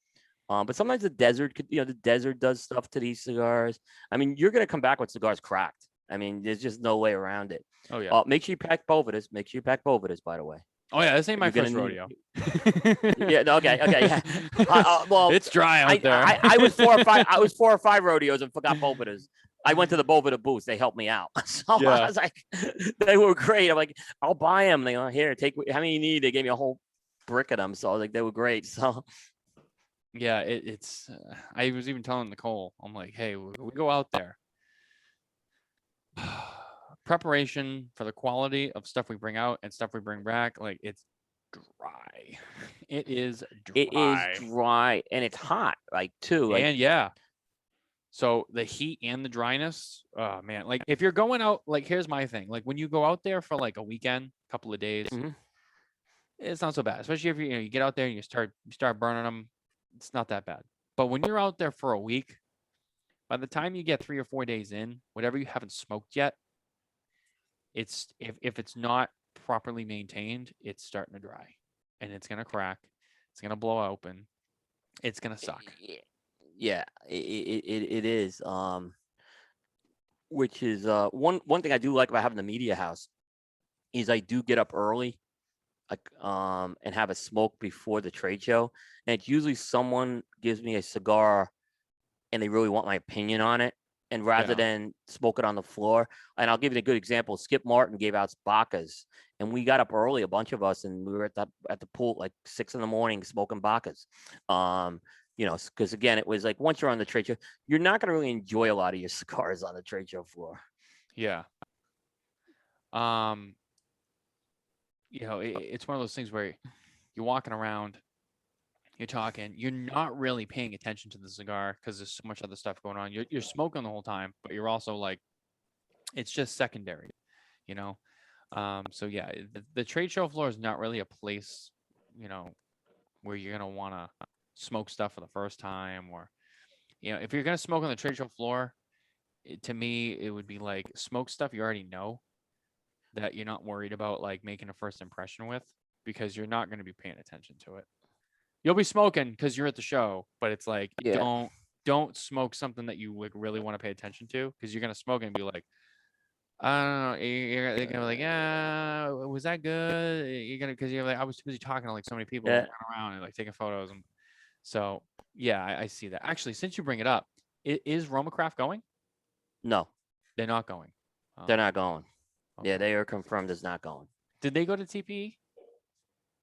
But sometimes the desert could, the desert does stuff to these cigars. I mean, you're gonna come back with cigars cracked. I mean, there's just no way around it. Oh yeah. Make sure you pack Bovitas. Make sure you pack Bovitas, by the way. Oh yeah. This ain't my You're gonna first need. rodeo. Yeah. Okay. Okay. Yeah. Well, It's dry out there. I was 4 or 5. I was 4 or 5 rodeos and forgot Bovitas. I went to the Bovita booth. They helped me out. So Yeah. I was like, they were great. I'm like, I'll buy them. They go, here, take how many you need. They gave me a whole brick of them. So I was like, they were great. So Yeah. It's. I was even telling Nicole, I'm like, hey, we go out there. Preparation for the quality of stuff we bring out and stuff we bring back, like it's dry. It is it is dry. dry and it's hot, like too. Like, And yeah. So the heat and the dryness, oh man. Like if you're going out, like here's my thing. Like when you go out there for like a weekend, couple of days, mhm. it's not so bad. Especially if you get out there and you start burning them, it's not that bad. But when you're out there for a week, by the time you get 3 or 4 days in, whatever you haven't smoked yet, it's if it's not properly maintained, it's starting to dry, and it's gonna crack, it's gonna blow open, it's gonna suck. Yeah, it is. Which is one thing I do like about having the media house is I do get up early, like and have a smoke before the trade show, and it's usually someone gives me a cigar and they really want my opinion on it. And rather Yeah. than smoke it on the floor, and I'll give you a good example. Skip Martin gave out Bacas, and we got up early, a bunch of us, and we were at the pool like 6 in the morning smoking Bacas. Because again, it was like once you're on the trade show, you're not going to really enjoy a lot of your cigars on the trade show floor. Yeah. Um, it's one of those things where you're walking around, you're talking, you're not really paying attention to the cigar because there's so much other stuff going on. You're smoking the whole time, but you're also like, it's just secondary, you know. So yeah, the trade show floor is not really a place, you know, where you're gonna want to smoke stuff for the first time, or if you're gonna smoke on the trade show floor, to me it would be like smoke stuff you already know that you're not worried about like making a first impression with, because you're not going to be paying attention to it. You'll be smoking because you're at the show, but it's like Yeah, don't smoke something that you like really want to pay attention to, because you're gonna smoke it and be like, I don't know. You're gonna be like, yeah, was that good? You're gonna, because you're like, I was too busy talking to like so many people yeah. running around and like taking photos, and so yeah, I see that. Actually, since you bring it up, is Romacraft going? No, They're not going. they're Oh, not going. Yeah, okay. they are confirmed as not going. Did they go to TPE?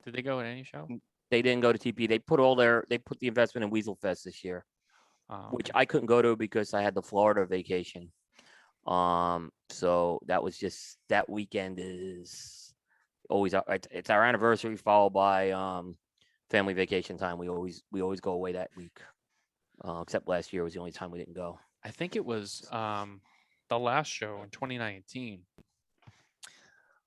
Did they go at any show? They didn't go to TP. They put the investment in Weasel Fest this year, Oh, which okay. I couldn't go to because I had the Florida vacation. So that was just that weekend is always it's our anniversary followed by family vacation time. We always go away that week. Except last year was the only time we didn't go. I think it was the last show in 2019.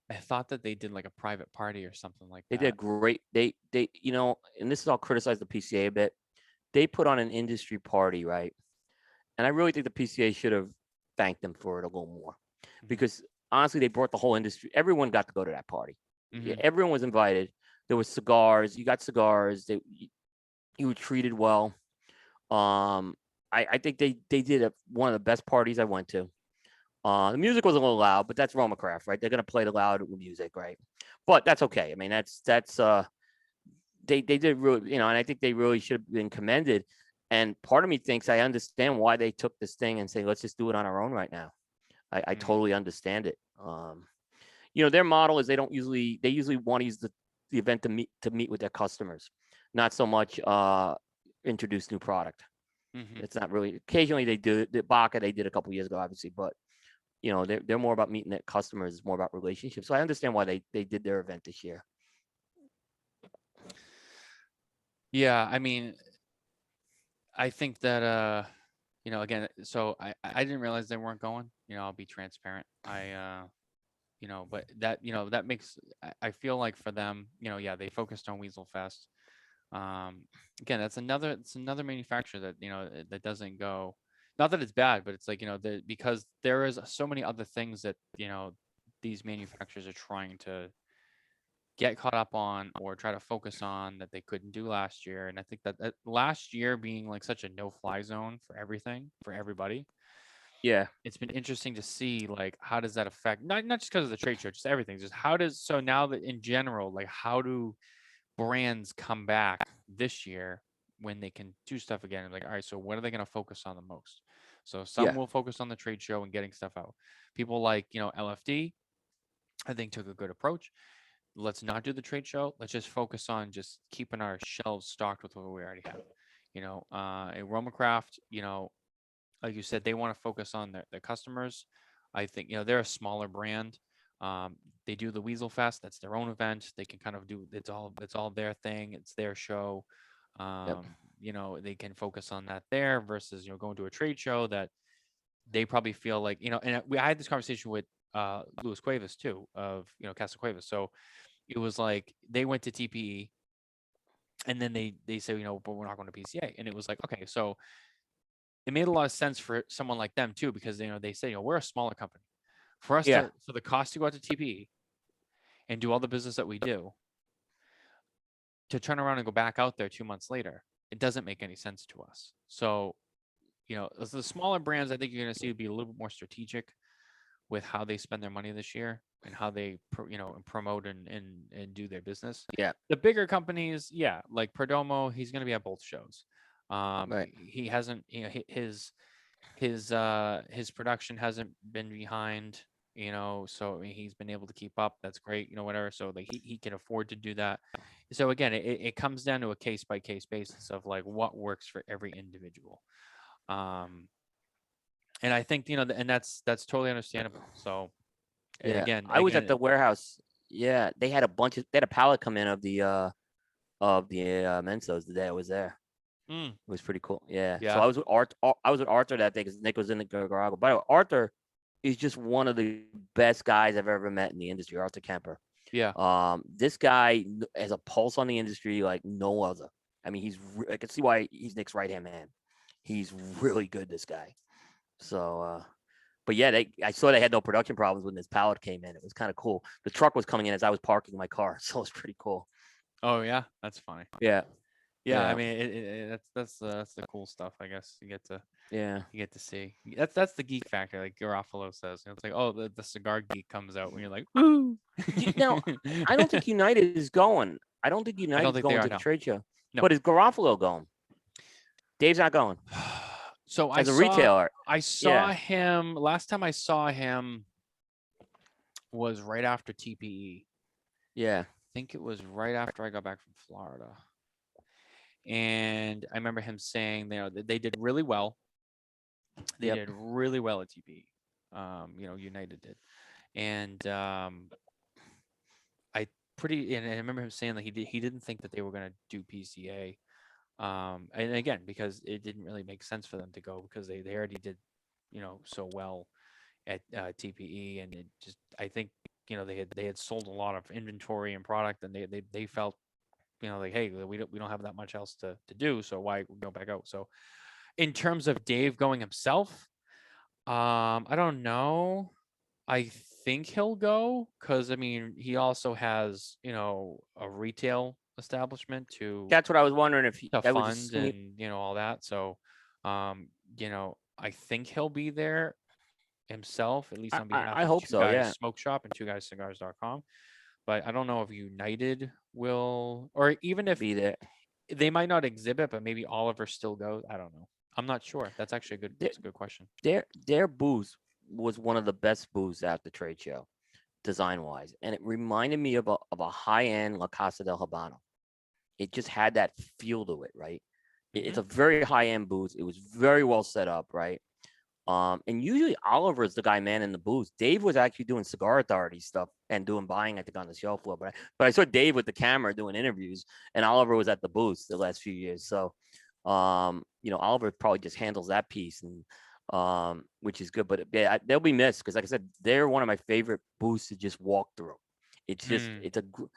I thought that they did like a private party or something like They that. did great. They and this is I'll criticize the PCA a bit. they put on an industry party, right? And I really think the PCA should have thanked them for it a little more, because honestly, they brought the whole industry. Everyone got to go to that party. Mm-hmm. Everyone was invited. There was cigars. You got cigars. You were treated well. I think they did one of the best parties I went to. The music was a little loud, but that's Roma Craft, right? They're gonna play the loud music, right? But that's okay. I mean, that's they did really, and I think they really should have been commended. And part of me thinks I understand why they took this thing and say, let's just do it on our own right now. I totally understand it. Their model is they usually want to use the event to meet with their customers, not so much introduce new product. Mm-hmm. It's not really. Occasionally they do. The Baca they did a couple years ago, obviously, but they're more about meeting their customers. It's more about relationships. So I understand why they did their event this year. Yeah, I mean, I think that again, so I didn't realize they weren't going. I'll be transparent. But that makes I feel like for them, yeah, they focused on Weasel Fest. Again, it's another manufacturer that that doesn't go. Not that it's bad, but it's like because there is so many other things that these manufacturers are trying to get caught up on or try to focus on that they couldn't do last year. And I think that last year being like such a no-fly zone for everything for everybody, Yeah. it's been interesting to see like how does that affect not just because of the trade show, just everything. Just so now that in general, like how do brands come back this year when they can do stuff again? Like, all right, so what are they going to focus on the most? So some Yeah. will focus on the trade show and getting stuff out. People like LFD, I think, took a good approach. Let's not do the trade show. Let's just focus on just keeping our shelves stocked with what we already have. A Romacraft, like you said, they want to focus on their customers. I think they're a smaller brand. They do the Weasel Fest. That's their own event. They can kind of do it's all their thing. It's their show. Yep. They can focus on that there versus going to a trade show that they probably feel like And I had this conversation with Luis Cuevas too of Casa Cuevas. So it was like they went to TPE and then they said but we're not going to PCA, and it was like okay, so it made a lot of sense for someone like them too, because they say we're a smaller company. For us Yeah. for the cost to go out to TPE and do all the business that we do, to turn around and go back out there 2 months later, it doesn't make any sense to us. So as the smaller brands, I think you're going to see be a little bit more strategic with how they spend their money this year and how they promote and do their business. Yeah. The bigger companies, yeah, like Perdomo, he's going to be at both shows. Right. He hasn't, his production hasn't been behind, so he's been able to keep up. That's great, whatever. So like he can afford to do that. So again, it comes down to a case by case basis of like what works for every individual. And I think and that's totally understandable. So Yeah. again, I was at the warehouse. Yeah, they had they had a pallet come in of the Mensos the day I was there. mm, It was pretty cool. Yeah. So yeah, I was with I was with Arthur that day because Nick was in the garage. By the way, Arthur is just one of the best guys I've ever met in the industry. Arthur Kemper. yeah, This guy has a pulse on the industry like no other. I mean, I can see why he's Nick's right hand man. He's really good, this guy. So, but yeah, I saw they had no production problems when this pallet came in. It was kind of cool. The truck was coming in as I was parking my car, so it was pretty cool. oh yeah, that's funny. Yeah, Yeah, I yeah, mean that's the cool stuff, I guess. yeah. You get to see. That's the geek factor, like Garofalo says. It's like, oh, the cigar geek comes out when you're like, woo. Now, I don't think United is going. I don't think I don't United's think they going are to the now. trade show. No. But is Garofalo going? Dave's not going. So As a retailer. I saw Yeah. him last time I saw him was right after TPE. Yeah. I think it was right after I got back from Florida. And I remember him saying, they did really well. They Yep. did really well at TPE. United did. And and I remember him saying that he didn't think that they were going to do PCA. And again, because it didn't really make sense for them to go because they already did, so well at TPE, and I think they had sold a lot of inventory and product, and they felt like, hey, we don't have that much else to do, so why go back out? So in terms of Dave going himself, I don't know. I think he'll go because I mean he also has a retail establishment That's what I was wondering if to that was fund and all that. So, I think he'll be there himself, at least on behalf I of hope Two so. Guys Yeah, Smoke Shop and twoguyscigars.com. But I don't know if United will, or even if be there. they might not exhibit, but maybe Oliver still goes. I don't know. I'm not sure. Their That's a good question. their booth was one of the best booths at the trade show, design wise, and it reminded me of a high end La Casa del Habano. It just had that feel to it, right? It's Hmm. a very high end booth. It was very well set up, right? And usually Oliver is the guy man in the booth. Dave was actually doing Cigar Authority stuff and doing buying, I think, on the shelf floor. But I saw Dave with the camera doing interviews, and Oliver was at the booth the last few years. So, Oliver probably just handles that piece, and which is good. But yeah, they'll be missed because, like I said, they're one of my favorite booths to just walk through. It's just Mm.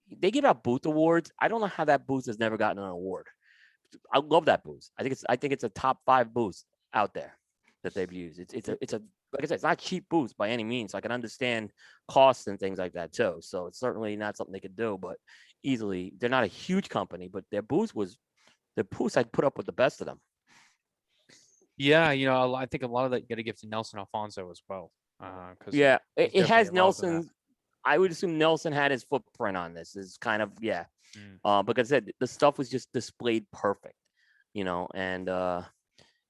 they give out booth awards. I don't know how that booth has never gotten an award. I love that booth. I think it's a top 5 booth out there that they've used. It's a like I said, it's not cheap booth by any means. So I can understand costs and things like that too. So it's certainly not something they could do, but easily they're not a huge company, but their booth was the booth I'd put up with the best of them. Yeah, I think a lot of that you got to give to Nelson Alfonso as well, because Yeah, he's it definitely has involved in that. Nelson. I would assume Nelson had his footprint on this. Is kind of yeah. Mm. Because I said the stuff was just displayed perfect, and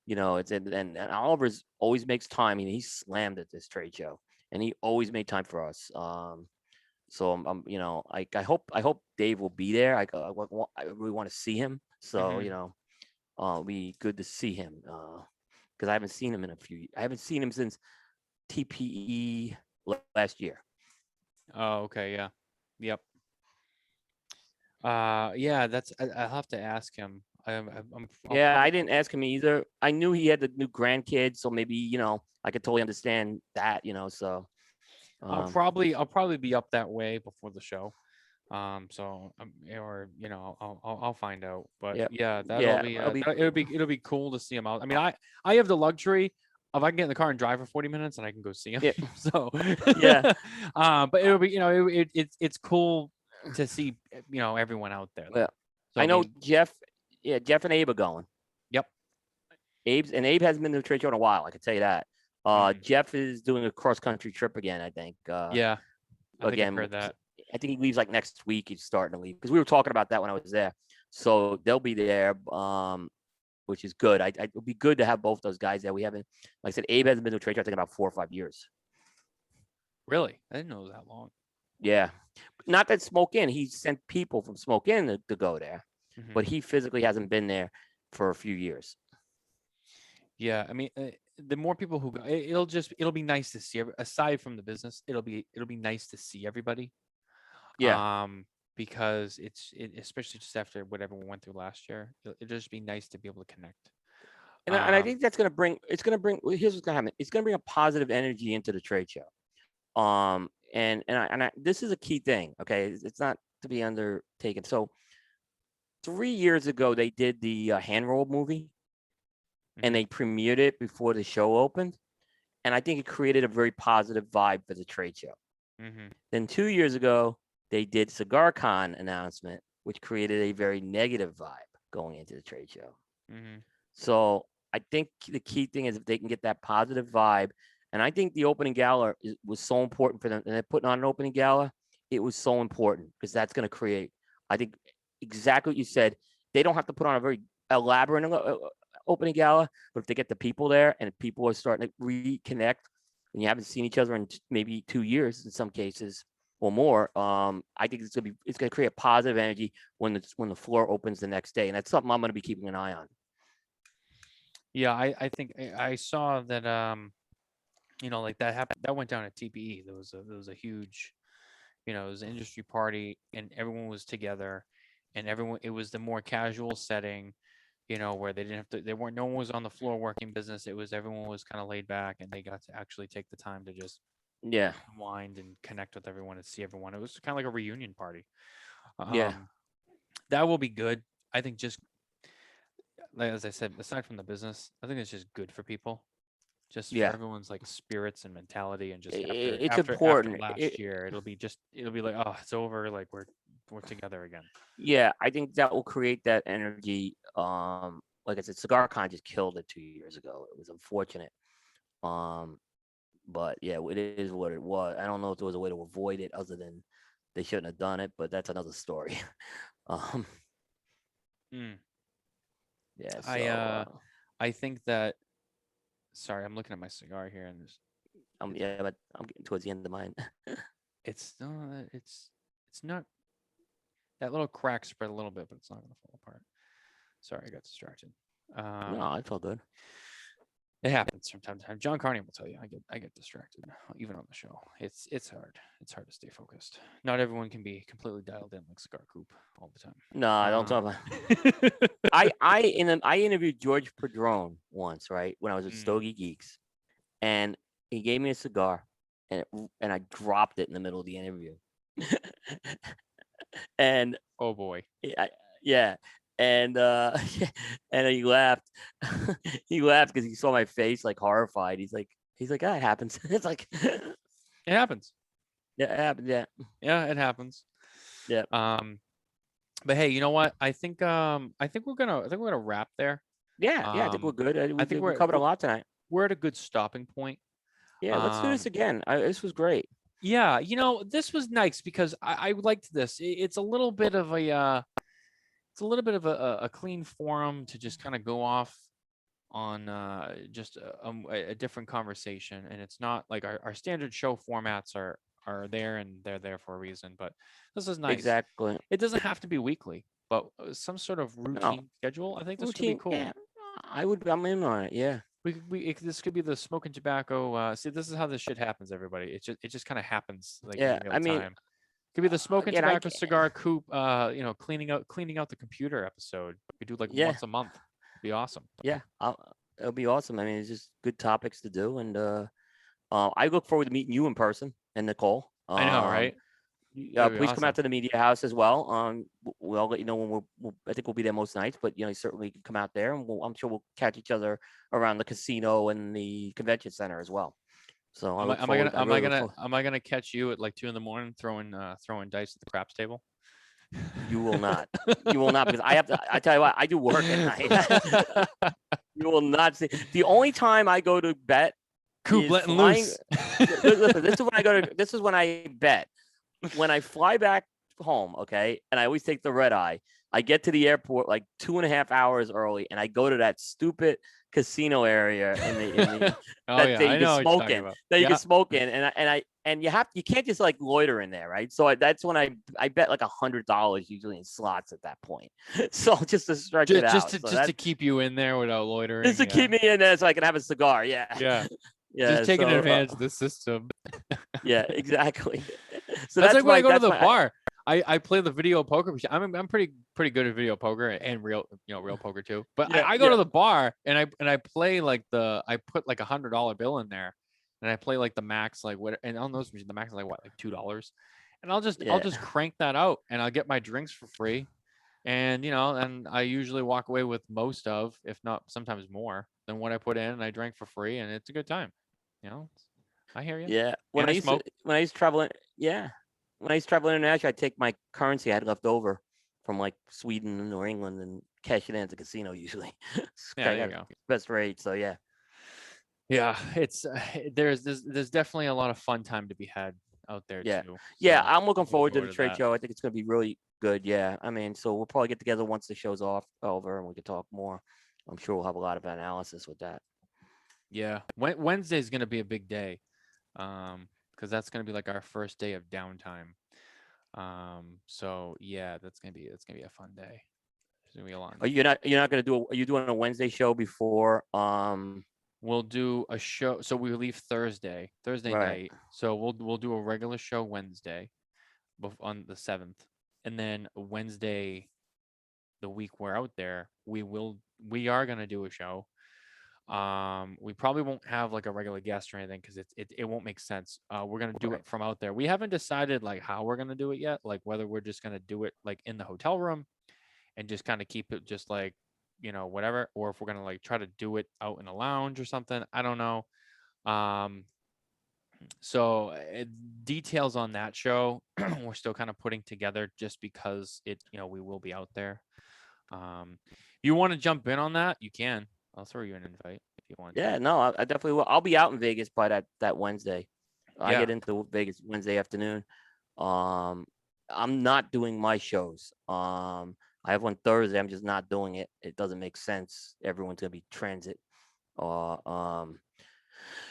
it's and Oliver's always makes time. I mean, he's slammed at this trade show, and he always made time for us. So I hope Dave will be there. I really want to see him. So Hmm. it'll be good to see him. Because I haven't seen him I haven't seen him since TPE last year. Oh, okay, yeah, yep. Yeah, I'll have to ask him. I'll Yeah, I probably. didn't ask him either. I knew he had the new grandkids, so maybe I could totally understand that. So I'll probably be up that way before the show. So or I'll find out. But yeah, yeah, that'll yeah, be it'll be it'll be cool to see him out. I mean, I have the luxury of I can get in the car and drive for 40 minutes and I can go see him. yeah, So, yeah. but it'll be it's cool to see everyone out there Well, though. So I I know mean, Jeff. Yeah, Jeff and Abe are going. yep. Abe hasn't been to the trade show in a while. I can tell you that. Mhm. Jeff is doing a cross country trip again. I think. Yeah, I think I've Again, heard that. I think he leaves like next week. He's starting to leave because we were talking about that when I was there. So they'll be there, which is good. It'll be good to have both those guys there. We haven't, like I said, Abe hasn't been to a trade show I think about 4 or 5 years. Really, I didn't know it was that long. Yeah, not that Smoke Inn. He sent people from Smoke Inn to go there, Hmm. but he physically hasn't been there for a few years. Yeah, I mean, the more people who go, it'll be nice to see. Aside from the business, it'll be nice to see everybody. Yeah, Um, because especially just after whatever we went through last year, it'll just be nice to be able to connect. and I think that's gonna bring. It's gonna bring. Here's what's gonna happen. It's gonna bring a positive energy into the trade show. This is a key thing. Okay, it's not to be undertaken. So 3 years ago, they did the hand roll movie, and Hmm. they premiered it before the show opened, and I think it created a very positive vibe for the trade show. Hmm. Then 2 years ago, they did CigarCon announcement, which created a very negative vibe going into the trade show. Hmm. So I think the key thing is if they can get that positive vibe, and I think the opening gala was so important for them. And they're putting on an opening gala, it was so important because that's going to create. I think exactly what you said. They don't have to put on a very elaborate opening gala, but if they get the people there and people are starting to reconnect, and you haven't seen each other in maybe 2 years in some cases or more, I think it's gonna create a positive energy when the floor opens the next day, and that's something I'm gonna be keeping an eye on. Yeah, I think I saw that. Like that happened. That went down at TPE. There was a huge, it was an industry party, and everyone was together, and everyone. It was the more casual setting, where they didn't have to. They weren't. No one was on the floor working business. It was everyone was kind of laid back, and they got to actually take the time to just Yeah, unwind and connect with everyone and see everyone. It was kind of like a reunion party. yeah. Um, that will be good. I think just like as I said, aside from the business, I think it's just good for people, just for Yeah, everyone's like spirits and mentality, and just it's after important. last year, it'll be like, oh, it's over, like we're together again. Yeah, I think that will create that energy. Like I said, CigarCon just killed it 2 years ago. It was unfortunate. Um, but yeah, it is what it was. I don't know if there was a way to avoid it other than they shouldn't have done it, but that's another story. um, Mm. yeah, I so I think that. Sorry, I'm looking at my cigar here, and it's yeah, but I'm getting towards the end of mine. it's no, it's not that little crack spread a little bit, but it's not gonna fall apart. Sorry, I got distracted. No, it's all good. It happens from time to time. John Carney will tell you I get distracted even on the show. It's hard. It's hard to stay focused. Not everyone can be completely dialed in like Cigar Coop all the time. No, I don't talk about. I interviewed George Padron once, right, when I was with Mm. Stogie Geeks, and he gave me a cigar, and I dropped it in the middle of the interview, and Oh boy. yeah, and and he laughed, he laughed because he saw my face like horrified. He's like, ah, it happens. It's like, It happens. yeah, it happened. Yeah, Yeah, it happens. yeah, But hey, you know what? I think we're gonna wrap there. yeah. I think we're good. I We think we covered a lot tonight. we're at a good stopping point. Yeah, let's do this Um, again. This was great. yeah, this was nice because I liked this. It's a little bit of it's a little bit of a clean forum to just kind of go off on just a different conversation, and it's not like our standard show formats are there, and they're there for a reason. But this is nice. Exactly. It doesn't have to be weekly, but some sort of No routine schedule. I think this could be routine. cool. Yeah, I'm in on it. Yeah, This could be the smoking tobacco. See, this is how this shit happens, everybody. It just kind of happens like in yeah. real I mean, time. Could be the smoking again, tobacco cigar coop. Cleaning out the computer episode. We do like yeah, once a month. Be awesome. yeah. It'll be awesome. I mean, it's just good topics to do, and I look forward to meeting you in person and Nicole. I know, right? It'll be Please come awesome. out to the media house as well. We'll let you know when I think we'll be there most nights, but you certainly can come out there, and I'm sure we'll catch each other around the casino and the convention center as well. So I look forward. I really look forward. Am I gonna catch you at like 2 a.m. throwing dice at the craps table? You will not. You will not, because I have to. I tell you what, I do work at night. You will not see. The only time I go to bet Coop is letting flying. loose. Listen, this is when I go to. This is when I bet. When I fly back home, okay, and I always take the red eye. I get to the airport like 2.5 hours early, and I go to that stupid casino area Oh yeah, that I you know can what you're smoke talking in. about. That you Yeah, can smoke in, and you can't just like loiter in there, right? So that's when I bet like $100 usually in slots at that point. So just to stretch it out. So just to keep you in there without loitering. just to Yeah, keep me in there so I can have a cigar. Yeah. yeah. Yeah. Just taking So advantage of the system. yeah, exactly. So That's like when I go to that's the my bar. I play the video poker. I'm pretty good at video poker and real poker too. But yeah, I go yeah, to the bar and I play like I put like $100 bill in there, and I play like the max like what, and on those machines the max is like what, like $2, and I'll yeah. just crank that out, and I'll get my drinks for free, and and I usually walk away with most of, if not sometimes more than what I put in, and I drank for free, and it's a good time. You know, I hear you. Yeah. And I smoke. When I used to travel, yeah. When I used to travel international, I'd take my currency I had left over from like Sweden or England and cash it in at the casino usually. Yeah, I there you got go. best rate. So yeah. Yeah, it's there's definitely a lot of fun time to be had out there Yeah. too. Yeah. So I'm looking look forward to forward the to trade that. show. I think it's going to be really good. Yeah. I mean, so we'll probably get together once the show's over and we can talk more. I'm sure we'll have a lot of analysis with that. Yeah, Wednesday's gonna be a big day, because that's gonna be like our first day of downtime. So yeah, that's gonna be a fun day. It's gonna be a lot. You're not going to are you doing a Wednesday show before, We'll do a show. So we leave Thursday right. night. So we'll do a regular show Wednesday, on the 7th, and then Wednesday, the week we're out there, we are gonna do a show. We probably won't have like a regular guest or anything because it won't make sense. We're gonna do Right. it from out there. We haven't decided like how we're gonna do it yet, like whether we're just gonna do it like in the hotel room, and just kind of keep it just like, whatever, or if we're gonna like try to do it out in a lounge or something. I don't know. Um, so details on that show we're still kind of putting together, just because we will be out there. You want to jump in on that? You can. I'll throw you an invite if you want Yeah, to. no, I definitely will. I'll be out in Vegas by that Wednesday. I Yeah. get into Vegas Wednesday afternoon. Um, I'm not doing my shows. I have one Thursday. I'm just not doing it. It doesn't make sense. Everyone's gonna be transit. Uh, um,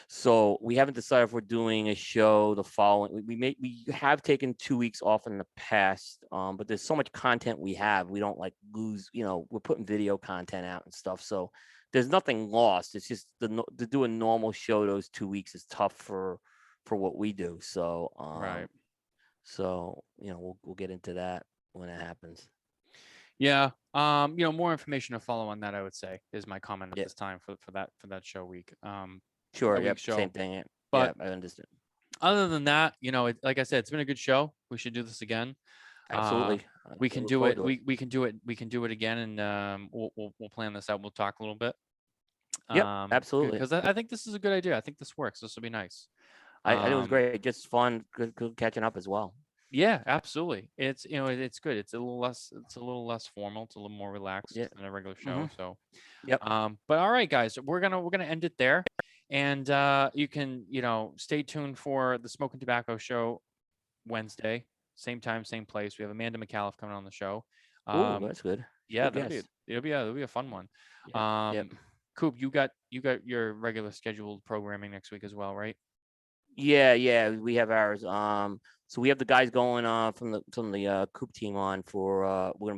so we haven't decided if we're doing a show the following. We have taken 2 weeks off in the past. But there's so much content we have. We don't like lose. We're putting video content out and stuff. So there's nothing lost. It's just to do a normal show those 2 weeks is tough for what we do. So Right. so we'll get into that when it happens. Yeah. More information to follow on that, I would say, is my comment at Yeah. this time for that show week. Sure. That Yep. week show. Same thing. Yeah. But I understand. other than that, like I said, it's been a good show. We should do this again. Absolutely. We can look do forward it. to We can do it. We can do it again, and we'll plan this out. We'll talk a little bit. Yep. Absolutely. Because I think this is a good idea. I think this works. This will be nice. I think it was great. Just fun. Good catching up as well. Yeah, absolutely. It's it's good. It's a little less formal. It's a little more relaxed than a regular show. Mhm. So Yep. but all right, guys, we're gonna end it there, and you can stay tuned for the Smoke and Tobacco show Wednesday, same time, same place. We have Amanda McAuliffe coming on the show. Oh, that's good. Yeah, Good guess. it'll be a fun one. Yep. Coop, you got your regular scheduled programming next week as well, right? Yeah, we have ours. So we have the guys going from the Coop team on for we're gonna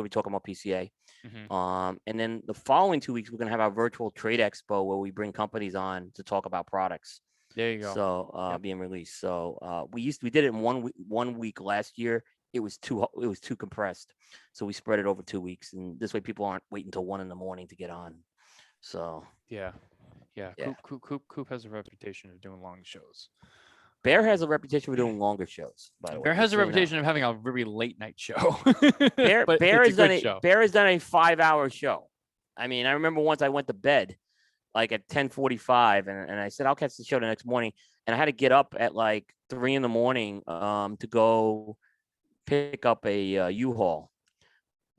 be talking about PCA. Mm-hmm. And then the following 2 weeks we're gonna have our virtual trade expo where we bring companies on to talk about products. There you go. So being released. So we did it in 1 week last year. It was too compressed. So we spread it over 2 weeks, and this way people aren't waiting until 1 a.m. to get on. So Yeah. yeah. Coop has a reputation of doing long shows. Bear has a reputation for doing longer shows, by the way. Bear has a reputation of having a very late night show. Bear But Bear it's has a good show. Bear has done a 5-hour show. I mean, I remember once I went to bed like at 10:45, and I said I'll catch the show the next morning, and I had to get up at like 3 a.m. to go pick up a U-Haul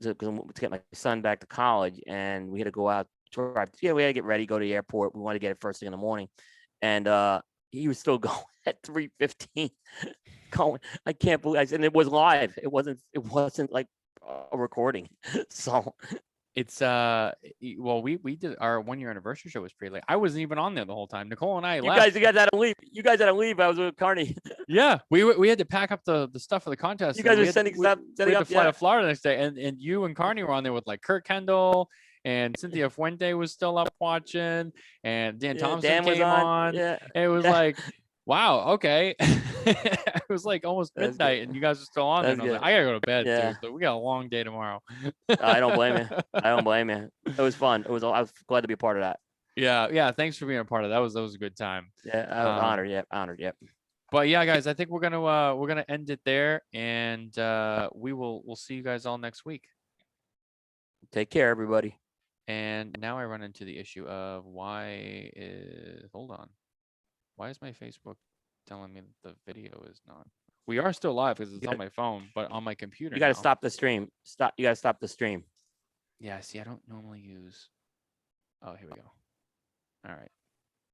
to get my son back to college, and we had to go out drive. Yeah, we had to get ready, go to the airport. We wanted to get it first thing in the morning, and he was still going at 3:15. Going, I can't believe. And it was live. It wasn't like a recording. So it's well, we did our 1-year anniversary show was pretty late. I wasn't even on there the whole time. Nicole and I left. You guys had to leave. You guys had to leave. I was with Carney. Yeah, we had to pack up the stuff for the contest. You guys were setting up. We had to fly to Florida the next day, and you and Carney were on there with like Kurt Kendall, and Cynthia Fuente was still up watching, and Dan Thompson came on. Yeah, and it was like, wow, okay. It was like almost midnight, and you guys are still on there. And I was like, I gotta go to bed too. So we got a long day tomorrow. I don't blame you. It was fun. I was glad to be a part of that. Yeah. Thanks for being a part of that. That was a good time. Yeah, I was honored. Yeah, honored. Yep. But yeah, guys, I think we're gonna end it there, and we'll see you guys all next week. Take care, everybody. And now I run into the issue of hold on. Why is my Facebook telling me that the video is not? We are still live because it's on my phone, but on my computer. You got to stop the stream. You got to stop the stream. Yeah, see, I don't normally use. Oh, here we go. All right.